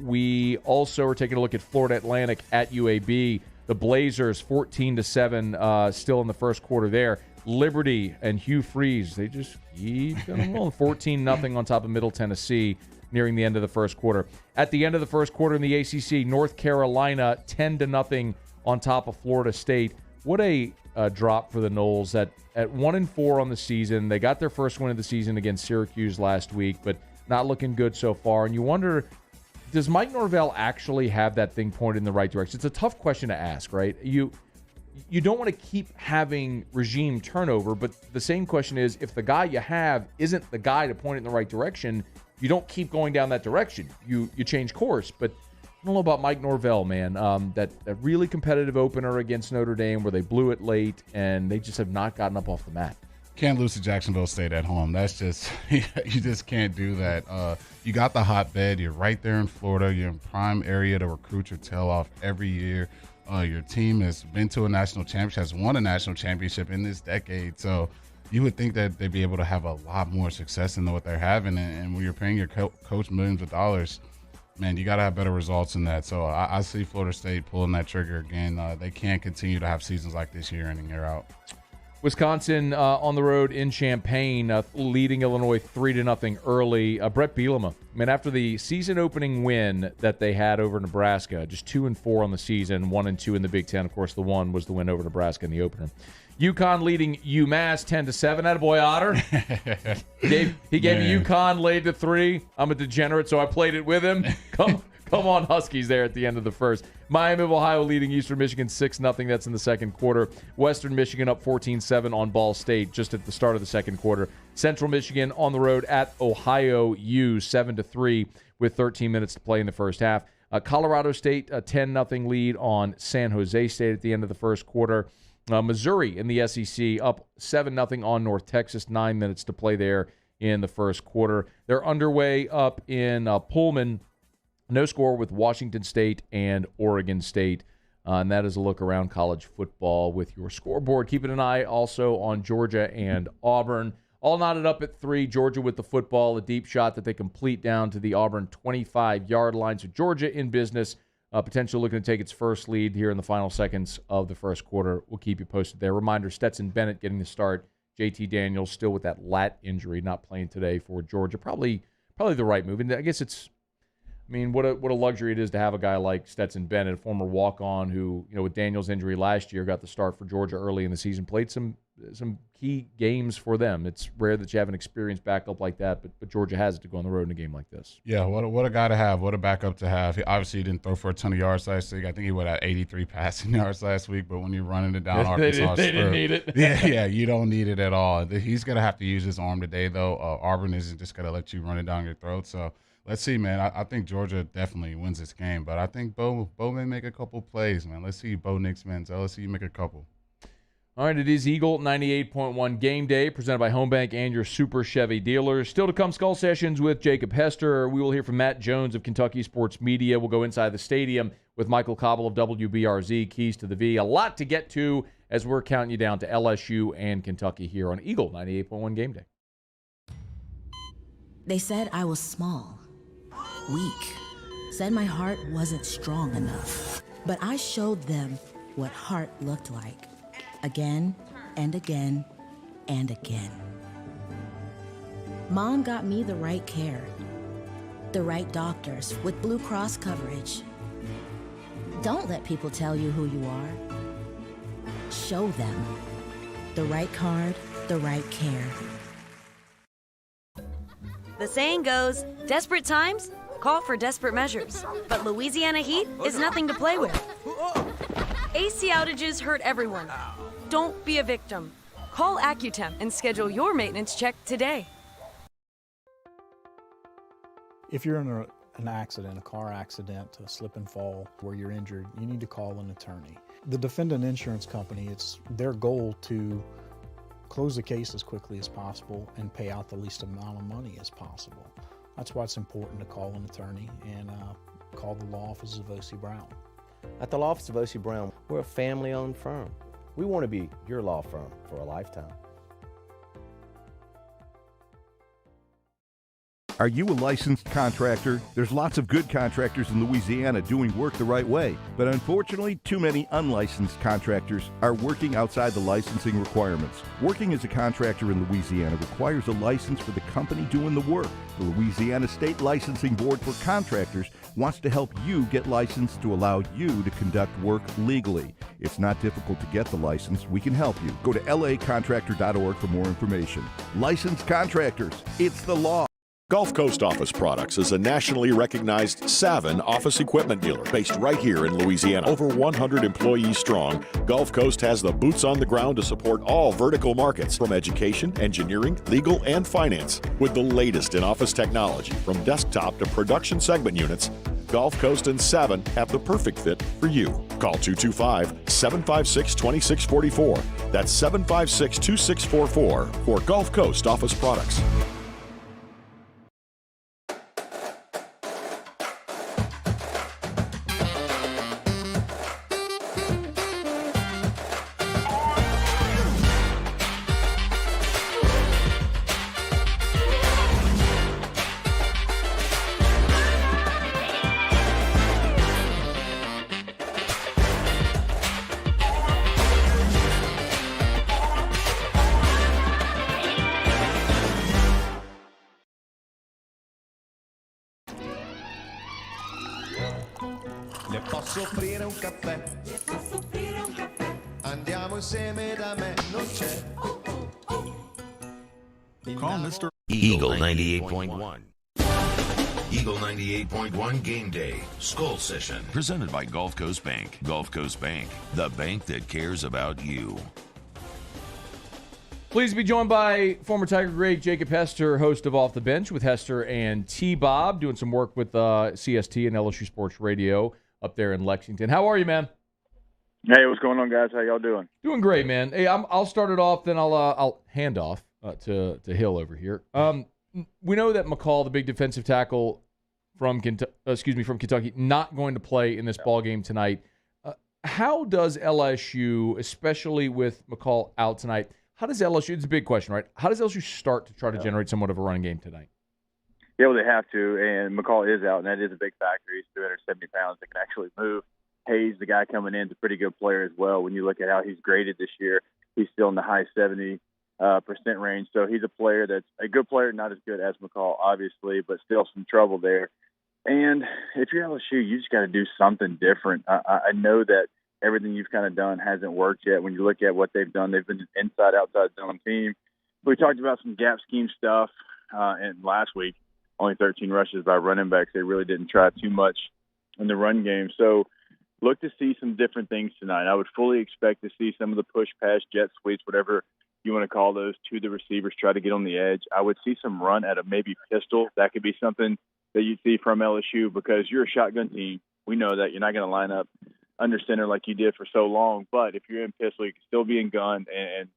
We also are taking a look at Florida Atlantic at UAB. The Blazers 14-7 still in the first quarter there. Liberty and Hugh Freeze, they just keep going rolling. 14-0 on top of Middle Tennessee nearing the end of the first quarter. At the end of the first quarter in the ACC, North Carolina 10-0 on top of Florida State. What a drop for the Noles at 1-4 on the season. They got their first win of the season against Syracuse last week, but not looking good so far. And you wonder, does Mike Norvell actually have that thing pointed in the right direction? It's a tough question to ask, right? You don't want to keep having regime turnover, but the same question is, if the guy you have isn't the guy to point it in the right direction, you don't keep going down that direction. You change course. But I don't know about Mike Norvell, man. That really competitive opener against Notre Dame where they blew it late, and they just have not gotten up off the mat. Can't lose to Jacksonville State at home. That's just you just can't do that. You got the hotbed. You're right there in Florida. You're in prime area to recruit your tail off every year. Your team has been to a national championship, has won a national championship in this decade. So you would think that they'd be able to have a lot more success than what they're having. And when you're paying your coach millions of dollars, man, you got to have better results than that. So I see Florida State pulling that trigger again. They can't continue to have seasons like this year in and year out. Wisconsin on the road in Champaign, leading Illinois 3-0 early. Brett Bielema, I mean, after the season-opening win that they had over Nebraska, just 2-4 on the season, 1-2 in the Big Ten. Of course, the one was the win over Nebraska in the opener. UConn leading UMass 10-7. Attaboy Otter. He gave me UConn laid to 3. I'm a degenerate, so I played it with him. Come on, Huskies there at the end of the first. Miami of Ohio leading Eastern Michigan 6-0. That's in the second quarter. Western Michigan up 14-7 on Ball State just at the start of the second quarter. Central Michigan on the road at Ohio U 7-3 with 13 minutes to play in the first half. Colorado State a 10-0 lead on San Jose State at the end of the first quarter. Missouri in the SEC up 7-0 on North Texas. 9 minutes to play there in the first quarter. They're underway up in Pullman. No score with Washington State and Oregon State. And that is a look around college football with your scoreboard. Keeping an eye also on Georgia and Auburn. All knotted up at 3. Georgia with the football, a deep shot that they complete down to the Auburn 25-yard line. So Georgia in business, potentially looking to take its first lead here in the final seconds of the first quarter. We'll keep you posted there. Reminder, Stetson Bennett getting the start. JT Daniels still with that lat injury, not playing today for Georgia. Probably the right move. And I guess what a luxury it is to have a guy like Stetson Bennett, a former walk-on who, with Daniels' injury last year, got the start for Georgia early in the season, played some key games for them. It's rare that you have an experienced backup like that, but Georgia has it to go on the road in a game like this. Yeah, what a guy to have, what a backup to have. He obviously didn't throw for a ton of yards last week. I think he would have 83 passing yards last week, but when you're running it down Arkansas, they didn't need it. Yeah, you don't need it at all. He's going to have to use his arm today, though. Auburn isn't just going to let you run it down your throat, so let's see, man. I think Georgia definitely wins this game, but I think Bo may make a couple plays, man. Let's see Bo Nix, man. So let's see you make a couple. All right, it is Eagle 98.1 Game Day, presented by Home Bank and your Super Chevy dealers. Still to come, Skull Sessions with Jacob Hester. We will hear from Matt Jones of Kentucky Sports Media. We'll go inside the stadium with Michael Cobble of WBRZ, Keys to the V. A lot to get to as we're counting you down to LSU and Kentucky here on Eagle 98.1 Game Day. They said I was small, weak, said my heart wasn't strong enough. But I showed them what heart looked like. Again and again and again. Mom got me the right care, the right doctors with Blue Cross coverage. Don't let people tell you who you are. Show them the right card, the right care. The saying goes, desperate times call for desperate measures. But Louisiana heat is nothing to play with. AC outages hurt everyone. Don't be a victim. Call Accutemp and schedule your maintenance check today. If you're in an accident, a car accident, a slip and fall where you're injured, you need to call an attorney. The defendant insurance company, it's their goal to close the case as quickly as possible and pay out the least amount of money as possible. That's why it's important to call an attorney and call the law office of O.C. Brown. At the law office of O.C. Brown, we're a family-owned firm. We want to be your law firm for a lifetime. Are you a licensed contractor? There's lots of good contractors in Louisiana doing work the right way, but unfortunately, too many unlicensed contractors are working outside the licensing requirements. Working as a contractor in Louisiana requires a license for the company doing the work. The Louisiana State Licensing Board for Contractors wants to help you get licensed to allow you to conduct work legally. It's not difficult to get the license. We can help you. Go to lacontractor.org for more information. Licensed contractors, it's the law. Gulf Coast Office Products is a nationally recognized Savin office equipment dealer based right here in Louisiana. Over 100 employees strong, Gulf Coast has the boots on the ground to support all vertical markets, from education, engineering, legal, and finance. With the latest in office technology, from desktop to production segment units, Gulf Coast and Savin have the perfect fit for you. Call 225-756-2644. That's 756-2644 for Gulf Coast Office Products. Le posso offrire un caffè? Le posso offrire un caffè? Andiamo insieme da me, non c'è. Call Mr. Eagle 98.1. Eagle 98.1 Game Day Skull Session. Presented by Gulf Coast Bank. Gulf Coast Bank, the bank that cares about you. Pleased to be joined by former Tiger great Jacob Hester, host of Off the Bench with Hester and T-Bob, doing some work with CST and LSU Sports Radio up there in Lexington. How are you, man? Hey, what's going on, guys? How y'all doing? Doing great, man. Hey, I'll start it off, then I'll hand off to Hill over here. We know that Mccall, the big defensive tackle from Kentucky, not going to play in this ball game tonight. How does LSU, especially with Mccall out tonight, how does LSU, it's a big question, right? How does LSU start to try to generate somewhat of a running game tonight? Yeah, well, they have to, and McCall is out, and that is a big factor. He's 370 pounds that can actually move. Hayes, the guy coming in, is a pretty good player as well. When you look at how he's graded this year, he's still in the high 70% range. So he's a player that's a good player, not as good as McCall, obviously, but still some trouble there. And if you're LSU, you just got to do something different. I know that everything you've kind of done hasn't worked yet. When you look at what they've done, they've been an inside-outside zone team. We talked about some gap scheme stuff and last week, only 13 rushes by running backs. They really didn't try too much in the run game. So look to see some different things tonight. I would fully expect to see some of the push, pass, jet sweeps, whatever you want to call those, to the receivers, try to get on the edge. I would see some run at a maybe pistol. That could be something that you'd see from LSU because you're a shotgun team. We know that. You're not going to line up under center like you did for so long. But if you're in pistol, you can still be in gun. And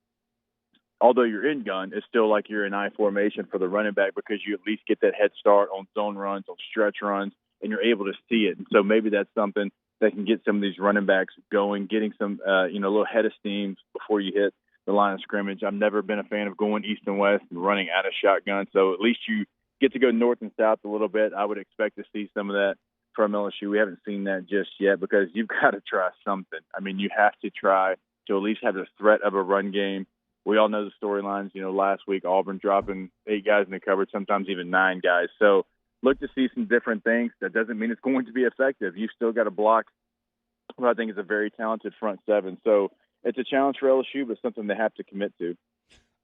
although you're in gun, it's still like you're in I formation for the running back because you at least get that head start on zone runs, on stretch runs, and you're able to see it. And so maybe that's something that can get some of these running backs going, getting some, a little head of steam before you hit the line of scrimmage. I've never been a fan of going east and west and running out of shotgun. So at least you get to go north and south a little bit. I would expect to see some of that from LSU. We haven't seen that just yet because you've got to try something. I mean, you have to try to at least have the threat of a run game. We all know the storylines. Last week, Auburn dropping 8 guys in the coverage, sometimes even 9 guys. So look to see some different things. That doesn't mean it's going to be effective. You've still got to block what I think is a very talented front seven. So it's a challenge for LSU, but something they have to commit to.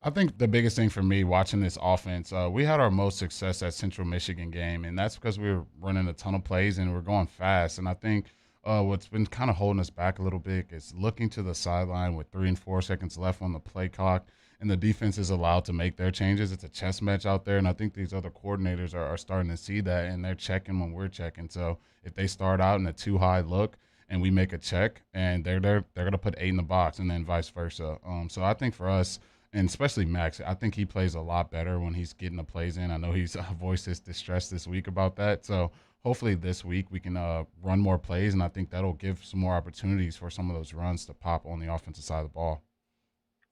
I think the biggest thing for me watching this offense, we had our most success at Central Michigan game, and that's because we were running a ton of plays and we're going fast. And I think what's been kind of holding us back a little bit is looking to the sideline with 3 and 4 seconds left on the play clock, and the defense is allowed to make their changes. It's a chess match out there, and I think these other coordinators are starting to see that, and they're checking when we're checking. So if they start out in a too high look and we make a check, and they're going to put 8 in the box, and then vice versa. So I think for us, and especially Max, I think he plays a lot better when he's getting the plays in. I know he's voiced his distress this week about that. So hopefully this week we can run more plays, and I think that'll give some more opportunities for some of those runs to pop on the offensive side of the ball.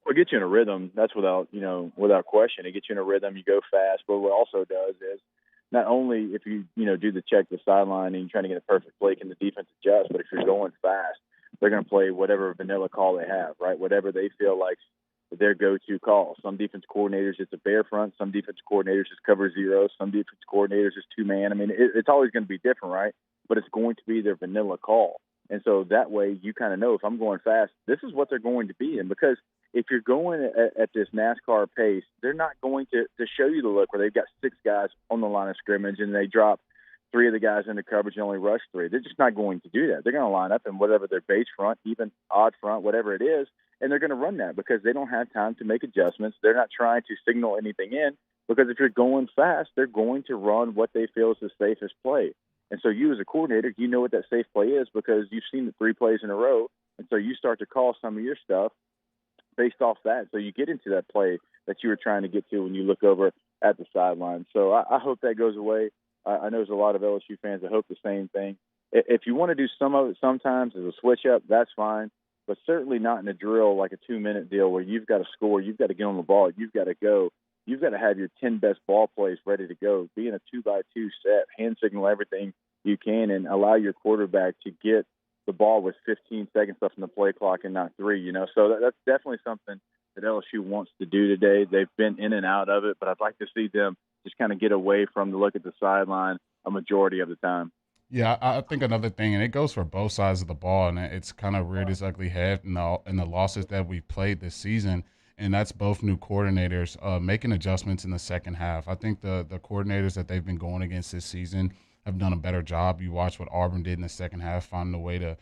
Well, it gets you in a rhythm. That's without question. It gets you in a rhythm. You go fast. But what it also does is not only if you do the check the sideline and you're trying to get a perfect play, can the defense adjust, but if you're going fast, they're going to play whatever vanilla call they have, right? Whatever they feel like their go-to call. Some defense coordinators, it's a bear front. Some defense coordinators just cover zero. Some defense coordinators just 2-man. I mean, it's always going to be different, right? But it's going to be their vanilla call. And so that way you kind of know if I'm going fast, this is what they're going to be in. Because if you're going at this NASCAR pace, they're not going to show you the look where they've got 6 guys on the line of scrimmage and they drop 3 of the guys into coverage and only rush 3. They're just not going to do that. They're going to line up in whatever their base front, even odd front, whatever it is, and they're going to run that because they don't have time to make adjustments. They're not trying to signal anything in because if you're going fast, they're going to run what they feel is the safest play. And so you as a coordinator, you know what that safe play is because you've seen the 3 plays in a row. And so you start to call some of your stuff based off that. So you get into that play that you were trying to get to when you look over at the sideline. So I hope that goes away. I know there's a lot of LSU fans that hope the same thing. If you want to do some of it sometimes as a switch up, that's fine. But certainly not in a drill like a 2-minute deal where you've got to score, you've got to get on the ball, you've got to go. You've got to have your 10 best ball plays ready to go. Be in a 2-by-2 set, hand signal everything you can, and allow your quarterback to get the ball with 15 seconds left in the play clock and not 3, you know. So that's definitely something that LSU wants to do today. They've been in and out of it, but I'd like to see them just kind of get away from the look at the sideline a majority of the time. Yeah, I think another thing, and it goes for both sides of the ball, and it's kind of reared its ugly head in the losses that we've played this season, and that's both new coordinators making adjustments in the second half. I think the coordinators that they've been going against this season have done a better job. You watch what Auburn did in the second half, finding a way to,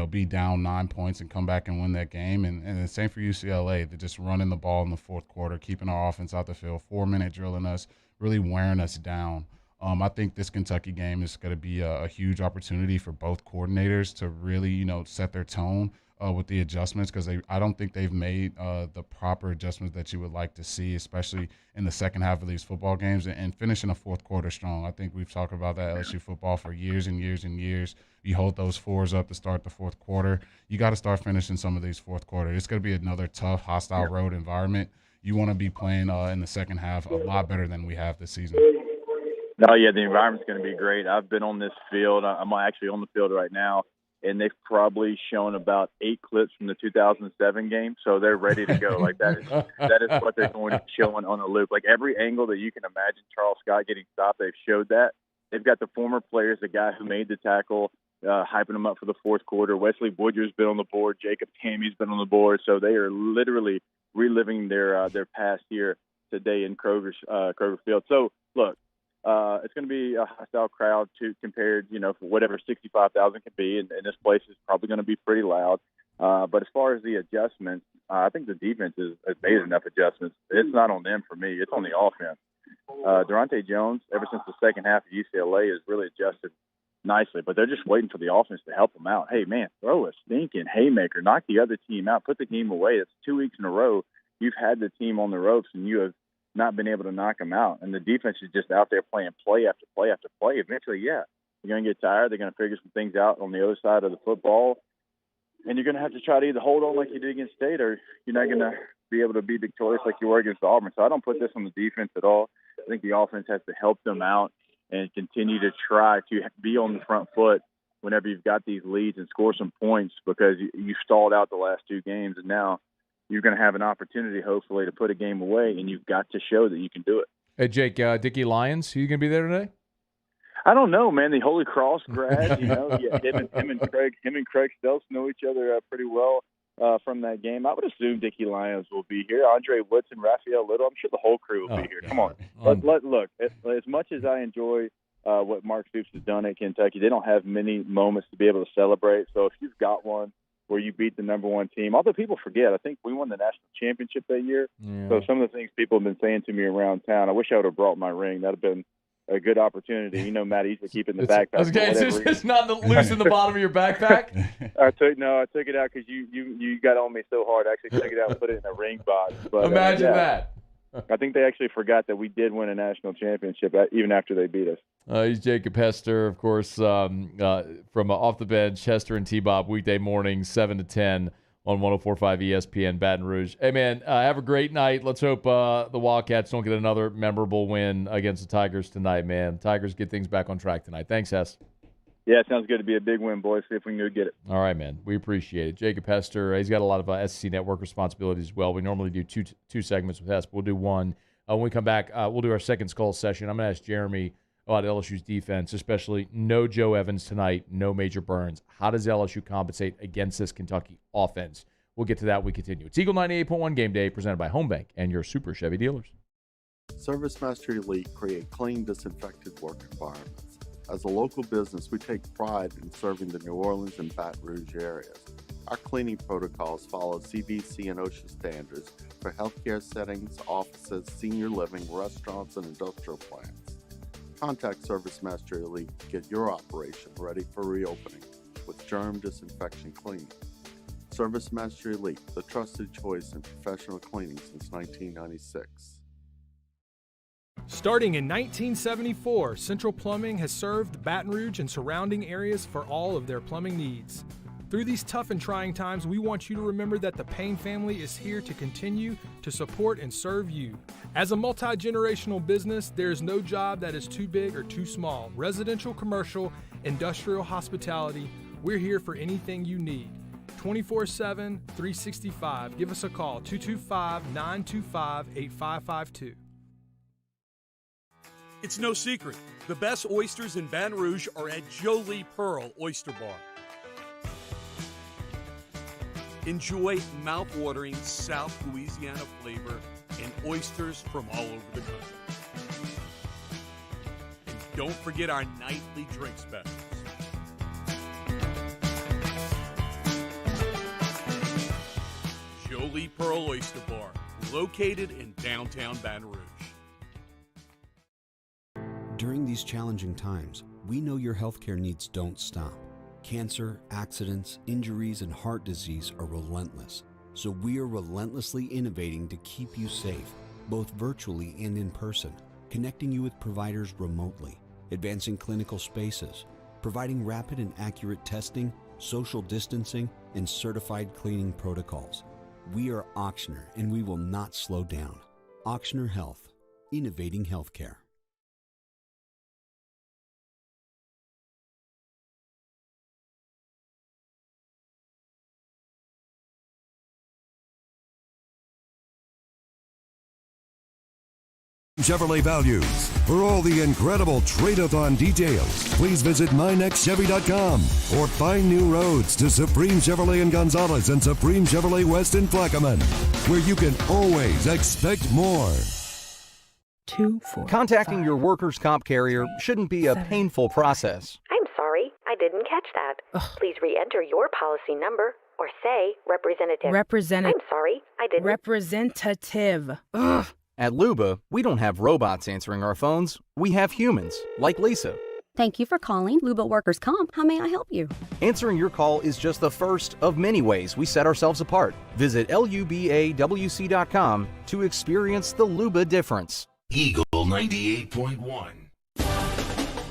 be down 9 points and come back and win that game. And the same for UCLA. They're just running the ball in the fourth quarter, keeping our offense out the field, 4-minute drilling us, really wearing us down. I think this Kentucky game is going to be a huge opportunity for both coordinators to really, set their tone with the adjustments, because I don't think they've made the proper adjustments that you would like to see, especially in the second half of these football games, and finishing the fourth quarter strong. I think we've talked about that LSU football for years and years and years. You hold those 4s up to start the fourth quarter. You got to start finishing some of these fourth quarters. It's going to be another tough, hostile road environment. You want to be playing in the second half a lot better than we have this season. No, yeah, the environment's going to be great. I've been on this field. I'm actually on the field right now, and they've probably shown about 8 clips from the 2007 game, so they're ready to go. Like that is what they're going to be showing on a loop. Like every angle that you can imagine Charles Scott getting stopped, they've showed that. They've got the former players, the guy who made the tackle, hyping them up for the fourth quarter. Wesley Woodger's been on the board. Jacob Tammy's been on the board. So they are literally reliving their past here today in Kroger Field. So look, it's going to be a hostile crowd compared, for whatever 65,000 can be, and this place is probably going to be pretty loud. But as far as the adjustments, I think the defense has made enough adjustments. It's not on them for me. It's on the offense. Durante Jones, ever since the second half of UCLA, has really adjusted nicely, but they're just waiting for the offense to help them out. Hey, man, throw a stinking haymaker, knock the other team out, put the game away. It's 2 weeks in a row. You've had the team on the ropes, and you have not been able to knock them out. And the defense is just out there playing play after play after play. Eventually, yeah, you're going to get tired. They're going to figure some things out on the other side of the football. And you're going to have to try to either hold on like you did against State, or you're not going to be able to be victorious like you were against Auburn. So I don't put this on the defense at all. I think the offense has to help them out and continue to try to be on the front foot whenever you've got these leads and score some points, because you stalled out the last 2 games, and now you're going to have an opportunity, hopefully, to put a game away, and you've got to show that you can do it. Hey, Jake, Dickie Lyons, are you going to be there today? I don't know, man. The Holy Cross grad, him and Craig Stelz know each other pretty well from that game. I would assume Dickie Lyons will be here. Andre Woodson, Raphael Little, I'm sure the whole crew will be here. Come on. Look, as much as I enjoy what Mark Stoops has done at Kentucky, they don't have many moments to be able to celebrate. So if you've got one where you beat the number 1 team, although people forget, I think we won the national championship that year. Yeah. So some of the things people have been saying to me around town, I wish I would have brought my ring. That would have been a good opportunity. Matt East would keep it in the backpack. It's not loose in the bottom of your backpack? I took it out because you got on me so hard. I actually took it out and put it in a ring box. But, Imagine that. I think they actually forgot that we did win a national championship even after they beat us. He's Jacob Hester, of course, from Off the Bench, Hester and T-Bob, weekday mornings, 7 to 10 on 104.5 ESPN Baton Rouge. Hey, man, have a great night. Let's hope the Wildcats don't get another memorable win against the Tigers tonight, man. Tigers get things back on track tonight. Thanks, Hess. Yeah, it sounds good to be a big win, boys. See if we can go get it. All right, man. We appreciate it. Jacob Hester, he's got a lot of SEC Network responsibilities as well. We normally do two segments with Hess, but we'll do one. When we come back, we'll do our second skull session. I'm going to ask Jeremy about LSU's defense, especially no Joe Evans tonight, no Major Burns. How does LSU compensate against this Kentucky offense? We'll get to that when we continue. It's Eagle 98.1 Game Day, presented by Home Bank and your Super Chevy dealers. ServiceMaster Elite create clean, disinfected work environments. As a local business, we take pride in serving the New Orleans and Baton Rouge areas. Our cleaning protocols follow CDC and OSHA standards for healthcare settings, offices, senior living, restaurants, and industrial plants. Contact Service Master Elite to get your operation ready for reopening with germ disinfection cleaning. Service Master Elite, the trusted choice in professional cleaning since 1996. Starting in 1974, Central Plumbing has served Baton Rouge and surrounding areas for all of their plumbing needs. Through these tough and trying times, we want you to remember that the Payne family is here to continue to support and serve you. As a multi-generational business, there is no job that is too big or too small. Residential, commercial, industrial, hospitality, we're here for anything you need. 24/7, 365. Give us a call, 225-925-8552. It's no secret. The best oysters in Baton Rouge are at Jolie Pearl Oyster Bar. Enjoy mouth-watering South Louisiana flavor and oysters from all over the country. And don't forget our nightly drink specials. Jolie Pearl Oyster Bar, located in downtown Baton Rouge. During these challenging times, we know your healthcare needs don't stop. Cancer, accidents, injuries, and heart disease are relentless. So we are relentlessly innovating to keep you safe, both virtually and in person, connecting you with providers remotely, advancing clinical spaces, providing rapid and accurate testing, social distancing, and certified cleaning protocols. We are Auctioner, and we will not slow down. Auctioner Health, innovating healthcare. Chevrolet values. For all the incredible trade-a-thon details, please visit mynextchevy.com or find new roads to Supreme Chevrolet in Gonzales and Supreme Chevrolet West in Plaquemine, where you can always expect more. 2, 4, Contacting your workers' comp carrier shouldn't be a painful process. I'm sorry, I didn't catch that. Please re-enter your policy number or say representative. Representative. I'm sorry, I didn't. Representative. Ugh. At Luba, we don't have robots answering our phones. We have humans, like Lisa. Thank you for calling Luba Workers Comp. How may I help you? Answering your call is just the first of many ways we set ourselves apart. Visit lubawc.com to experience the Luba difference. Eagle 98.1.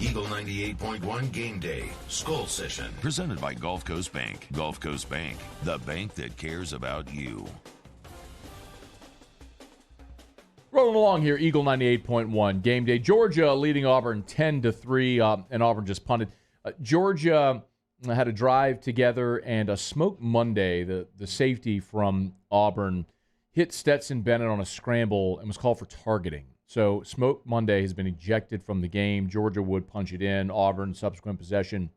Eagle 98.1 Game Day Skull Session. Presented by Gulf Coast Bank. Gulf Coast Bank, the bank that cares about you. Rolling along here, Eagle 98.1 Game Day. Georgia leading Auburn 10-3, and Auburn just punted. Georgia had a drive together, and a Smoke Monday, the safety from Auburn, hit Stetson Bennett on a scramble and was called for targeting. So Smoke Monday has been ejected from the game. Georgia would punch it in. Auburn, subsequent possession,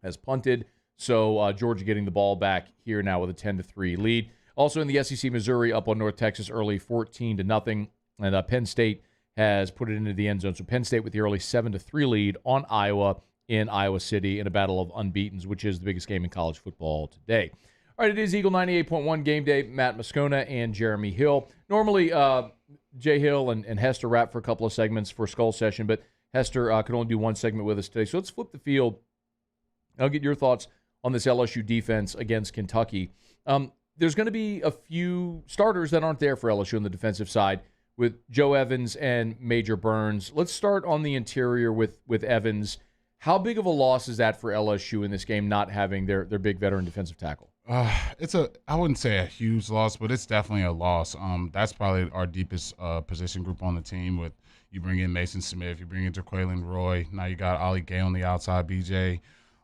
has punted. So Georgia getting the ball back here now with a 10-3 lead. Also in the SEC, Missouri up on North Texas early 14-0. And Penn State has put it into the end zone. So Penn State with the early 7-3 lead on Iowa in Iowa City in a battle of unbeatens, which is the biggest game in college football today. All right, it is Eagle 98.1 Game Day. Matt Moscona and Jeremy Hill. Normally, Jay Hill and Hester wrap for a couple of segments for Skull Session, but Hester could only do one segment with us today. So let's flip the field. I'll get your thoughts on this LSU defense against Kentucky. There's going to be a few starters that aren't there for LSU on the defensive side with Joe Evans and Major Burns. Let's start on the interior with Evans. How big of a loss is that for LSU in this game, not having their big veteran defensive tackle? I wouldn't say a huge loss, but it's definitely a loss. That's probably our deepest position group on the team. With you bring in Mason Smith, you bring in Jaquelin Roy. Now you got Ollie Gay on the outside, BJ.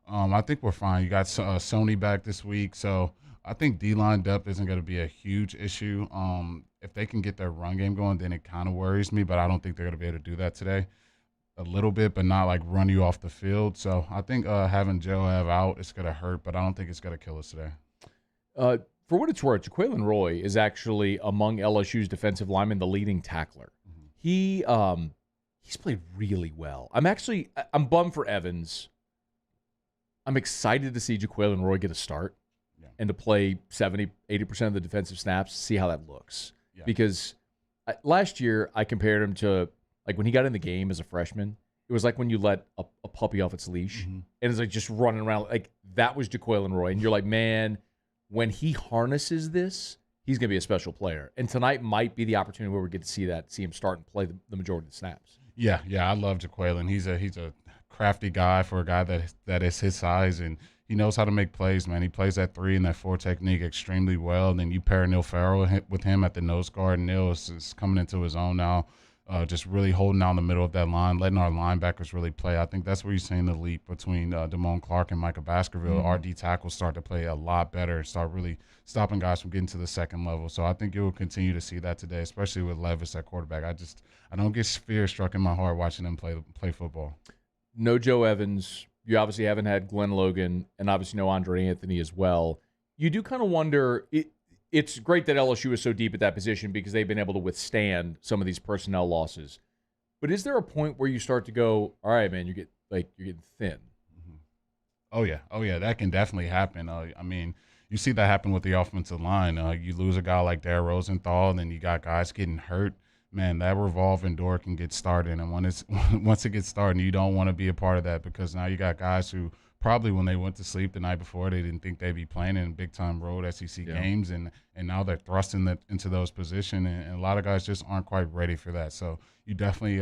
I think we're fine. You got Sony back this week, so I think D-line depth isn't going to be a huge issue. If they can get their run game going, then it kind of worries me, but I don't think they're going to be able to do that today. A little bit, but not like run you off the field. So I think having Joe out is going to hurt, but I don't think it's going to kill us today. For what it's worth, Jaquelin Roy is actually among LSU's defensive linemen the leading tackler. Mm-hmm. He's played really well. I'm bummed for Evans. I'm excited to see Jaquelin Roy get a start. And to play 70, 80% of the defensive snaps, see how that looks. Yeah. Because last year I compared him to, like, when he got in the game as a freshman, it was like when you let a puppy off its leash, and it's like just running around. Like that was Jaquelin Roy, and you're like, man, when he harnesses this, he's going to be a special player. And tonight might be the opportunity where we get to see him start and play the majority of the snaps. Yeah, I love Jaquelin. He's a crafty guy for a guy that is his size, and he knows how to make plays, man. He plays that 3 and that 4 technique extremely well. And then you pair Neil Farrell with him at the nose guard. Neil is coming into his own now, just really holding down the middle of that line, letting our linebackers really play. I think that's where you're seeing the leap between Damone Clark and Micah Baskerville. Our D tackles start to play a lot better, start really stopping guys from getting to the second level. So I think you will continue to see that today, especially with Levis at quarterback. I don't get fear struck in my heart watching them play football. No Joe Evans. You obviously haven't had Glenn Logan, and obviously no Andre Anthony as well. You do kind of wonder, it's great that LSU is so deep at that position because they've been able to withstand some of these personnel losses. But is there a point where you start to go, all right, man, you're getting thin? Oh yeah, that can definitely happen. I mean, you see that happen with the offensive line. You lose a guy like Dare Rosenthal, and then you got guys getting hurt. Man, that revolving door can get started, and once it gets started, you don't want to be a part of that because now you got guys who probably when they went to sleep the night before, they didn't think they'd be playing in big-time road SEC games, and now they're thrusting into those positions, and a lot of guys just aren't quite ready for that. So you definitely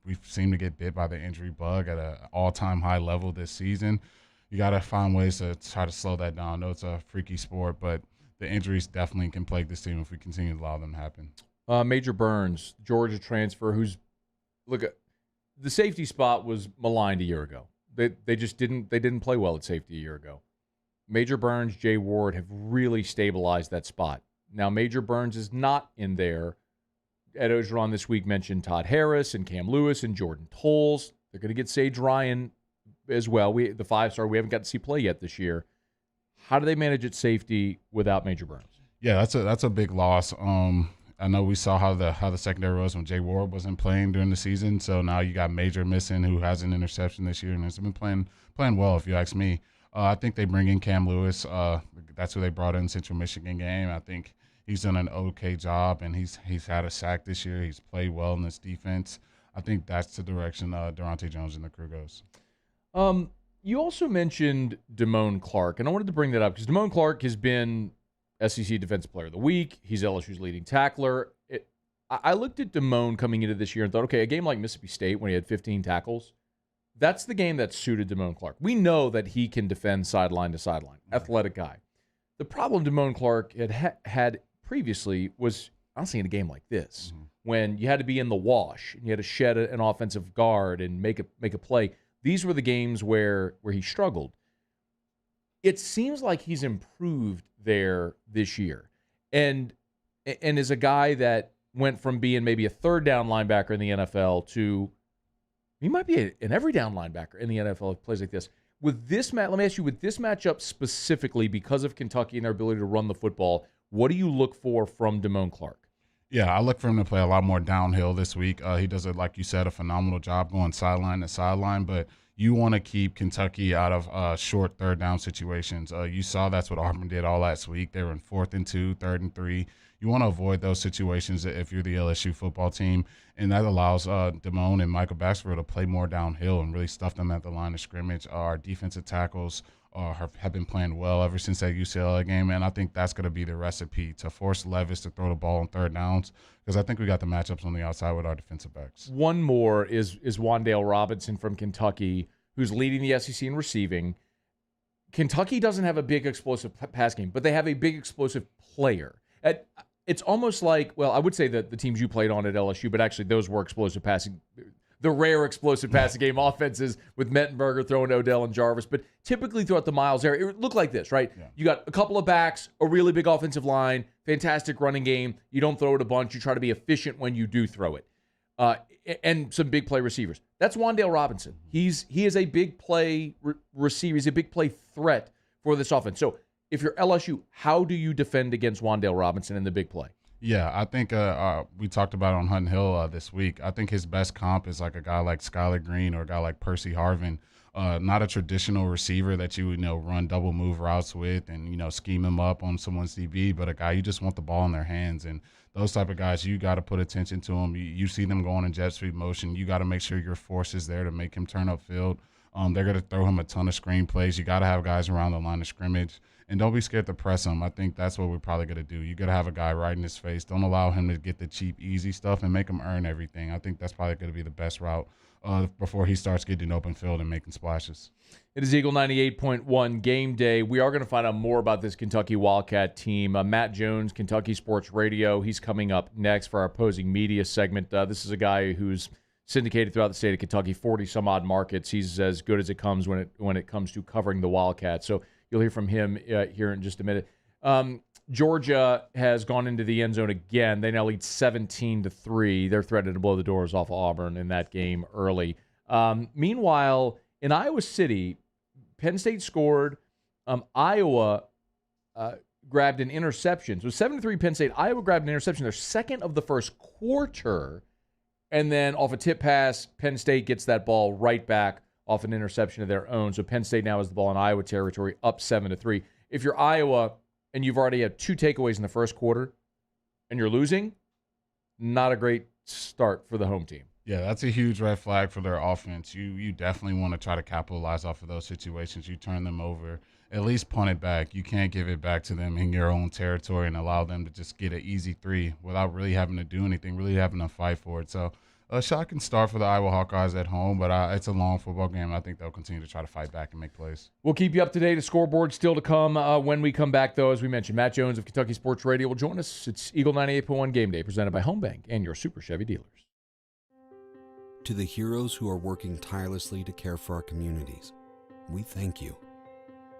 we seem to get bit by the injury bug at an all-time high level this season. You got to find ways to try to slow that down. I know it's a freaky sport, but the injuries definitely can plague this team if we continue to allow them to happen. Major Burns, Georgia transfer, the safety spot was maligned a year ago. They just didn't play well at safety a year ago. Major Burns, Jay Ward have really stabilized that spot. Now Major Burns is not in there. Ed Ogeron this week mentioned Todd Harris and Cam Lewis and Jordan Tolles. They're going to get Sage Ryan as well. The 5-star we haven't got to see play yet this year. How do they manage at safety without Major Burns? Yeah, that's a big loss. I know we saw how the secondary was when Jay Ward wasn't playing during the season. So now you got Major missing, who has an interception this year and has been playing well, if you ask me. I think they bring in Cam Lewis. That's who they brought in Central Michigan game. I think he's done an okay job, and he's had a sack this year. He's played well in this defense. I think that's the direction Durante Jones and the crew goes. You also mentioned Damone Clark, and I wanted to bring that up because Damone Clark has been SEC Defensive Player of the Week. He's LSU's leading tackler. I looked at Damone coming into this year and thought, okay, a game like Mississippi State when he had 15 tackles, that's the game that suited Damone Clark. We know that he can defend sideline to sideline. Athletic guy. The problem Damone Clark had previously was, honestly, in a game like this, when you had to be in the wash and you had to shed an offensive guard and make a play. These were the games where he struggled. It seems like he's improved there this year. And is a guy that went from being maybe a third down linebacker in the NFL to he might be an every down linebacker in the NFL if he plays like this. With this let me ask you, with this matchup specifically because of Kentucky and their ability to run the football, what do you look for from Damone Clark? Yeah, I look for him to play a lot more downhill this week. He does, like you said, a phenomenal job going sideline to sideline, but you want to keep Kentucky out of short third down situations. You saw that's what Auburn did all last week. They were in 4th and 2, 3rd and 3. You want to avoid those situations if you're the LSU football team, and that allows Damone and Michael Baskerville to play more downhill and really stuff them at the line of scrimmage. Our defensive tackles have been playing well ever since that UCLA game, and I think that's going to be the recipe to force Levis to throw the ball on third downs because I think we got the matchups on the outside with our defensive backs. One more is Wandale Robinson from Kentucky, who's leading the SEC in receiving. Kentucky doesn't have a big explosive pass game, but they have a big explosive player. It's almost like, well, I would say that the teams you played on at LSU, but actually those were explosive passing, the rare explosive passing game offenses with Mettenberger throwing to Odell and Jarvis. But typically throughout the Miles era, it looked like this, right? Yeah. You got a couple of backs, a really big offensive line, fantastic running game. You don't throw it a bunch. You try to be efficient when you do throw it. And some big play receivers. That's Wandale Robinson. He is a big play receiver. He's a big play threat for this offense. So if you're LSU, how do you defend against Wandale Robinson in the big play? Yeah, I think we talked about it on Hunt Hill this week. I think his best comp is like a guy like Skylar Green or a guy like Percy Harvin. not a traditional receiver that you run double move routes with and scheme him up on someone's DB, but a guy you just want the ball in their hands. And those type of guys, you got to put attention to them. You see them going in jet sweep motion. You got to make sure your force is there to make him turn upfield. They're going to throw him a ton of screen plays. You got to have guys around the line of scrimmage. And don't be scared to press him. I think that's what we're probably going to do. You got to have a guy right in his face. Don't allow him to get the cheap, easy stuff and make him earn everything. I think that's probably going to be the best route before he starts getting open field and making splashes. It is Eagle 98.1 game day. We are going to find out more about this Kentucky Wildcat team. Matt Jones, Kentucky Sports Radio. He's coming up next for our opposing media segment. This is a guy who's syndicated throughout the state of Kentucky, 40-some-odd markets. He's as good as it comes when it comes to covering the Wildcats. So you'll hear from him here in just a minute. Georgia has gone into the end zone again. They now lead 17-3. They're threatening to blow the doors off Auburn in that game early. Meanwhile, in Iowa City, Penn State scored. Iowa grabbed an interception. So 7-3 Penn State. Iowa grabbed an interception. They're second of the first quarter. And then off a tip pass, Penn State gets that ball right back off an interception of their own. So Penn State now has the ball in Iowa territory, up 7-3. If you're Iowa and you've already had 2 takeaways in the first quarter and you're losing, not a great start for the home team. Yeah, that's a huge red flag for their offense. You definitely want to try to capitalize off of those situations. You turn them over, at least punt it back. You can't give it back to them in your own territory and allow them to just get an easy 3 without really having to do anything, really having to fight for it. So a shocking start for the Iowa Hawkeyes at home, but it's a long football game. I think they'll continue to try to fight back and make plays. We'll keep you up to date. A scoreboard still to come when we come back, though. As we mentioned, Matt Jones of Kentucky Sports Radio will join us. It's Eagle 98.1 Game Day, presented by Home Bank and your Super Chevy dealers. To the heroes who are working tirelessly to care for our communities, we thank you.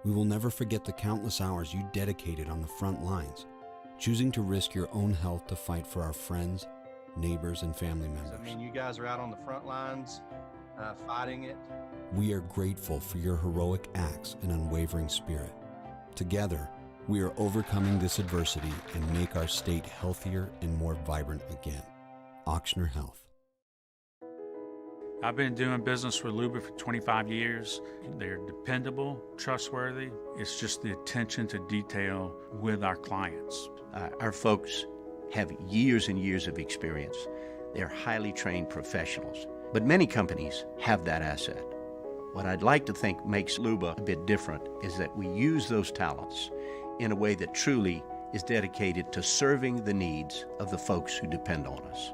We will never forget the countless hours you dedicated on the front lines, choosing to risk your own health to fight for our friends, neighbors, and family members. I mean, you guys are out on the front lines fighting it. We are grateful for your heroic acts and unwavering spirit. Together, we are overcoming this adversity and make our state healthier and more vibrant again. Ochsner Health. I've been doing business with Luba for 25 years. They're dependable, trustworthy. It's just the attention to detail with our clients. Our folks have years and years of experience. They're highly trained professionals, but many companies have that asset. What I'd like to think makes Luba a bit different is that we use those talents in a way that truly is dedicated to serving the needs of the folks who depend on us.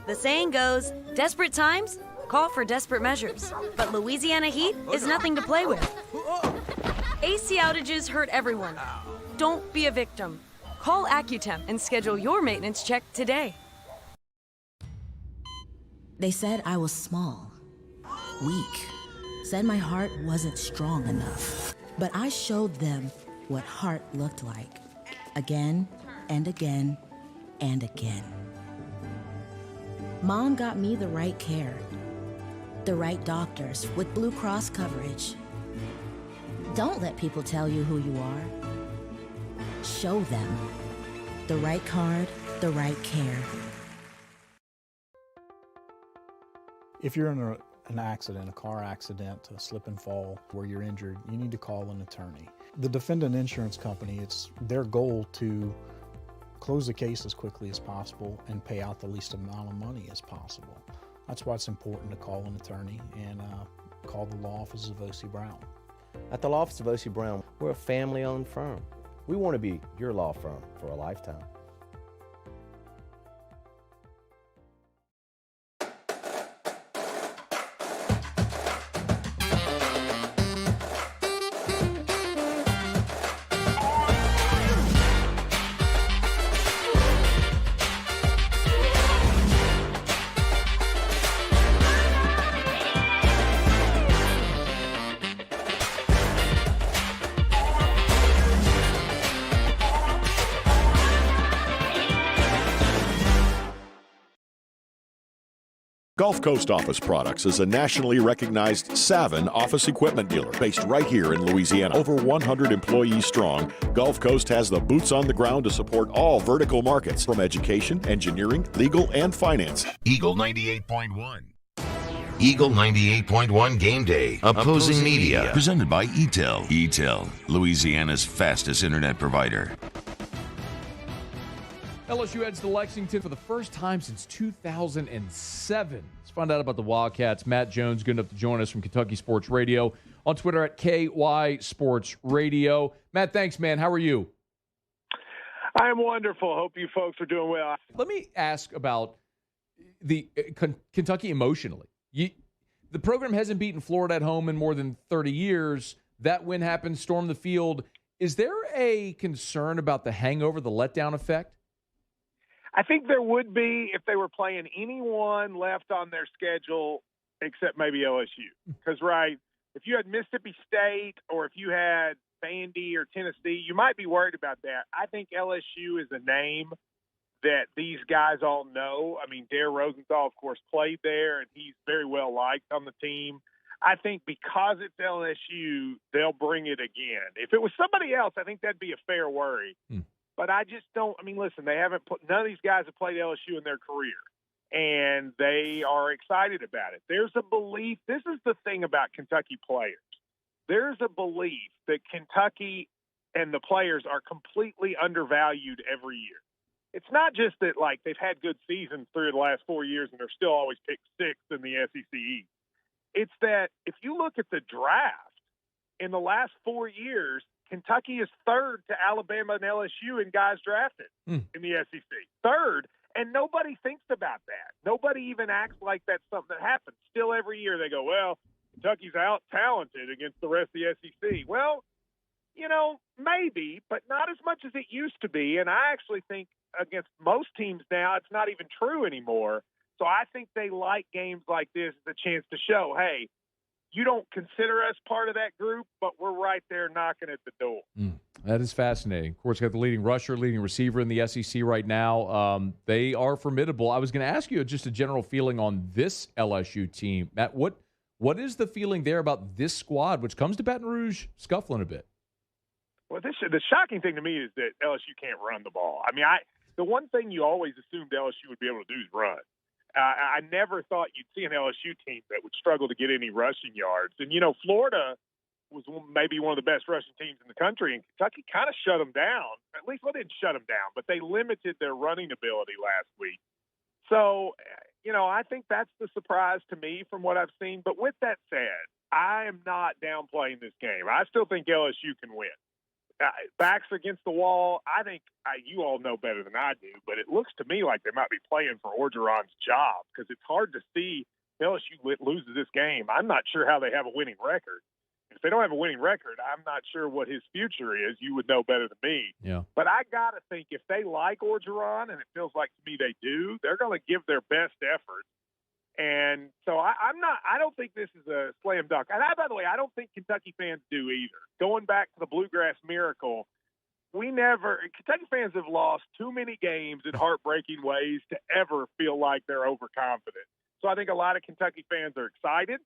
The saying goes, desperate times call for desperate measures. But Louisiana heat is nothing to play with. AC outages hurt everyone. Don't be a victim. Call AccuTemp and schedule your maintenance check today. They said I was small, weak, said my heart wasn't strong enough. But I showed them what heart looked like, again and again and again. Mom got me the right care, the right doctors with Blue Cross coverage. Don't let people tell you who you are. Show them the right card, the right care. If you're in an accident, a car accident, a slip and fall where you're injured, you need to call an attorney. The defendant insurance company, it's their goal to close the case as quickly as possible and pay out the least amount of money as possible. That's why it's important to call an attorney and call the law office of O.C. Brown. At the law office of O.C. Brown, we're a family-owned firm. We want to be your law firm for a lifetime. Gulf Coast Office Products is a nationally recognized Savin office equipment dealer based right here in Louisiana. Over 100 employees strong, Gulf Coast has the boots on the ground to support all vertical markets, from education, engineering, legal, and finance. Eagle 98.1. Eagle 98.1 Game Day. Opposing Media. Presented by ETEL. ETEL, Louisiana's fastest internet provider. LSU heads to Lexington for the first time since 2007. Let's find out about the Wildcats. Matt Jones, good enough to join us from Kentucky Sports Radio. On Twitter at KY Sports Radio. Matt, thanks, man. How are you? I am wonderful. Hope you folks are doing well. Let me ask about the Kentucky emotionally. The program hasn't beaten Florida at home in more than 30 years. That win happened, stormed the field. Is there a concern about the hangover, the letdown effect? I think there would be if they were playing anyone left on their schedule except maybe LSU. Because, right, if you had Mississippi State or if you had Vandy or Tennessee, you might be worried about that. I think LSU is a name that these guys all know. I mean, Dare Rosenthal, of course, played there, and he's very well liked on the team. I think because it's LSU, they'll bring it again. If it was somebody else, I think that'd be a fair worry. But I just don't – I mean, listen, none of these guys have played LSU in their career, and they are excited about it. There's a belief – this is the thing about Kentucky players. There's a belief that Kentucky and the players are completely undervalued every year. It's not just that, like, they've had good seasons through the last 4 years and they're still always picked sixth in the SEC East. It's that if you look at the draft in the last 4 years, Kentucky is third to Alabama and LSU in guys drafted in the SEC. Third, and nobody thinks about that. Nobody even acts like that's something that happens. Still every year they go, well, Kentucky's out-talented against the rest of the SEC. Well, you know, maybe, but not as much as it used to be. And I actually think against most teams now, it's not even true anymore. So I think they like games like this as a chance to show, hey, you don't consider us part of that group, but we're right there knocking at the door. That is fascinating. Of course, got the leading rusher, leading receiver in the SEC right now. They are formidable. I was going to ask you just a general feeling on this LSU team. Matt, what is the feeling there about this squad, which comes to Baton Rouge scuffling a bit? Well, the shocking thing to me is that LSU can't run the ball. I mean, the one thing you always assumed LSU would be able to do is run. I never thought you'd see an LSU team that would struggle to get any rushing yards. And, you know, Florida was maybe one of the best rushing teams in the country, and Kentucky kind of shut them down. At least, well, they didn't shut them down, but they limited their running ability last week. So, you know, I think that's the surprise to me from what I've seen. But with that said, I am not downplaying this game. I still think LSU can win. Backs against the wall, I think you all know better than I do, but it looks to me like they might be playing for Orgeron's job because it's hard to see LSU loses this game. I'm not sure how they have a winning record. If they don't have a winning record, I'm not sure what his future is. You would know better than me. Yeah. But I got to think if they like Orgeron, and it feels like to me they do, they're going to give their best effort. And so I don't think this is a slam dunk. And by the way, I don't think Kentucky fans do either. Going back to the Bluegrass Miracle, Kentucky fans have lost too many games in heartbreaking ways to ever feel like they're overconfident. So I think a lot of Kentucky fans are excited.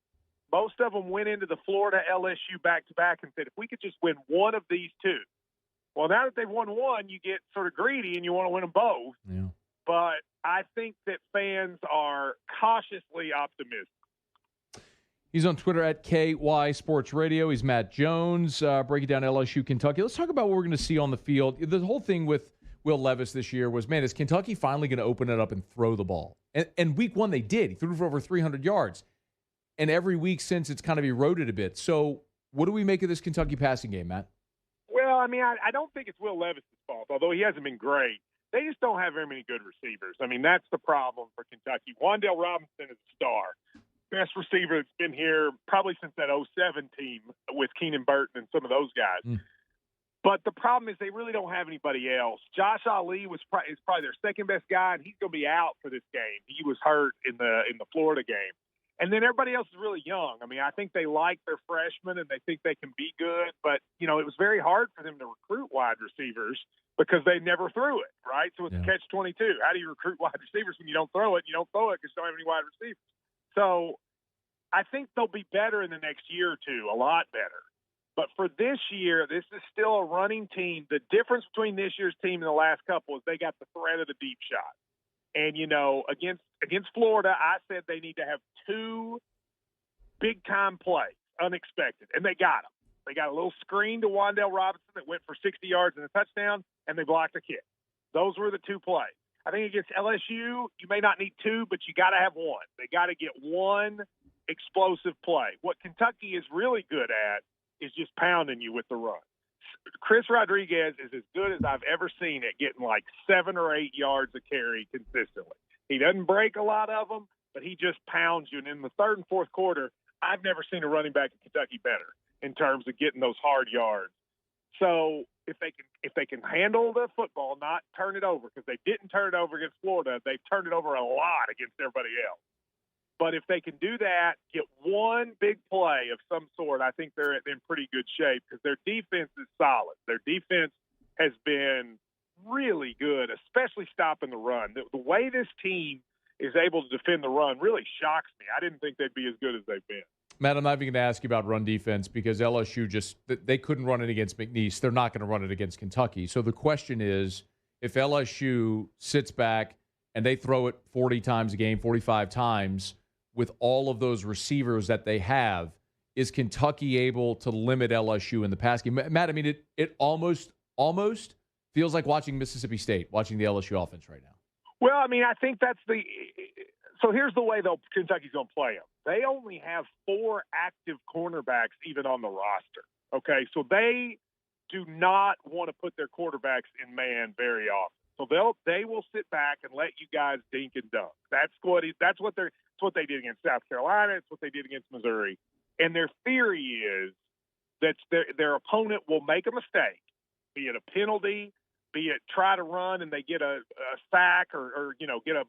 Most of them went into the Florida LSU back-to-back and said, if we could just win one of these two. Well, now that they've won one, you get sort of greedy and you want to win them both. Yeah. But I think that fans are cautiously optimistic. He's on Twitter at KY Sports Radio. He's Matt Jones, breaking down LSU, Kentucky. Let's talk about what we're going to see on the field. The whole thing with Will Levis this year was, man, is Kentucky finally going to open it up and throw the ball? And week one they did. He threw for over 300 yards. And every week since, it's kind of eroded a bit. So what do we make of this Kentucky passing game, Matt? Well, I mean, I don't think it's Will Levis' fault, although he hasn't been great. They just don't have very many good receivers. I mean, that's the problem for Kentucky. Wandale Robinson is a star. Best receiver that's been here probably since that 2007 team with Keenan Burton and some of those guys. But the problem is they really don't have anybody else. Josh Ali is probably their second best guy, and he's going to be out for this game. He was hurt in the Florida game. And then everybody else is really young. I mean, I think they like their freshmen and they think they can be good. But, you know, it was very hard for them to recruit wide receivers because they never threw it, right? So it's a catch-22. How do you recruit wide receivers when you don't throw it? You don't throw it because you don't have any wide receivers. So I think they'll be better in the next year or two, a lot better. But for this year, this is still a running team. The difference between this year's team and the last couple is they got the threat of the deep shot. And, you know, against Florida, I said they need to have two big-time plays, unexpected, and they got them. They got a little screen to Wandale Robinson that went for 60 yards and a touchdown, and they blocked a kick. Those were the two plays. I think against LSU, you may not need two, but you got to have one. They got to get one explosive play. What Kentucky is really good at is just pounding you with the run. Chris Rodriguez is as good as I've ever seen at getting like 7 or 8 yards a carry consistently. He doesn't break a lot of them, but he just pounds you. And in the third and fourth quarter, I've never seen a running back in Kentucky better in terms of getting those hard yards. So if they can handle the football, not turn it over, because they didn't turn it over against Florida, they've turned it over a lot against everybody else. But if they can do that, get one big play of some sort, I think they're in pretty good shape because their defense is solid. Their defense has been really good, especially stopping the run. The way this team is able to defend the run really shocks me. I didn't think they'd be as good as they've been. Matt, I'm not even going to ask you about run defense because LSU they couldn't run it against McNeese. They're not going to run it against Kentucky. So the question is, if LSU sits back and they throw it 40 times a game, 45 times, with all of those receivers that they have, is Kentucky able to limit LSU in the pass game? Matt, I mean, it almost feels like watching Mississippi State, watching the LSU offense right now. Well, I mean, I think that's so here's the way Kentucky's going to play them. They only have 4 active cornerbacks even on the roster. Okay, so they do not want to put their quarterbacks in man very often. So they will sit back and let you guys dink and dunk. That's what they did against South Carolina. It's what they did against Missouri. And their theory is that their opponent will make a mistake, be it a penalty, be it try to run and they get a sack or get a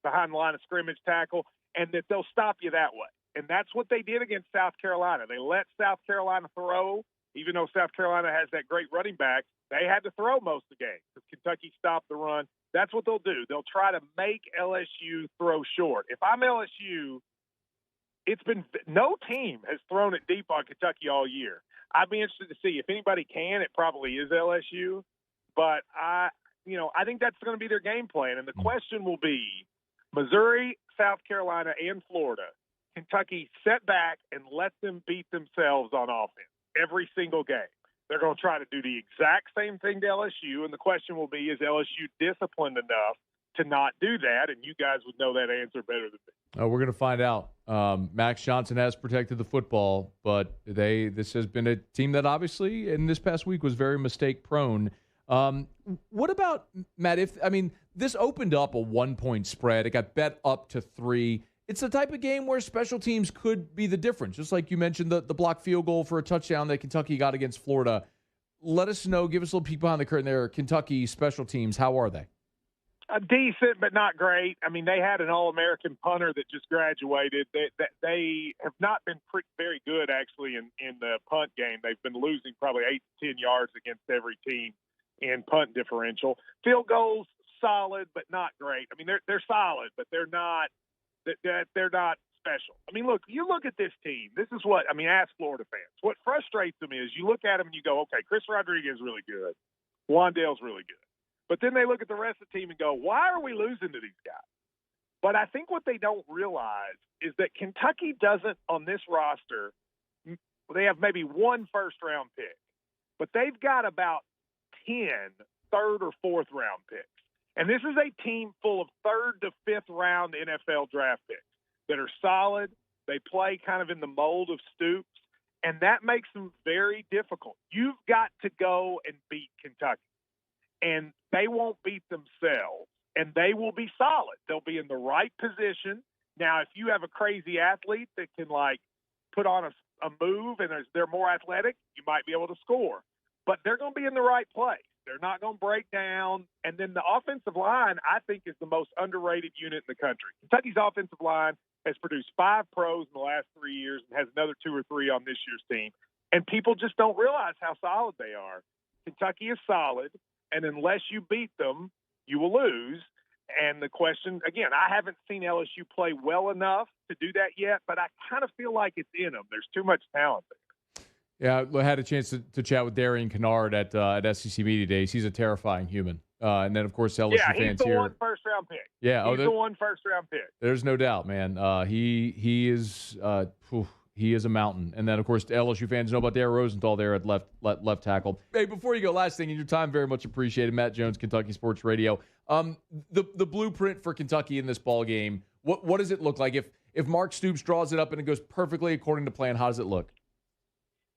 behind the line of scrimmage tackle, and that they'll stop you that way. And that's what they did against South Carolina. They let South Carolina throw, even though South Carolina has that great running back. They had to throw most of the game because Kentucky stopped the run. That's what they'll do. They'll try to make LSU throw short. If I'm LSU, no team has thrown it deep on Kentucky all year. I'd be interested to see if anybody can. It probably is LSU, but I think that's going to be their game plan. And the question will be Missouri, South Carolina, and Florida. Kentucky set back and let them beat themselves on offense every single game. They're going to try to do the exact same thing to LSU, and the question will be, is LSU disciplined enough to not do that? And you guys would know that answer better than me. We're going to find out. Max Johnson has protected the football, but this has been a team that obviously in this past week was very mistake-prone. What about, Matt, this opened up a 1-point spread. It got bet up to 3. It's the type of game where special teams could be the difference. Just like you mentioned, the blocked field goal for a touchdown that Kentucky got against Florida. Let us know, give us a little peek behind the curtain there. Kentucky special teams, how are they? Decent, but not great. I mean, they had an All-American punter that just graduated. They have not been very good, actually, in the punt game. They've been losing probably 8 to 10 yards against every team in punt differential. Field goals, solid, but not great. I mean, they're solid, but they're not special. I mean, look, you look at this team. This is what, ask Florida fans. What frustrates them is you look at them and you go, okay, Chris Rodriguez is really good. Wandale's really good. But then they look at the rest of the team and go, why are we losing to these guys? But I think what they don't realize is that Kentucky doesn't, on this roster, they have maybe 1 first-round pick. But they've got about 10 third- or fourth-round picks. And this is a team full of 3rd to 5th round NFL draft picks that are solid. They play kind of in the mold of Stoops, and that makes them very difficult. You've got to go and beat Kentucky, and they won't beat themselves, and they will be solid. They'll be in the right position. Now, if you have a crazy athlete that can, put on a move and they're more athletic, you might be able to score. But they're going to be in the right place. They're not going to break down. And then the offensive line, I think, is the most underrated unit in the country. Kentucky's offensive line has produced 5 pros in the last 3 years and has another 2 or 3 on this year's team. And people just don't realize how solid they are. Kentucky is solid, and unless you beat them, you will lose. And the question, again, I haven't seen LSU play well enough to do that yet, but I kind of feel like it's in them. There's too much talent there. Yeah, I had a chance to chat with Darian Kennard at SEC Media Days. He's a terrifying human. And then, of course, LSU fans here. Yeah, he's the 1 first-round pick. Yeah, he's the 1 first-round pick. There's no doubt, man. He is He is a mountain. And then, of course, the LSU fans know about Darrell Rosenthal there at left tackle. Hey, before you go, last thing, in your time, very much appreciated. Matt Jones, Kentucky Sports Radio. The blueprint for Kentucky in this ball game, what does it look like? If Mark Stoops draws it up and it goes perfectly according to plan, how does it look?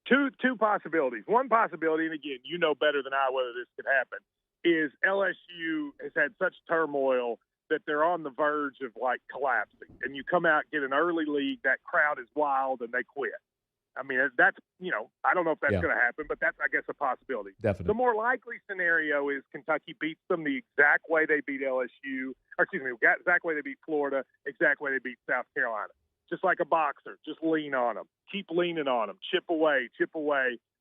Two possibilities. One possibility, and again, you know better than I whether this could happen, is LSU has had such turmoil that they're on the verge of like collapsing, and you come out, get an early lead, that crowd is wild, and they quit. I mean, that's, I don't know if that's going to happen, but that's, I guess, a possibility. Definitely. The more likely scenario is Kentucky beats them the exact way they beat LSU, or excuse me, exact way they beat Florida, exact way they beat South Carolina. Just like a boxer, just lean on them. Keep leaning on them. Chip away,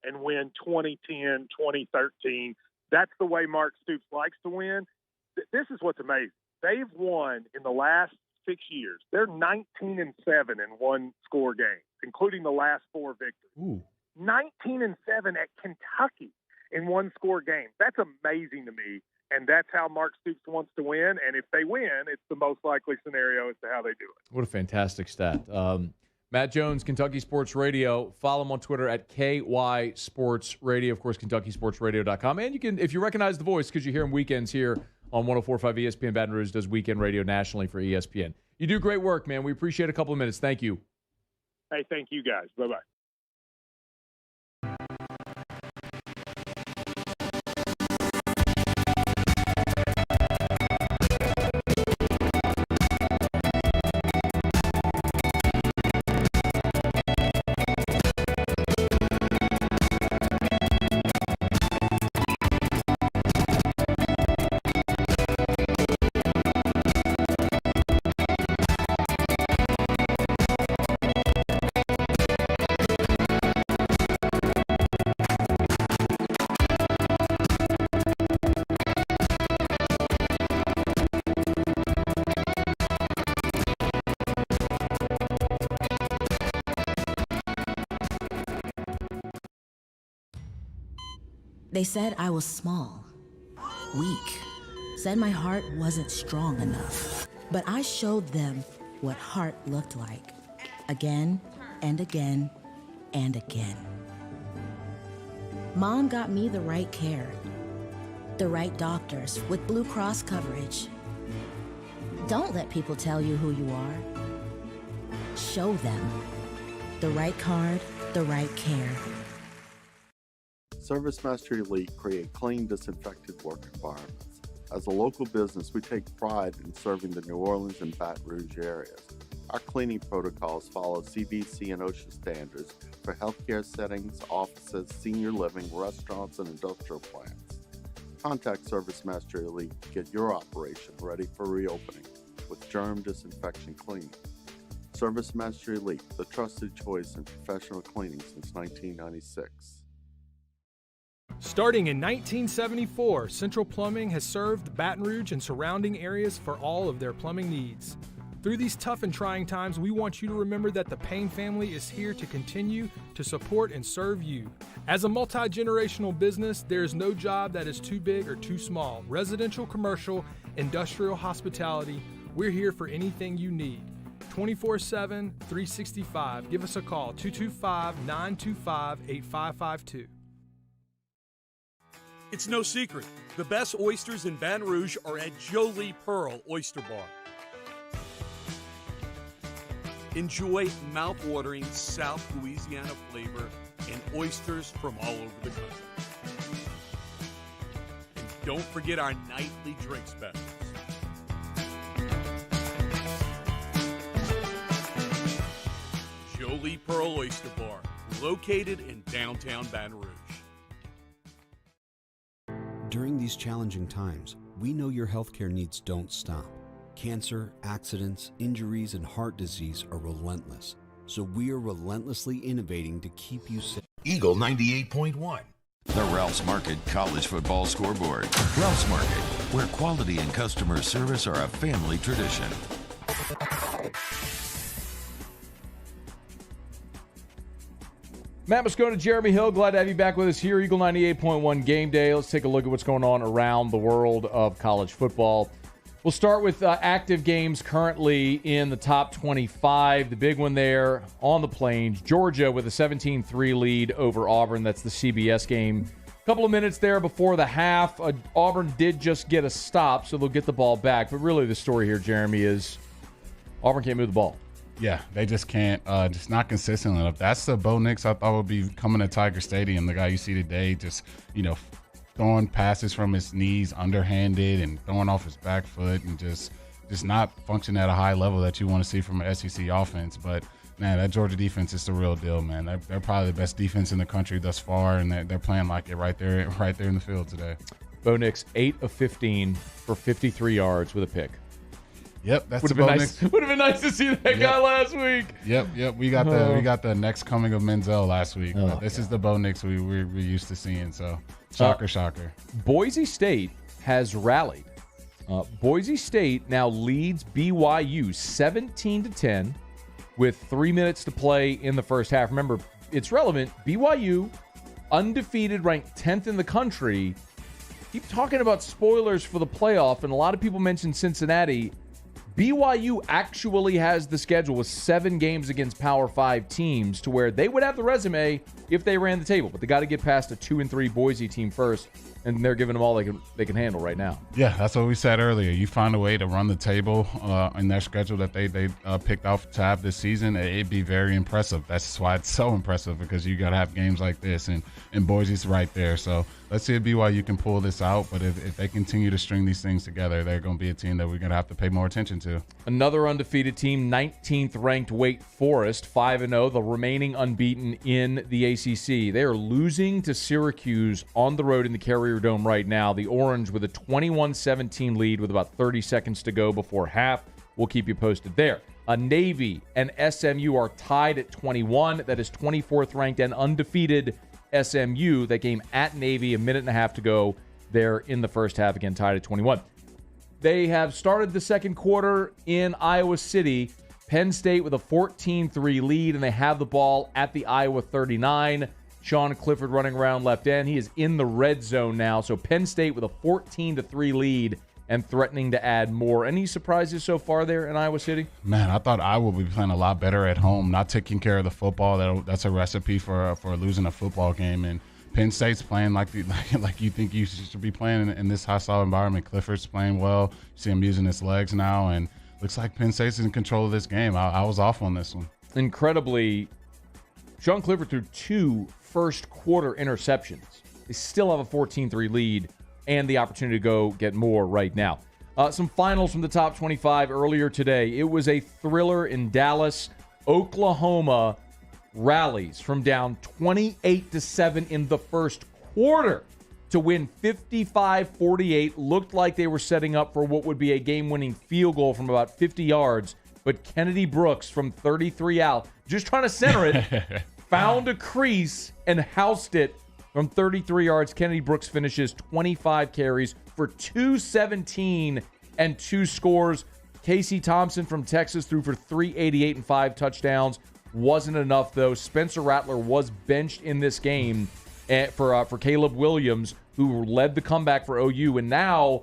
and win 2010, 2013. That's the way Mark Stoops likes to win. This is what's amazing. They've won in the last 6 years. They're 19-7 in one-score games, including the last 4 victories. Ooh. 19-7 at Kentucky in one-score games. That's amazing to me, and that's how Mark Stoops wants to win. And if they win, it's the most likely scenario as to how they do it. What a fantastic stat. Matt Jones, Kentucky Sports Radio. Follow him on Twitter at KY Sports Radio. Of course, KentuckySportsRadio.com. And you can, if you recognize the voice, because you hear him weekends here on 104.5 ESPN Baton Rouge, does weekend radio nationally for ESPN. You do great work, man. We appreciate a couple of minutes. Thank you. Hey, thank you guys. Bye-bye. They said I was small, weak, said my heart wasn't strong enough. But I showed them what heart looked like, again and again and again. Mom got me the right care, the right doctors with Blue Cross coverage. Don't let people tell you who you are. Show them the right card, the right care. ServiceMaster Elite create clean, disinfected work environments. As a local business, we take pride in serving the New Orleans and Baton Rouge areas. Our cleaning protocols follow CDC and OSHA standards for healthcare settings, offices, senior living, restaurants, and industrial plants. Contact ServiceMaster Elite to get your operation ready for reopening with germ disinfection cleaning. ServiceMaster Elite, the trusted choice in professional cleaning since 1996. Starting in 1974, Central Plumbing has served Baton Rouge and surrounding areas for all of their plumbing needs. Through these tough and trying times, we want you to remember that the Payne family is here to continue to support and serve you. As a multi-generational business, there is no job that is too big or too small. Residential, commercial, industrial, hospitality, we're here for anything you need. 24/7, 365. Give us a call, 225-925-8552. It's no secret. The best oysters in Baton Rouge are at Jolie Pearl Oyster Bar. Enjoy mouth-watering South Louisiana flavor and oysters from all over the country. And don't forget our nightly drink specials. Jolie Pearl Oyster Bar, located in downtown Baton Rouge. During these challenging times, we know your healthcare needs don't stop. Cancer, accidents, injuries, and heart disease are relentless. So we are relentlessly innovating to keep you safe. Eagle 98.1. The Ralph's Market College Football Scoreboard. Ralph's Market, where quality and customer service are a family tradition. Matt Moscona, Jeremy Hill, glad to have you back with us here. Eagle 98.1 Game Day. Let's take a look at what's going on around the world of college football. We'll start with active games currently in the top 25. The big one there on the Plains, Georgia with a 17-3 lead over Auburn. That's the CBS game. A couple of minutes there before the half. Auburn did just get a stop, so they'll get the ball back. But really the story here, Jeremy, is Auburn can't move the ball. Yeah, they just can't. Just not consistent enough. That's the Bo Nix I thought would be coming to Tiger Stadium. The guy you see today just, throwing passes from his knees underhanded and throwing off his back foot and just not functioning at a high level that you want to see from an SEC offense. But, man, that Georgia defense is the real deal, man. They're probably the best defense in the country thus far, and they're playing like it right there in the field today. Bo Nix, 8 of 15 for 53 yards with a pick. Yep, that's would have been nice to see that guy last week. Yep. We got the next coming of Menzel last week. But this is the Bo Nix we're used to seeing. So shocker. Boise State has rallied. Boise State now leads BYU 17-10 with 3 minutes to play in the first half. Remember, it's relevant. BYU, undefeated, ranked 10th in the country. Keep talking about spoilers for the playoff, and a lot of people mention Cincinnati. BYU actually has the schedule with 7 games against Power 5 teams to where they would have the resume if they ran the table. But they got to get past a 2-3 Boise team first, and they're giving them all they can handle right now. Yeah, that's what we said earlier. You find a way to run the table in their schedule that they picked off to have this season, it'd be very impressive. That's why it's so impressive, because you got to have games like this, and Boise's right there. So let's see if BYU can pull this out. But if they continue to string these things together, they're going to be a team that we're going to have to pay more attention to. Another undefeated team, 19th ranked Wake Forest, 5-0, the remaining unbeaten in the ACC. They are losing to Syracuse on the road in the Carrier Dome right now. The Orange with a 21-17 lead with about 30 seconds to go before half. We'll keep you posted there. Navy and SMU are tied at 21. That is 24th ranked and undefeated SMU. That game at Navy, a minute and a half to go there in the first half, again tied at 21. They have started the second quarter in Iowa City. Penn State with a 14-3 lead, and they have the ball at the Iowa 39. Sean Clifford running around left end. He is in the red zone now. So Penn State with a 14-3 lead and threatening to add more. Any surprises so far there in Iowa City? Man, I thought Iowa would be playing a lot better at home, not taking care of the football. That's a recipe for losing a football game. And Penn State's playing like you think you should be playing in this hostile environment. Clifford's playing well. You see him using his legs now, and looks like Penn State's in control of this game. I was off on this one. Incredibly, Sean Clifford threw 2 first-quarter interceptions. They still have a 14-3 lead and the opportunity to go get more right now. Some finals from the top 25 earlier today. It was a thriller in Dallas. Oklahoma rallies from down 28-7 in the first quarter to win 55-48. Looked like they were setting up for what would be a game-winning field goal from about 50 yards, but Kennedy Brooks from 33 out, just trying to center it, found a crease and housed it from 33 yards. Kennedy Brooks finishes 25 carries for 217 and 2 scores. Casey Thompson from Texas threw for 388 and 5 touchdowns. Wasn't enough, though. Spencer Rattler was benched in this game for Caleb Williams, who led the comeback for OU. And now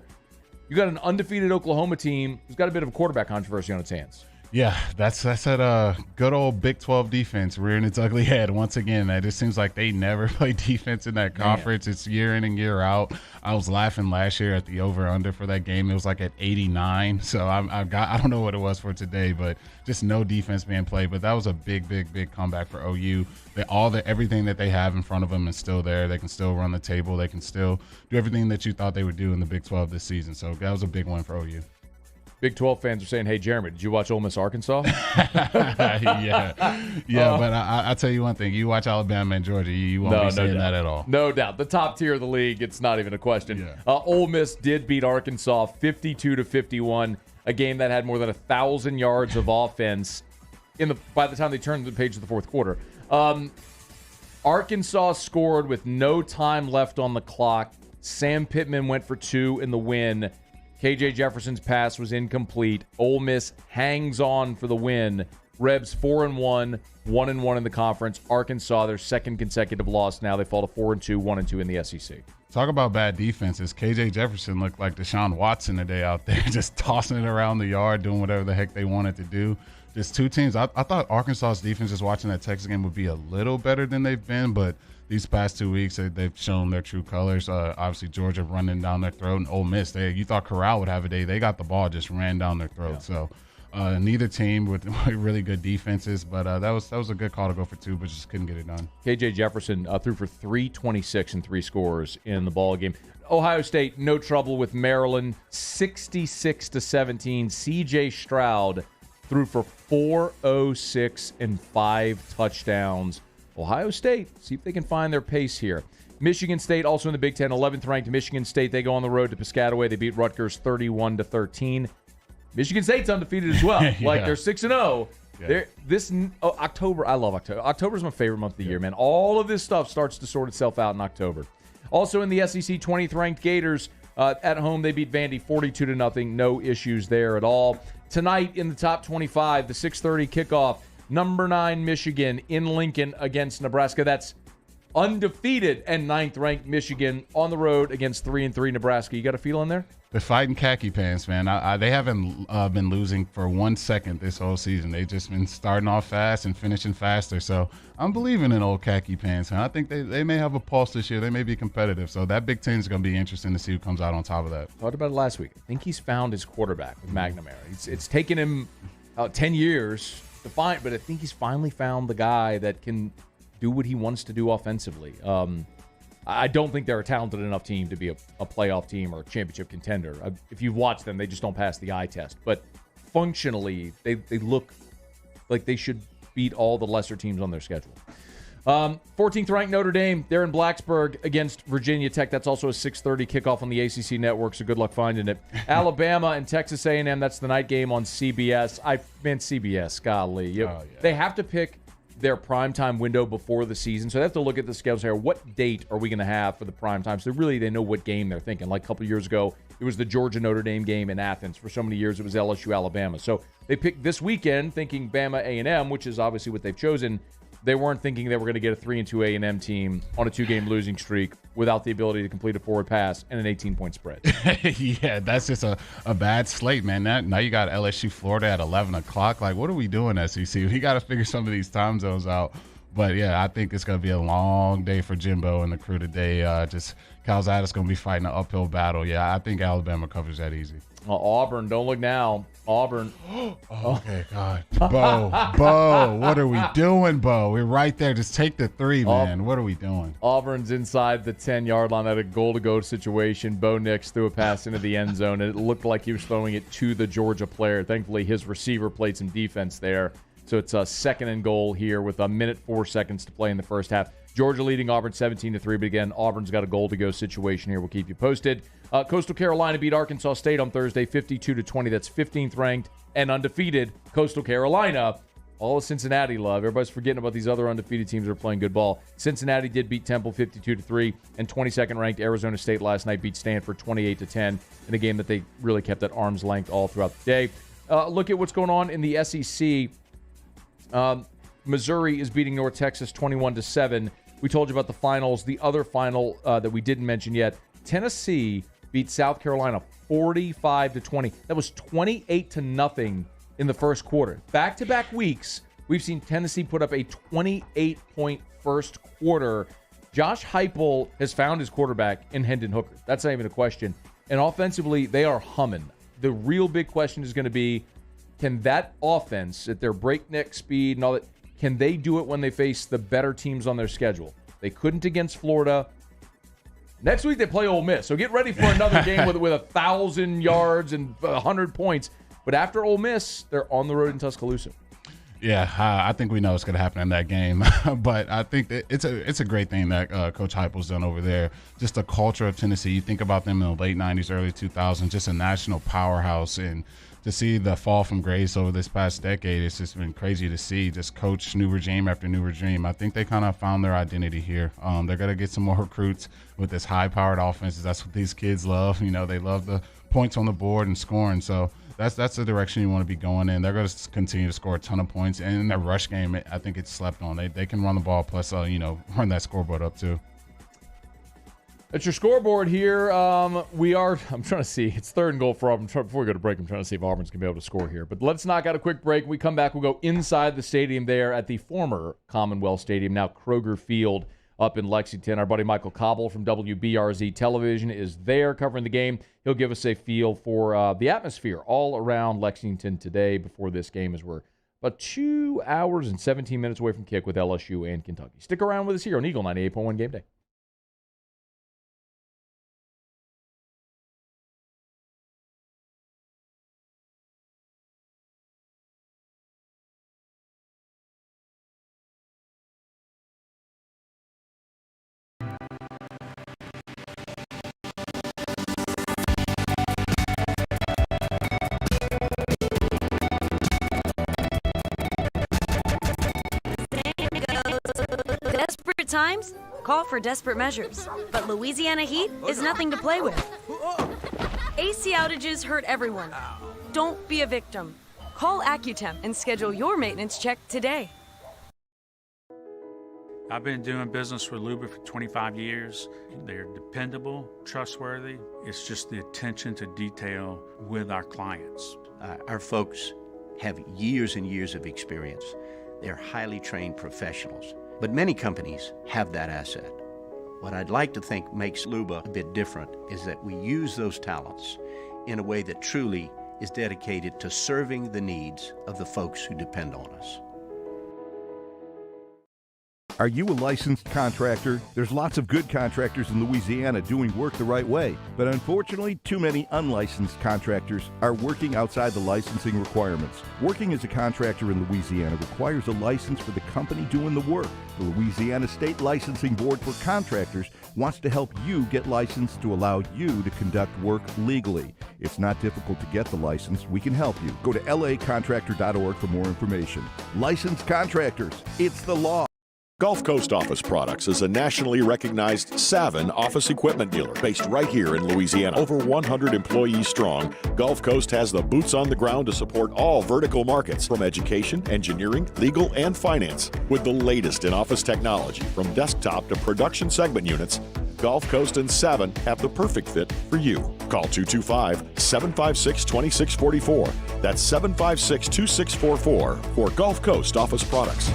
you got an undefeated Oklahoma team who's got a bit of a quarterback controversy on its hands. Yeah, that's that good old Big 12 defense rearing its ugly head once again. It just seems like they never play defense in that conference. It's year in and year out. I was laughing last year at the over-under for that game. It was like at 89. So I don't know what it was for today, but just no defense being played. But that was a big comeback for OU. Everything that they have in front of them is still there. They can still run the table. They can still do everything that you thought they would do in the Big 12 this season. So that was a big win for OU. Big 12 fans are saying, hey, Jeremy, did you watch Ole Miss Arkansas? Yeah, but I tell you one thing. You watch Alabama and Georgia, you won't be saying that at all. No doubt. The top tier of the league, it's not even a question. Yeah. Ole Miss did beat Arkansas 52-51, a game that had more than 1,000 yards of offense by the time they turned the page to the fourth quarter. Arkansas scored with no time left on the clock. Sam Pittman went for 2 in the win. KJ Jefferson's pass was incomplete. Ole Miss hangs on for the win. Rebs 4-1, 1-1 in the conference. Arkansas, their second consecutive loss now. They fall to 4-2, 1-2 in the SEC. Talk about bad defenses. KJ Jefferson looked like Deshaun Watson today out there, just tossing it around the yard, doing whatever the heck they wanted to do. Just two teams. I thought Arkansas's defense, just watching that Texas game, would be a little better than they've been, but these past 2 weeks, they've shown their true colors. Obviously, Georgia running down their throat, and Ole Miss, you thought Corral would have a day. They got the ball, just ran down their throat. Yeah. So neither team with really good defenses, but that was a good call to go for two, but just couldn't get it done. KJ Jefferson threw for 326 and 3 scores in the ball game. Ohio State, no trouble with Maryland, 66-17. CJ Stroud threw for 406 and 5 touchdowns. Ohio State, see if they can find their pace here. Michigan State, also in the Big Ten, 11th ranked Michigan State. They go on the road to Piscataway. They beat Rutgers 31-13. Michigan State's undefeated as well. Yeah. Like, they're 6-0. Yeah. October, I love October. October's my favorite month of the year, man. All of this stuff starts to sort itself out in October. Also in the SEC, 20th ranked Gators. At home, they beat Vandy 42-0. No issues there at all. Tonight in the top 25, the 6:30 kickoff, number 9 Michigan in Lincoln against Nebraska. That's undefeated and 9th ranked Michigan on the road against 3-3 Nebraska. You got a feel in there? They're fighting khaki pants, man. They haven't been losing for 1 second this whole season. They've just been starting off fast and finishing faster. So I'm believing in old khaki pants, and I think they may have a pulse this year. They may be competitive. So that Big Ten is going to be interesting to see who comes out on top of that. Talked about it last week. I think he's found his quarterback with McNamara. It's taken him 10 years to find, but I think he's finally found the guy that can do what he wants to do offensively. I don't think they're a talented enough team to be a playoff team or a championship contender. If you watch them, they just don't pass the eye test. But functionally, they look like they should beat all the lesser teams on their schedule. 14th ranked Notre Dame, they're in Blacksburg against Virginia Tech. That's also a 6:30 kickoff on the ACC network, so good luck finding it. Alabama and Texas A&M, that's the night game on CBS. CBS, golly. Yeah. They have to pick their primetime window before the season, so they have to look at the schedule here. What date are we going to have for the primetime? So really, they know what game they're thinking. Like a couple years ago, it was the Georgia-Notre Dame game in Athens. For so many years, it was LSU-Alabama. So they picked this weekend thinking Bama A&M, which is obviously what they've chosen. They weren't thinking they were going to get a 3-2 A&M team on a 2-game losing streak without the ability to complete a forward pass and an 18-point spread. Yeah, that's just a bad slate, man. Now you got LSU, Florida at 11 o'clock. Like, what are we doing, SEC? We got to figure some of these time zones out. But, yeah, I think it's going to be a long day for Jimbo and the crew today. Just Calzada's going to be fighting an uphill battle. Yeah, I think Alabama covers that easy. Auburn, don't look now. Auburn. Okay, God. Bo, what are we doing, Bo? We're right there. Just take the 3, man. What are we doing? Auburn's inside the 10-yard line at a goal-to-go situation. Bo Nix threw a pass into the end zone, and it looked like he was throwing it to the Georgia player. Thankfully, his receiver played some defense there. So it's a 2nd and goal here with 1:04 to play in the first half. Georgia leading Auburn 17-3, but again, Auburn's got a goal-to-go situation here. We'll keep you posted. Coastal Carolina beat Arkansas State on Thursday, 52-20. That's 15th ranked and undefeated Coastal Carolina. All of Cincinnati love. Everybody's forgetting about these other undefeated teams that are playing good ball. Cincinnati did beat Temple 52-3, and 22nd ranked Arizona State last night beat Stanford 28-10 in a game that they really kept at arm's length all throughout the day. Look at what's going on in the SEC. Missouri is beating North Texas 21-7. We told you about the finals. The other final that we didn't mention yet, Tennessee beat South Carolina 45-20. That was 28-0 in the first quarter. Back-to-back weeks, we've seen Tennessee put up a 28-point first quarter. Josh Heupel has found his quarterback in Hendon Hooker. That's not even a question. And offensively, they are humming. The real big question is going to be, can that offense, at their breakneck speed and all that, can they do it when they face the better teams on their schedule? They couldn't against Florida. Next week they play Ole Miss, so get ready for another game with 1,000 yards and 100 points. But after Ole Miss, they're on the road in Tuscaloosa. Yeah, I think we know what's going to happen in that game. But I think that it's a great thing that Coach Heupel's done over there. Just the culture of Tennessee. You think about them in the late 90s, early 2000s, just a national powerhouse. And to see the fall from grace over this past decade, it's just been crazy to see. Just coach new regime after new regime. I think they kind of found their identity here. They're going to get some more recruits with this high-powered offense. That's what these kids love. You know, they love the points on the board and scoring. So that's the direction you want to be going in. They're going to continue to score a ton of points. And in that rush game, I think it's slept on. They can run the ball plus, run that scoreboard up too. That's your scoreboard here. I'm trying to see. It's 3rd and goal for Auburn. Before we go to break, I'm trying to see if Auburn's going to be able to score here. But let's knock out a quick break. When we come back, we'll go inside the stadium there at the former Commonwealth Stadium, now Kroger Field up in Lexington. Our buddy Michael Cobble from WBRZ Television is there covering the game. He'll give us a feel for the atmosphere all around Lexington today before this game, as we're about 2 hours and 17 minutes away from kick with LSU and Kentucky. Stick around with us here on Eagle 98.1 Game Day. Desperate times call for desperate measures, but Louisiana heat is nothing to play with. AC outages hurt everyone. Don't be a victim. Call AccuTemp and schedule your maintenance check today. I've been doing business with Luba for 25 years. They're dependable, trustworthy. It's just the attention to detail with our clients. Our folks have years and years of experience. They're highly trained professionals. But many companies have that asset. What I'd like to think makes Luba a bit different is that we use those talents in a way that truly is dedicated to serving the needs of the folks who depend on us. Are you a licensed contractor? There's lots of good contractors in Louisiana doing work the right way, but unfortunately, too many unlicensed contractors are working outside the licensing requirements. Working as a contractor in Louisiana requires a license for the company doing the work. The Louisiana State Licensing Board for Contractors wants to help you get licensed to allow you to conduct work legally. It's not difficult to get the license. We can help you. Go to lacontractor.org for more information. Licensed contractors, it's the law. Gulf Coast Office Products is a nationally recognized Savin office equipment dealer based right here in Louisiana. Over 100 employees strong, Gulf Coast has the boots on the ground to support all vertical markets, from education, engineering, legal, and finance. With the latest in office technology, from desktop to production segment units, Gulf Coast and Savin have the perfect fit for you. Call 225-756-2644. That's 756-2644 for Gulf Coast Office Products.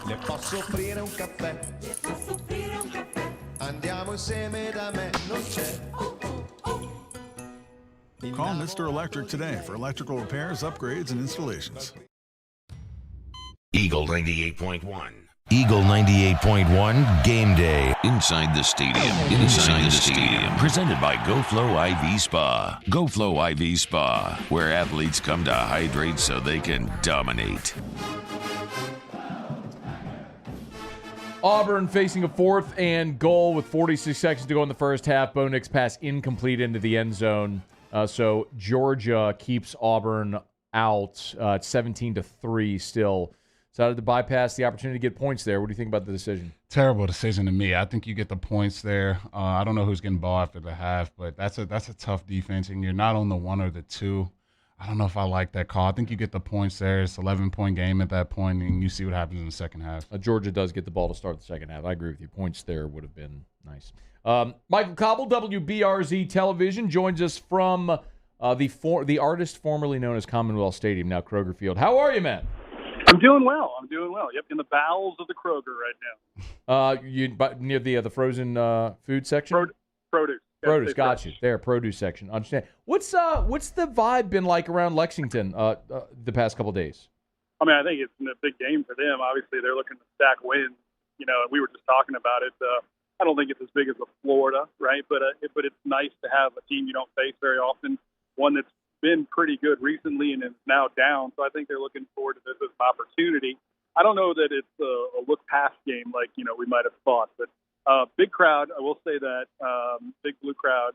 Le posso offrire un caffè? Andiamo insieme da me, non c'è. Call Mr. Electric today for electrical repairs, upgrades, and installations. Eagle 98.1. Eagle 98.1 Game Day. Inside the stadium. Inside the stadium. Presented by GoFlow IV Spa. GoFlow IV Spa, where athletes come to hydrate so they can dominate. Auburn facing a 4th and goal with 46 seconds to go in the first half. Bo Nix pass incomplete into the end zone. So Georgia keeps Auburn out. It's 17-3 still. Decided to bypass the opportunity to get points there. What do you think about the decision? Terrible decision to me. I think you get the points there. I don't know who's getting ball after the half, but that's a tough defense, and you're not on the 1 or the 2. I don't know if I like that call. I think you get the points there. It's an 11-point game at that point, and you see what happens in the second half. Georgia does get the ball to start the second half. I agree with you. Points there would have been nice. Michael Cobble, WBRZ Television, joins us from the artist formerly known as Commonwealth Stadium, now Kroger Field. How are you, man? I'm doing well. Yep, in the bowels of the Kroger right now. Near the frozen food section? Produce. Produce, got you. There, produce section. Understand. What's the vibe been like around Lexington the past couple of days? I mean, I think it's a big game for them. Obviously, they're looking to stack wins. You know, we were just talking about it. I don't think it's as big as Florida, right? But it's nice to have a team you don't face very often, one that's been pretty good recently and is now down. So I think they're looking forward to this as an opportunity. I don't know that it's a look past game like, we might have thought. But big crowd, I will say that, big blue crowd.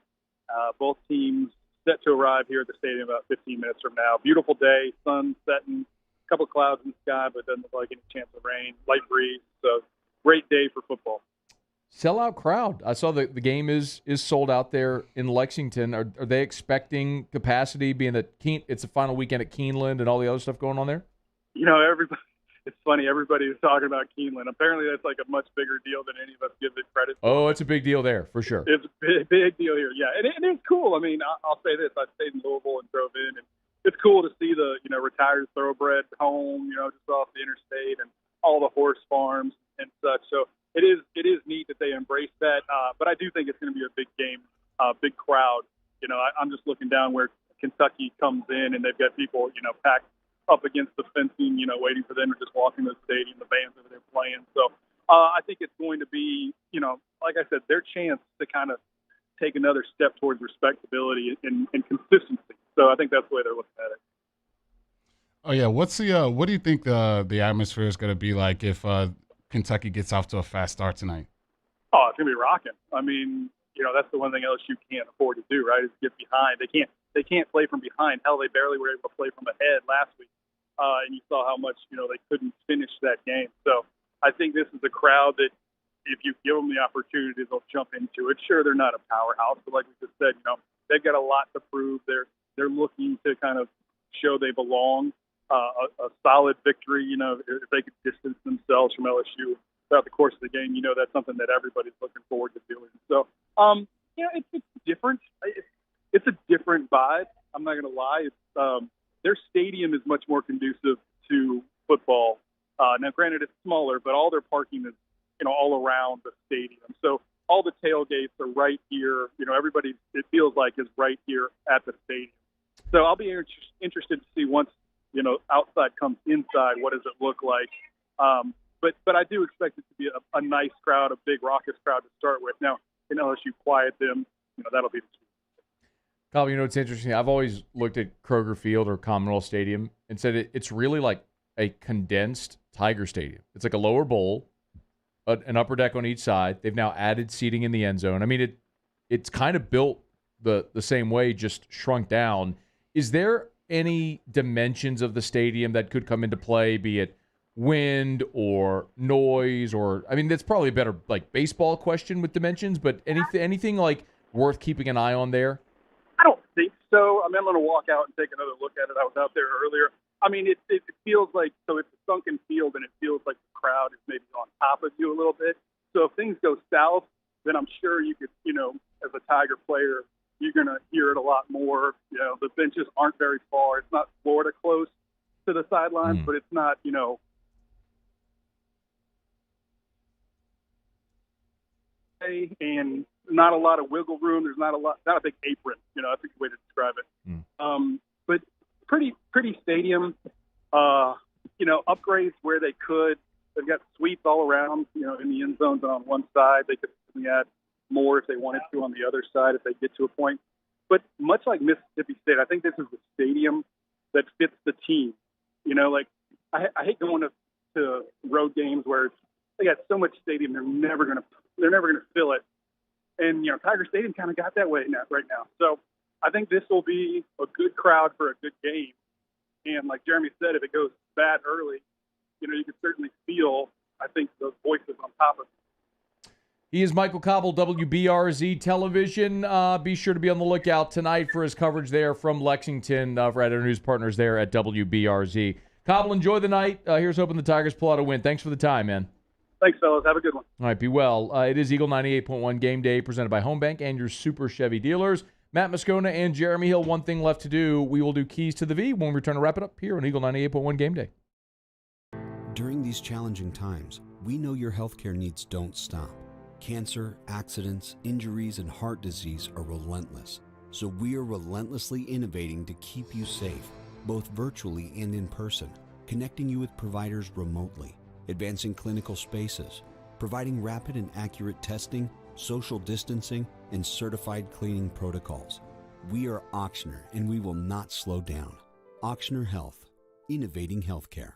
Both teams set to arrive here at the stadium about 15 minutes from now. Beautiful day, sun setting, a couple clouds in the sky, but doesn't look like any chance of rain, light breeze. So great day for football. Sellout crowd. I saw the game is sold out there in Lexington. Are they expecting capacity, being that it's the final weekend at Keeneland and all the other stuff going on there? Everybody. It's funny. Everybody is talking about Keeneland. Apparently, that's like a much bigger deal than any of us give it credit for. Oh, it's a big deal there for sure. It's a big deal here. Yeah, and it's cool. I mean, I'll say this: I stayed in Louisville and drove in, and it's cool to see the retired thoroughbred home, just off the interstate, and all the horse farms and such. So it is neat that they embrace that. But I do think it's going to be a big game, big crowd. I'm just looking down where Kentucky comes in, and they've got people, packed up against the fencing, waiting for them to just walk into the stadium, the bands over there playing. So I think it's going to be, like I said, their chance to kind of take another step towards respectability and consistency. So I think that's the way they're looking at it. Oh yeah, what do you think the atmosphere is going to be like if Kentucky gets off to a fast start tonight? Oh, it's going to be rocking. I mean, that's the one thing LSU can't afford to do, right? Is get behind. They can't play from behind. Hell, they barely were able to play from ahead last week. And you saw how much, they couldn't finish that game. So I think this is a crowd that if you give them the opportunity, they'll jump into it. Sure, they're not a powerhouse, but like we just said, they've got a lot to prove. They're looking to kind of show they belong. A solid victory, if they could distance themselves from LSU throughout the course of the game, that's something that everybody's looking forward to doing. So, it's different. It's a different vibe. I'm not going to lie. Their stadium is much more conducive to football. Now, granted, it's smaller, but all their parking is, all around the stadium. So all the tailgates are right here. Everybody, it feels like, is right here at the stadium. So I'll be interested to see once, outside comes inside, what does it look like? But I do expect it to be a nice crowd, a big raucous crowd to start with. Now, can LSU quiet them? That'll be the key. Kyle, it's interesting. I've always looked at Kroger Field or Commonwealth Stadium and said it's really like a condensed Tiger Stadium. It's like a lower bowl, an upper deck on each side. They've now added seating in the end zone. I mean, it's kind of built the same way, just shrunk down. Is there any dimensions of the stadium that could come into play, be it wind or noise that's probably a better like baseball question with dimensions, but anything like worth keeping an eye on there? I don't think so. I'm going to walk out and take another look at it. I was out there earlier. It feels like, so it's a sunken field, and it feels like the crowd is maybe on top of you a little bit. So if things go south, then I'm sure you could, as a Tiger player, you're going to hear it a lot more. The benches aren't very far. It's not Florida close to the sidelines, but it's not, and not a lot of wiggle room. There's not a big apron. That's a good way to describe it. But pretty stadium. Upgrades where they could. They've got suites all around. In the end zones and on one side. They could add more if they wanted to on the other side if they get to a point. But much like Mississippi State, I think this is the stadium that fits the team. I hate going to road games where they got so much stadium they're never going to fill it. And, Tiger Stadium kind of got that way right now. So I think this will be a good crowd for a good game. And like Jeremy said, if it goes bad early, you can certainly feel, I think, the voices on top of it. He is Michael Cobble, WBRZ Television. Be sure to be on the lookout tonight for his coverage there from Lexington for our news partners there at WBRZ. Cobble, enjoy the night. Here's hoping the Tigers pull out a win. Thanks for the time, man. Thanks, fellas. Have a good one. All right, be well. It is Eagle 98.1 Game Day presented by Home Bank and your Super Chevy dealers. Matt Moscona and Jeremy Hill, one thing left to do. We will do Keys to the V when we return to wrap it up here on Eagle 98.1 Game Day. During these challenging times, we know your healthcare needs don't stop. Cancer, accidents, injuries, and heart disease are relentless. So we are relentlessly innovating to keep you safe, both virtually and in person, connecting you with providers remotely, advancing clinical spaces, providing rapid and accurate testing, social distancing, and certified cleaning protocols. We are Auctioner, and we will not slow down. Auctioner Health, innovating healthcare.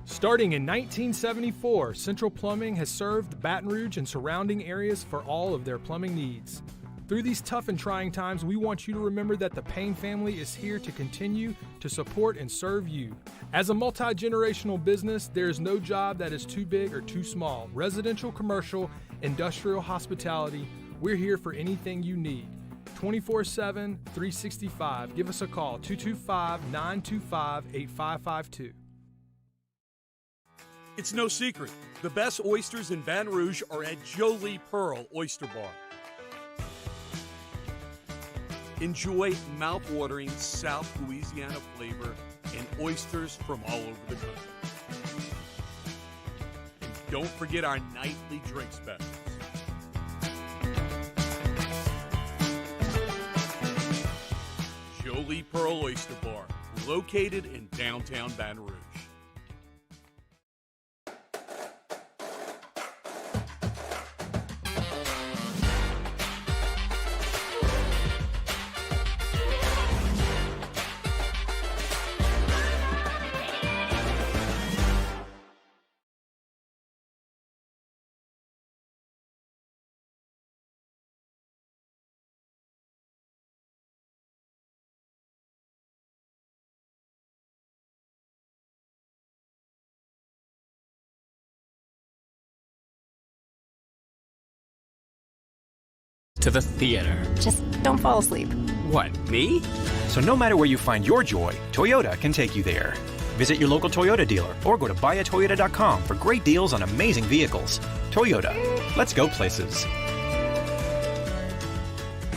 Starting in 1974, Central Plumbing has served Baton Rouge and surrounding areas for all of their plumbing needs. Through these tough and trying times, we want you to remember that the Payne family is here to continue to support and serve you. As a multi-generational business, there is no job that is too big or too small. Residential, commercial, industrial, hospitality, we're here for anything you need. 24/7, 365. Give us a call, 225-925-8552. It's no secret, the best oysters in Baton Rouge are at Jolie Pearl Oyster Bar. Enjoy mouth-watering South Louisiana flavor and oysters from all over the country. And don't forget our nightly drink specials. Jolie Pearl Oyster Bar, located in downtown Baton Rouge. To the theater. Just don't fall asleep. What, me? So no matter where you find your joy, Toyota can take you there. Visit your local Toyota dealer or go to buyatoyota.com for great deals on amazing vehicles. Toyota, let's go places.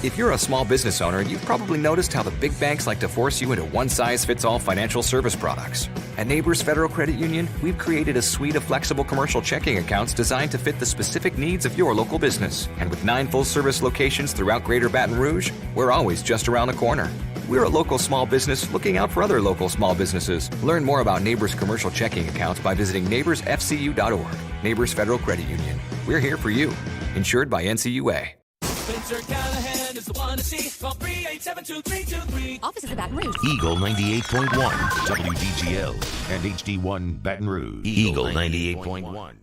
If you're a small business owner, you've probably noticed how the big banks like to force you into one-size-fits-all financial service products. At Neighbors Federal Credit Union, we've created a suite of flexible commercial checking accounts designed to fit the specific needs of your local business. And with 9 full-service locations throughout Greater Baton Rouge, we're always just around the corner. We're a local small business looking out for other local small businesses. Learn more about Neighbors commercial checking accounts by visiting neighborsfcu.org. Neighbors Federal Credit Union. We're here for you. Insured by NCUA. Spencer Callahan is the one to see. Call 387-2323. Offices in Baton Rouge. Eagle 98.1, WDGL, and HD1 Baton Rouge. Eagle 98.1.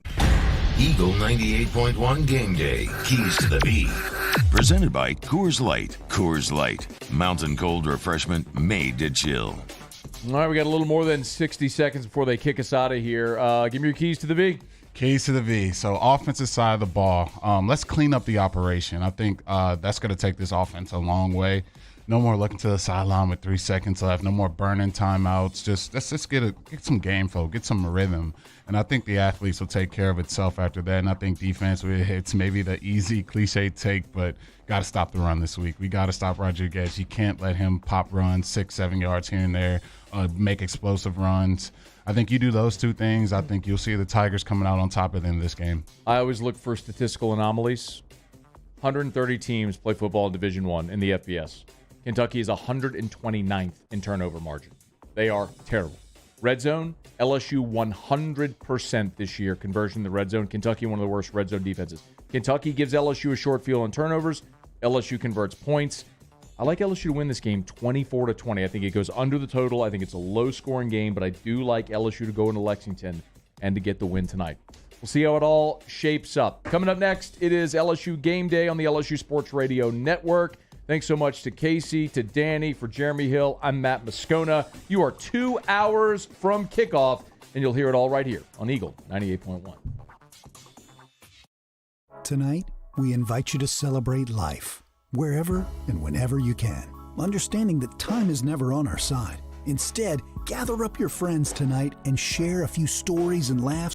Eagle 98.1 Game Day. Keys to the B. Presented by Coors Light. Coors Light. Mountain cold refreshment made to chill. All right, we got a little more than 60 seconds before they kick us out of here. Give me your keys to the V. Keys to the V. So offensive side of the ball, let's clean up the operation. I think that's going to take this offense a long way. No more looking to the sideline with 3 seconds left. No more burning timeouts. Let's get some game flow, get some rhythm. And I think the athletes will take care of itself after that. And I think defense, it's maybe the easy cliche take, but got to stop the run this week. We got to stop Rodriguez. You can't let him pop runs 6-7 yards here and there, make explosive runs. I think you do those two things, I think you'll see the Tigers coming out on top at the end of this game. I always look for statistical anomalies. 130 teams play football in Division I in the FBS. Kentucky is 129th in turnover margin. They are terrible. Red zone, LSU 100% this year, conversion in the red zone. Kentucky, one of the worst red zone defenses. Kentucky gives LSU a short field on turnovers. LSU converts points. I like LSU to win this game 24-20. I think it goes under the total. I think it's a low-scoring game, but I do like LSU to go into Lexington and to get the win tonight. We'll see how it all shapes up. Coming up next, it is LSU Game Day on the LSU Sports Radio Network. Thanks so much to Casey, to Danny, for Jeremy Hill. I'm Matt Moscona. You are 2 hours from kickoff, and you'll hear it all right here on Eagle 98.1. Tonight, we invite you to celebrate life. Wherever and whenever you can, understanding that time is never on our side. Instead, gather up your friends tonight and share a few stories and laughs